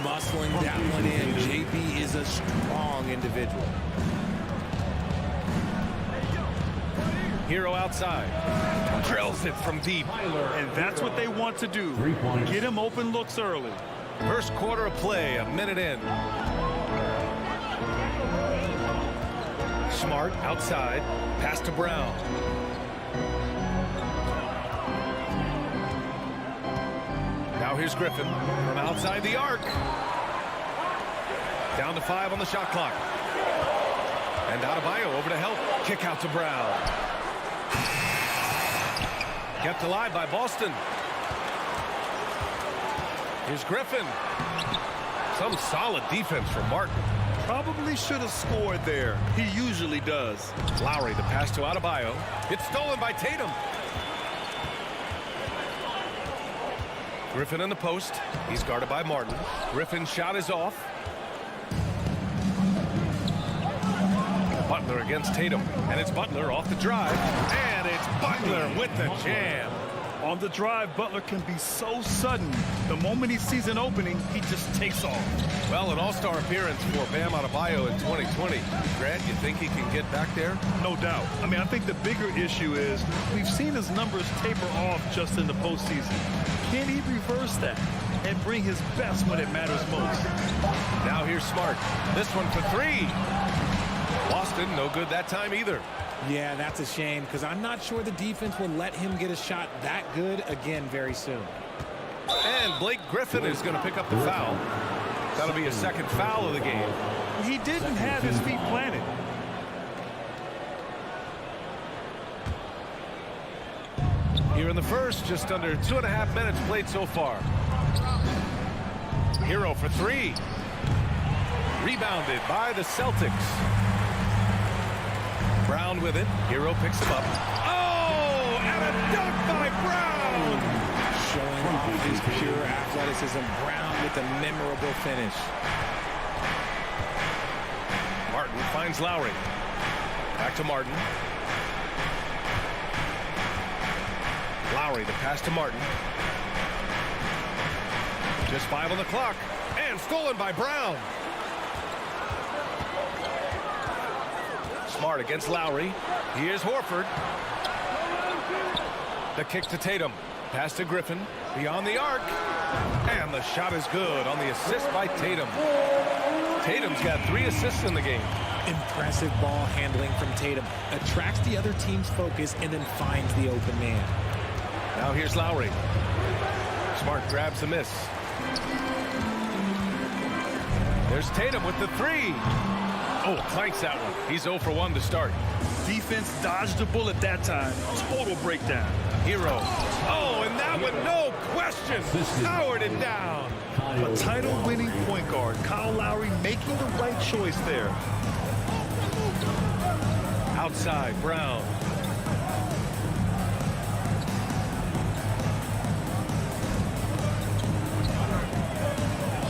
Muscling that one in. JB is a strong individual. Hero outside. Drills it from deep. And that's what they want to do. Get him open looks early. First quarter of play, a minute in. Smart outside. Pass to Brown. Now here's Griffin from outside the arc. Down to 5 on the shot clock. And Adebayo over to help. Kick out to Brown. Kept alive by Boston. Here's Griffin. Some solid defense from Martin. Probably should have scored there. He usually does. Lowry, the pass to Adebayo. It's stolen by Tatum. Griffin in the post. He's guarded by Martin. Griffin's shot is off. Butler against Tatum. And it's Butler off the drive. And it's Butler with the jam. On the drive, Butler can be so sudden. The moment he sees an opening, he just takes off. Well, an all-star appearance for Bam Adebayo in 2020. Grant, you think he can get back there? No doubt. I mean, I think the bigger issue is we've seen his numbers taper off just in the postseason. Can he reverse that and bring his best when it matters most? Now here's Smart. This one for 3. Boston, no good that time either. Yeah, that's a shame because I'm not sure the defense will let him get a shot that good again very soon. And Blake Griffin is going to pick up the foul. That'll be his second foul of the game. He didn't have his feet planted. Here in the first, just under 2.5 minutes played so far. Hero for 3. Rebounded by the Celtics. Brown with it. Hero picks him up. Oh, and a dunk by Brown! Showing off his pure athleticism. Brown with a memorable finish. Martin finds Lowry. Back to Martin. Lowry, the pass to Martin. Just 5 on the clock. And stolen by Brown. Smart against Lowry. Here's Horford. The kick to Tatum. Pass to Griffin. Beyond the arc. And the shot is good on the assist by Tatum. Tatum's got 3 assists in the game. Impressive ball handling from Tatum. Attracts the other team's focus and then finds the open man. Now here's Lowry. Smart grabs the miss. There's Tatum with the 3. Oh, clanks that one. He's 0 for 1 to start. Defense dodged a bullet that time. Total breakdown. Hero. Oh, and that one, no question. Powered it down. A title-winning point guard. Kyle Lowry making the right choice there. Outside, Brown.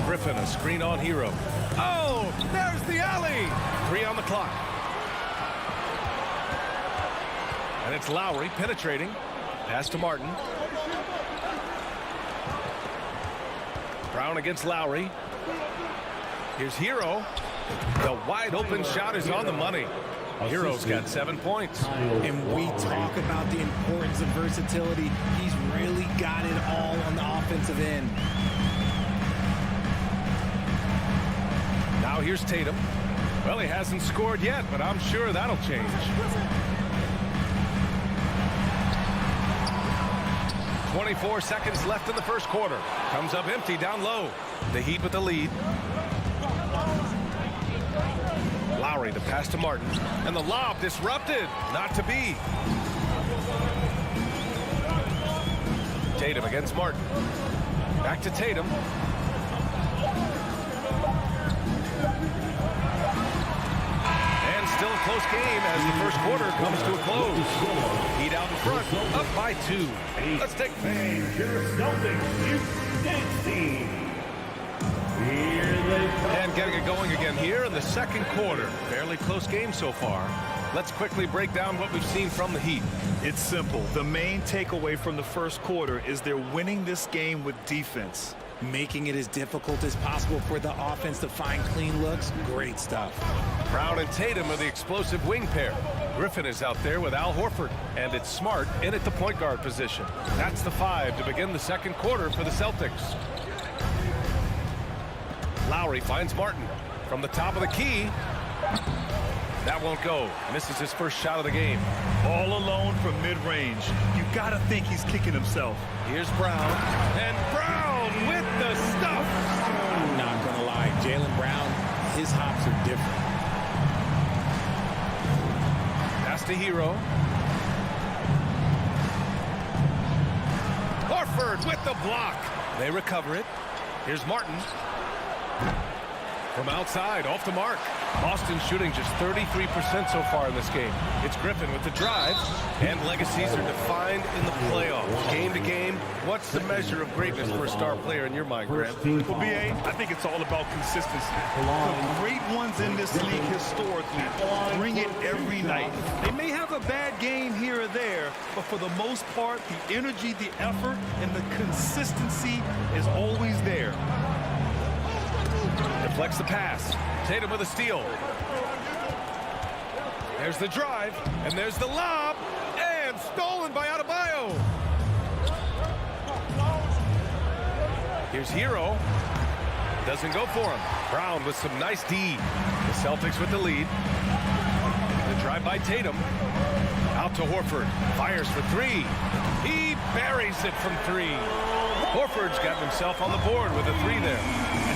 Griffin, a screen on Hero. Oh, there's the alley. 3 on the clock. And it's Lowry penetrating. Pass to Martin. Brown against Lowry. Here's Hero. The wide open shot is on the money. Hero's got 7 points. And we talk about the importance of versatility. He's really got it all on the offensive end. Now here's Tatum. Well, he hasn't scored yet, but I'm sure that'll change. .24 seconds left in the first quarter. Comes up empty down low. The Heat with the lead. Lowry, the pass to Martin. And the lob disrupted. Not to be. Tatum against Martin. Back to Tatum. And still a close game as the first quarter comes to a close. Heat out in front, up by 2. Let's take Your Celtics, you and getting it going again here in the second quarter. Fairly close game so far. Let's quickly break down what we've seen from the Heat. It's simple. The main takeaway from the first quarter is they're winning this game with defense. Making it as difficult as possible for the offense to find clean looks. Great stuff. Brown and Tatum are the explosive wing pair. Griffin is out there with Al Horford, and it's Smart in at the point guard position. That's the 5 to begin the second quarter for the Celtics. Lowry finds Martin from the top of the key. That won't go. Misses his first shot of the game. All alone from mid-range. You got to think he's kicking himself. Here's Brown. And Brown with the stuff. I'm not going to lie. Jaylen Brown, his hops are different. Pass to Hero. Horford with the block. They recover it. Here's Martin. From outside, off the mark. Boston shooting just 33% so far in this game. It's Griffin with the drive, and legacies are defined in the playoffs. Game to game, what's the measure of greatness for a star player in your mind, Grant? Well, B.A., I think it's all about consistency. The great ones in this league historically bring it every night. They may have a bad game here or there, but for the most part, the energy, the effort, and the consistency is always there. Deflects the pass. Tatum with a steal. There's the drive, and there's the lob, and stolen by Adebayo. Here's Hero. Doesn't go for him. Brown with some nice D. The Celtics with the lead. The drive by Tatum. Out to Horford. Fires for 3. He buries it from 3. Horford's gotten himself on the board with a 3 there.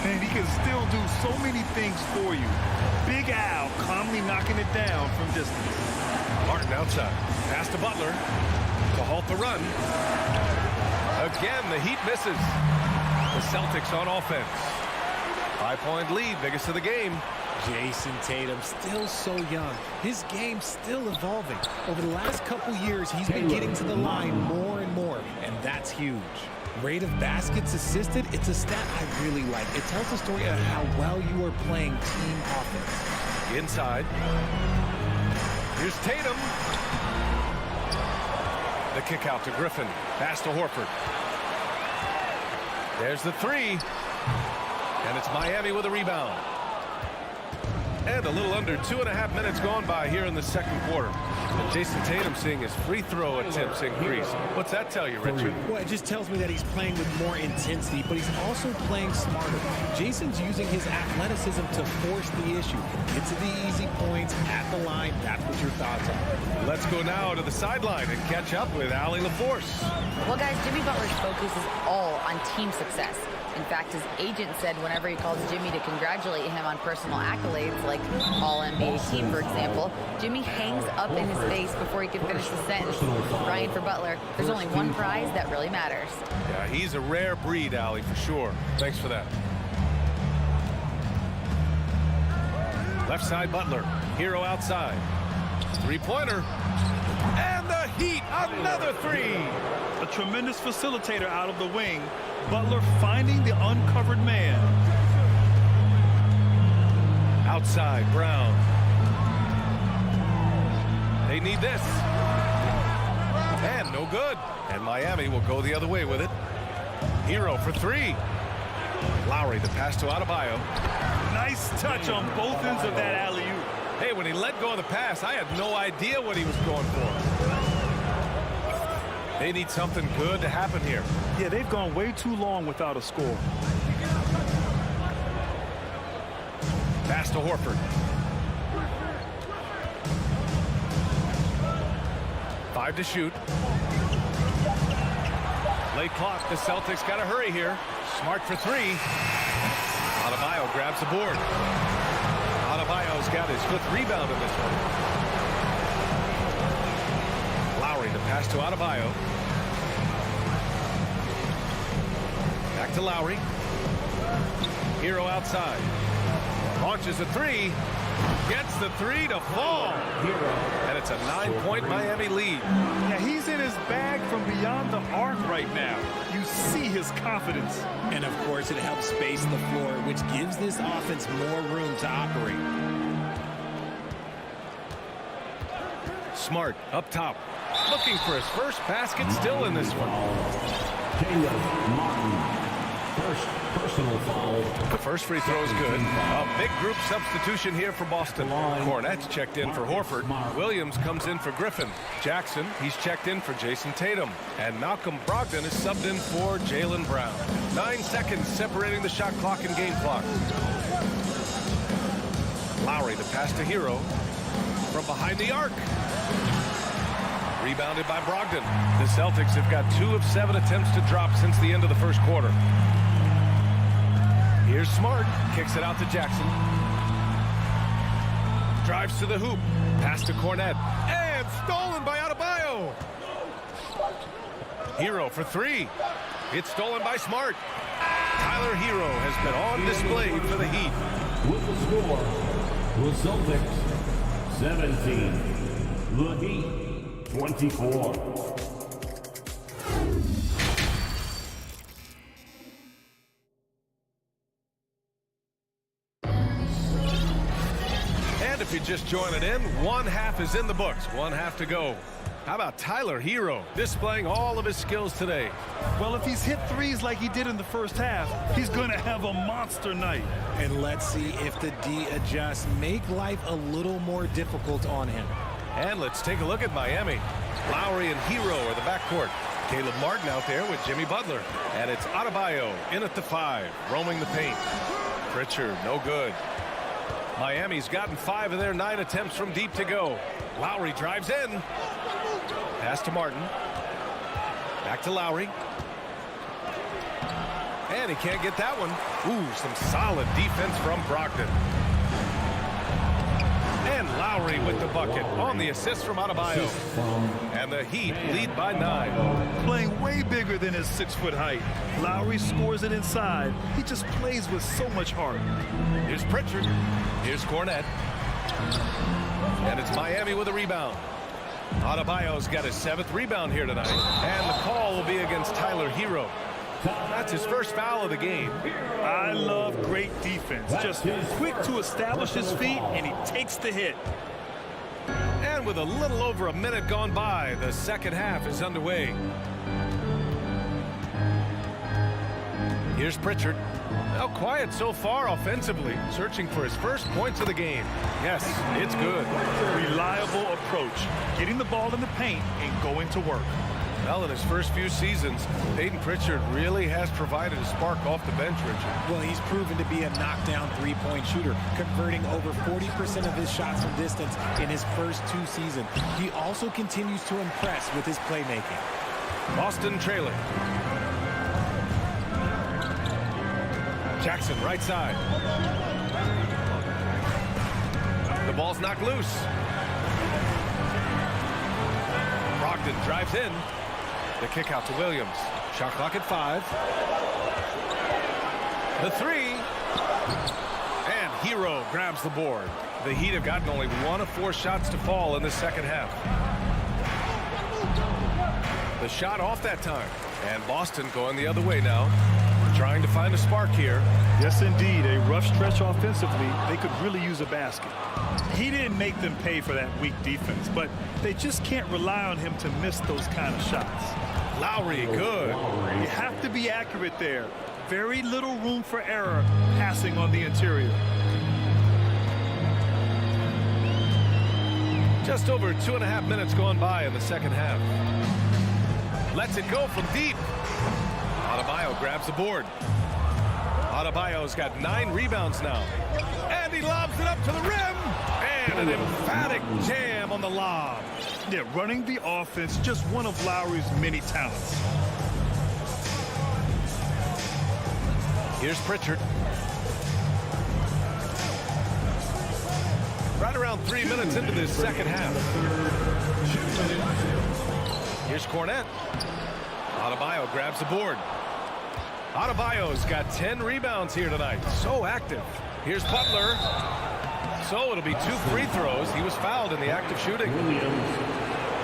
And he can still do so many things for you. Big Al calmly knocking it down from distance. Martin outside. Pass to Butler to halt the run. Again, the Heat misses. The Celtics on offense. 5-point lead, biggest of the game. Jason Tatum, still so young. His game's still evolving. Over the last couple years, he's been getting to the line more and more, and that's huge. Rate of baskets assisted, it's a stat I really like. It tells the story of how well you are playing team offense. Inside. Here's Tatum. The kick out to Griffin. Pass to Horford. There's the 3. And it's Miami with a rebound. And a little under 2.5 minutes gone by here in the second quarter. And Jason Tatum seeing his free throw attempts increase. What's that tell you, Richard? Well, it just tells me that he's playing with more intensity, but he's also playing smarter. Jason's using his athleticism to force the issue. Get to the easy points at the line. That's what your thoughts are. Let's go now to the sideline and catch up with Allie LaForce. Well, guys, Jimmy Butler's focus is all on team success. In fact, his agent said whenever he calls Jimmy to congratulate him on personal accolades, like All-NBA team, for example, Jimmy hangs up in his face before he can finish the sentence. Ryan, for Butler, there's only one prize that really matters. Yeah, he's a rare breed, Allie, for sure. Thanks for that. Left side, Butler. Hero outside. Three-pointer. And the Heat, another 3. A tremendous facilitator out of the wing. Butler finding the uncovered man. Outside, Brown. They need this. And no good. And Miami will go the other way with it. Hero for three. Lowry, the pass to Adebayo. Nice touch on both ends of that alley-oop. Hey, when he let go of the pass, I had no idea what he was going for. They need something good to happen here. Yeah, they've gone way too long without a score. Pass to Horford. 5 to shoot. Late clock. The Celtics got to hurry here. Smart for three. Adebayo grabs the board. Adebayo's got his 5th rebound in this one. Lowry, the pass to Adebayo. Back to Lowry. Hero outside. Launches a three. Gets the three to fall. And it's a 9-point Miami lead. Yeah, he's in his bag from beyond the arc right now. You see his confidence. And, of course, it helps space the floor, which gives this offense more room to operate. Smart up top. Looking for his first basket still in this one. First personal foul. The first free throw is good. A big group substitution here for Boston. Kornet's checked in for Horford. Williams comes in for Griffin. Jackson, he's checked in for Jason Tatum. And Malcolm Brogdon is subbed in for Jaylen Brown. 9 seconds separating the shot clock and game clock. Lowry, the pass to Hero. From behind the arc. Rebounded by Brogdon. The Celtics have got 2 of 7 attempts to drop since the end of the first quarter. Here's Smart. Kicks it out to Jackson. Drives to the hoop. Pass to Kornet. And stolen by Adebayo. Hero for three. It's stolen by Smart. Tyler Hero has been on display for the Heat. With the score, the Celtics 17, the Heat 24. And if you're just joining in, 1 half is in the books. 1 half to go. How about Tyler Hero displaying all of his skills today? Well, if he's hit threes like he did in the first half, he's going to have a monster night. And let's see if the D adjusts, make life a little more difficult on him. And let's take a look at Miami. Lowry and Hero are the backcourt. Caleb Martin out there with Jimmy Butler. And it's Adebayo in at the 5, roaming the paint. Pritchard, no good. Miami's gotten 5 of their 9 attempts from deep to go. Lowry drives in. Pass to Martin. Back to Lowry. And he can't get that one. Ooh, some solid defense from Brogdon. And Lowry with the bucket on the assist from Adebayo. And the Heat lead by 9. Playing way bigger than his 6-foot height. Lowry scores it inside. He just plays with so much heart. Here's Pritchard. Here's Kornet. And it's Miami with a rebound. Adebayo's got his 7th rebound here tonight. And the call will be against Tyler Hero. That's his first foul of the game. I love great defense. Just quick to establish his feet, and he takes the hit. And with a little over a minute gone by, the second half is underway. Here's Pritchard. Now quiet so far offensively, searching for his first points of the game. Yes, it's good. Reliable approach, getting the ball in the paint and going to work. Well, in his first few seasons, Peyton Pritchard really has provided a spark off the bench, Richard. Well, he's proven to be a knockdown three-point shooter, converting over 40% of his shots from distance in his first 2 seasons. He also continues to impress with his playmaking. Boston trailing. Jackson, right side. The ball's knocked loose. Brogdon drives in. The kick out to Williams. Shot clock at 5. The 3. And Hero grabs the board. The Heat have gotten only 1 of 4 shots to fall in the second half. The shot off that time. And Boston going the other way now. Trying to find a spark here. Yes, indeed. A rough stretch offensively. They could really use a basket. He didn't make them pay for that weak defense, but they just can't rely on him to miss those kind of shots. Lowry, good. You have to be accurate there. Very little room for error passing on the interior. Just over 2.5 minutes gone by in the second half. Lets it go from deep. Adebayo grabs the board. Adebayo's got 9 rebounds now. And he lobs it up to the rim. And an emphatic jam on the lob. Yeah, running the offense, just one of Lowry's many talents. Here's Pritchard. Right around 3 minutes into this second half. Here's Cornette. Adebayo grabs the board. Adebayo's got 10 rebounds here tonight. So active. Here's Butler. So it'll be 2 free throws. He was fouled in the act of shooting.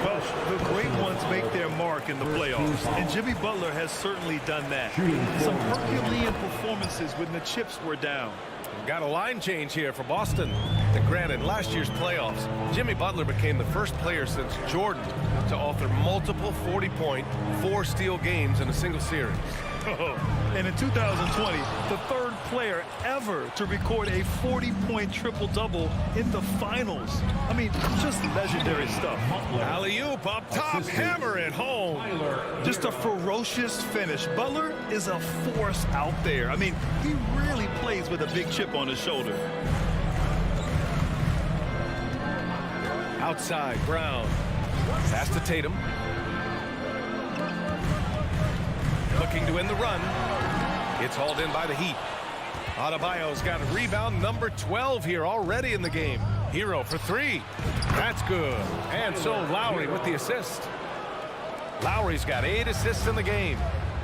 Well, the great ones make their mark in the playoffs, and Jimmy Butler has certainly done that. Some Herculean performances when the chips were down. We've got a line change here for Boston. And granted, last year's playoffs, Jimmy Butler became the first player since Jordan to author multiple 40-point, 4-steal games in a single series. And in 2020, the third player ever to record a 40-point triple-double in the finals. I mean, just legendary stuff. Alley-oop up top, hammer it home. Just a ferocious finish. Butler is a force out there. I mean, he really plays with a big chip on his shoulder. Outside, Brown. Pass to Tatum. Looking to win the run. It's hauled in by the Heat. Adebayo's got a rebound number 12 here already in the game. Hero for 3. That's good. And so Lowry with the assist. Lowry's got 8 assists in the game.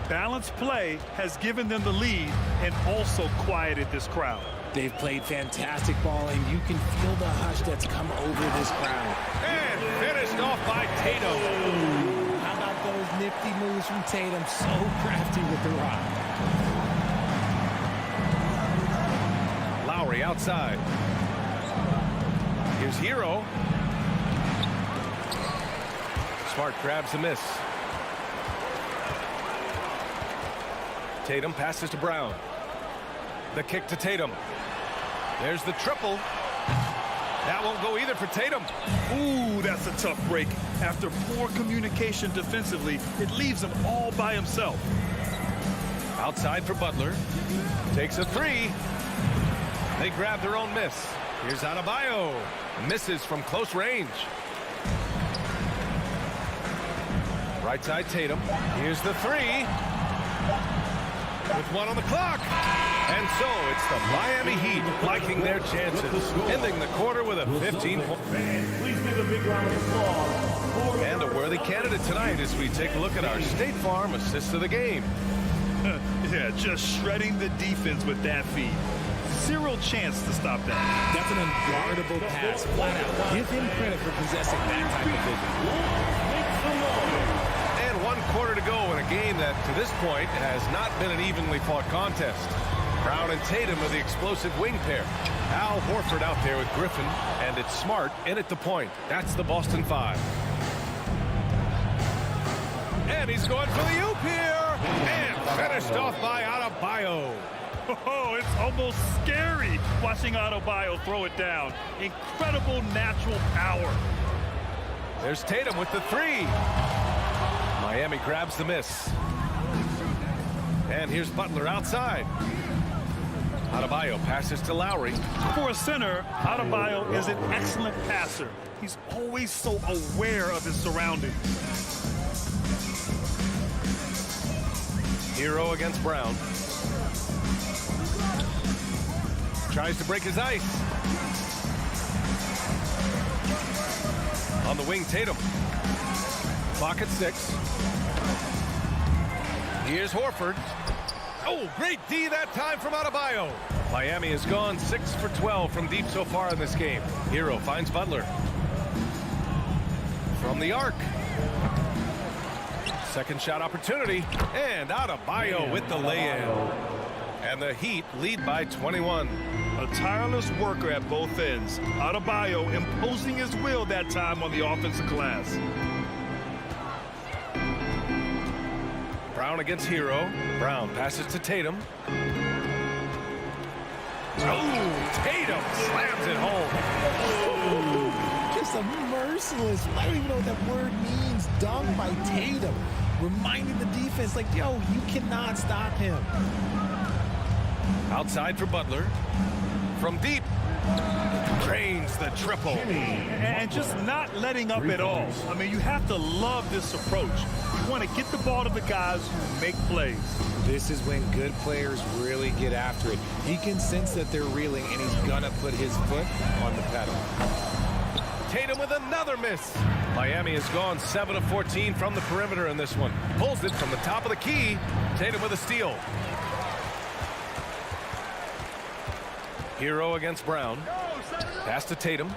Balanced play has given them the lead and also quieted this crowd. They've played fantastic ball, and you can feel the hush that's come over this crowd. And finished off by Tatum. How about those nifty moves from Tatum? So crafty with the rock. Lowry outside. Here's Hero. Smart grabs the miss. Tatum passes to Brown. The kick to Tatum. There's the triple. That won't go either for Tatum. Ooh, that's a tough break. After poor communication defensively, it leaves him all by himself. Outside for Butler. Takes a 3. They grab their own miss. Here's Adebayo. Misses from close range. Right side Tatum. Here's the 3. With 1 on the clock. And so it's the Miami Heat liking their chances, ending the quarter with a 15-point. Please give a big round of applause. And a worthy candidate tonight as we take a look at our State Farm assist of the game. Yeah, just shredding the defense with that feed. Zero chance to stop that. That's an unguardable pass, flat out. Give him credit for possessing that type of vision. And 1 quarter to go in a game that, to this point, has not been an evenly fought contest. Brown and Tatum are the explosive wing pair. Al Horford out there with Griffin, and it's Smart in at the point. That's the Boston 5. And he's going for the oop here, and finished off by Adebayo. Oh, it's almost scary watching Adebayo throw it down. Incredible natural power. There's Tatum with the 3. Miami grabs the miss. And here's Butler outside. Adebayo passes to Lowry. For a center, Adebayo is an excellent passer. He's always so aware of his surroundings. Hero against Brown. Tries to break his ice. On the wing, Tatum. Clock at 6. Here's Horford. Oh, great D that time from Adebayo. Miami has gone 6 for 12 from deep so far in this game. Hero finds Butler. From the arc. Second shot opportunity. And Adebayo with the lay-in. And the Heat lead by 21. A tireless worker at both ends. Adebayo imposing his will that time on the offensive glass. Brown against Hero. Brown passes to Tatum. Oh, Tatum slams it home. Just a merciless, I don't even know what that word means, dunk by Tatum. Reminding the defense, like, yo, you cannot stop him. Outside for Butler. From deep. Drains the triple. And just not letting up at all. I mean, you have to love this approach. You want to get the ball to the guys who make plays. This is when good players really get after it. He can sense that they're reeling, and he's gonna put his foot on the pedal. Tatum with another miss. Miami has gone 7 of 14 from the perimeter in this one. Pulls it from the top of the key. Tatum with a steal. Hero against Brown. Pass to Tatum.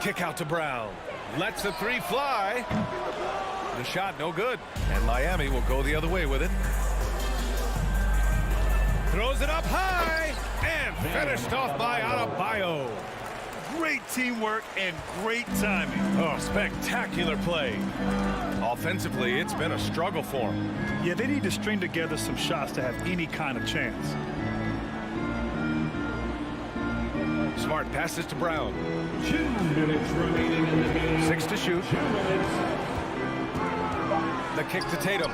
Kick out to Brown. Lets the three fly. The shot no good. And Miami will go the other way with it. Throws it up high. And finished off by Adebayo. Great teamwork and great timing. Oh, spectacular play. Offensively, it's been a struggle for him. Yeah, they need to string together some shots to have any kind of chance. Smart passes to Brown. 2 minutes remaining in the game. 6 to shoot. 2 minutes. The kick to Tatum.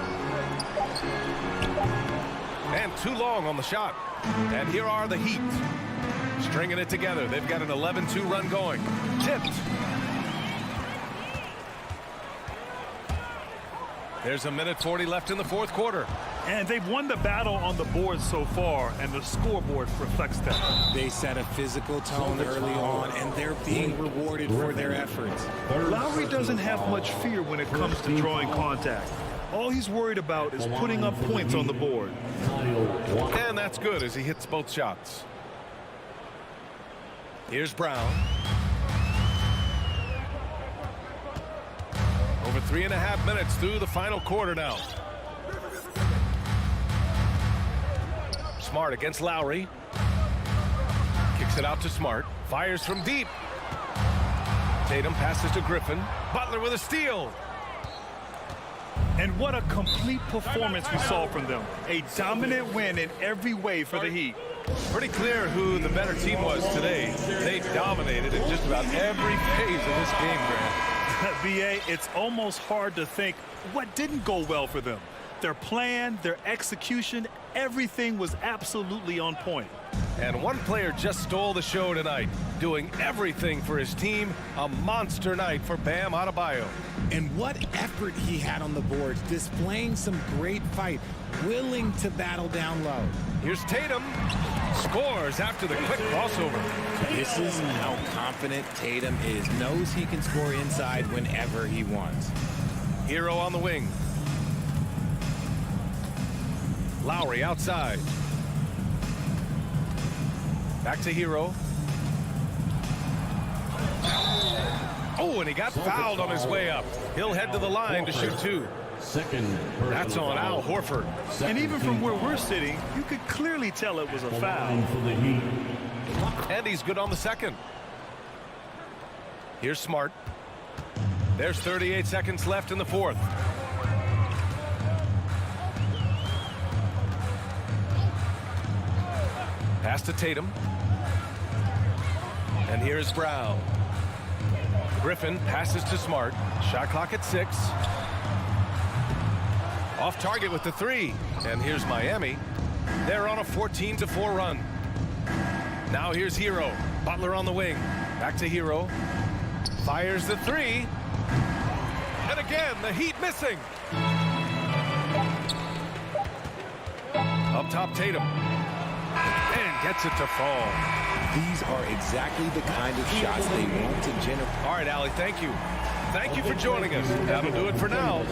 And too long on the shot. And here are the Heat. Stringing it together. They've got an 11-2 run going. Tipped. There's a minute 40 left in the fourth quarter. And they've won the battle on the board so far, and the scoreboard reflects that. They set a physical tone early on, and they're being rewarded for their efforts. Lowry doesn't have much fear when it comes to drawing contact. All he's worried about is putting up points on the board. And that's good as he hits both shots. Here's Brown. Over 3.5 minutes through the final quarter now. Smart against Lowry. Kicks it out to Smart. Fires from deep. Tatum passes to Griffin. Butler with a steal. And what a complete performance we saw from them. A dominant win in every way for the Heat. Pretty clear who the better team was today. They dominated in just about every phase of this game, Grant. B.A., it's almost hard to think what didn't go well for them. Their plan, their execution, everything was absolutely on point. And one player just stole the show tonight, doing everything for his team. A monster night for Bam Adebayo. And what effort he had on the boards, displaying some great fight, willing to battle down low. Here's Tatum. Scores after the quick crossover. This is how confident Tatum is. Knows he can score inside whenever he wants. Hero on the wing. Lowry outside. Back to Hero. Oh, and he got fouled on his way up. He'll head to the line to shoot 2. That's on Al Horford. And even from where we're sitting, you could clearly tell it was a foul. And he's good on the second. Here's Smart. There's 38 seconds left in the fourth. Pass to Tatum. And here's Brown. Griffin passes to Smart. Shot clock at 6. Off target with the 3. And here's Miami. They're on a 14-4 run. Now here's Hero. Butler on the wing. Back to Hero. Fires the 3. And again, the Heat missing. Up top, Tatum. And gets it to fall. These are exactly the kind of shots they want to generate. All right, Allie, thank you. Thank you for joining us. That'll do it for now.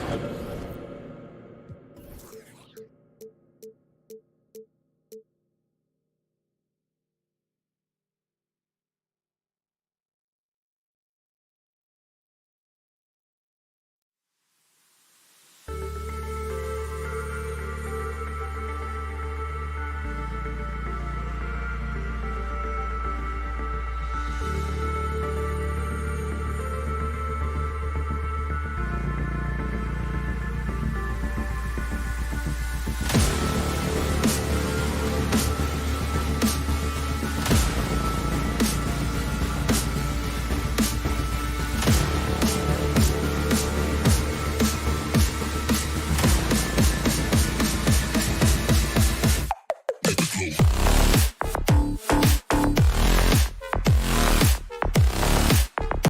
go.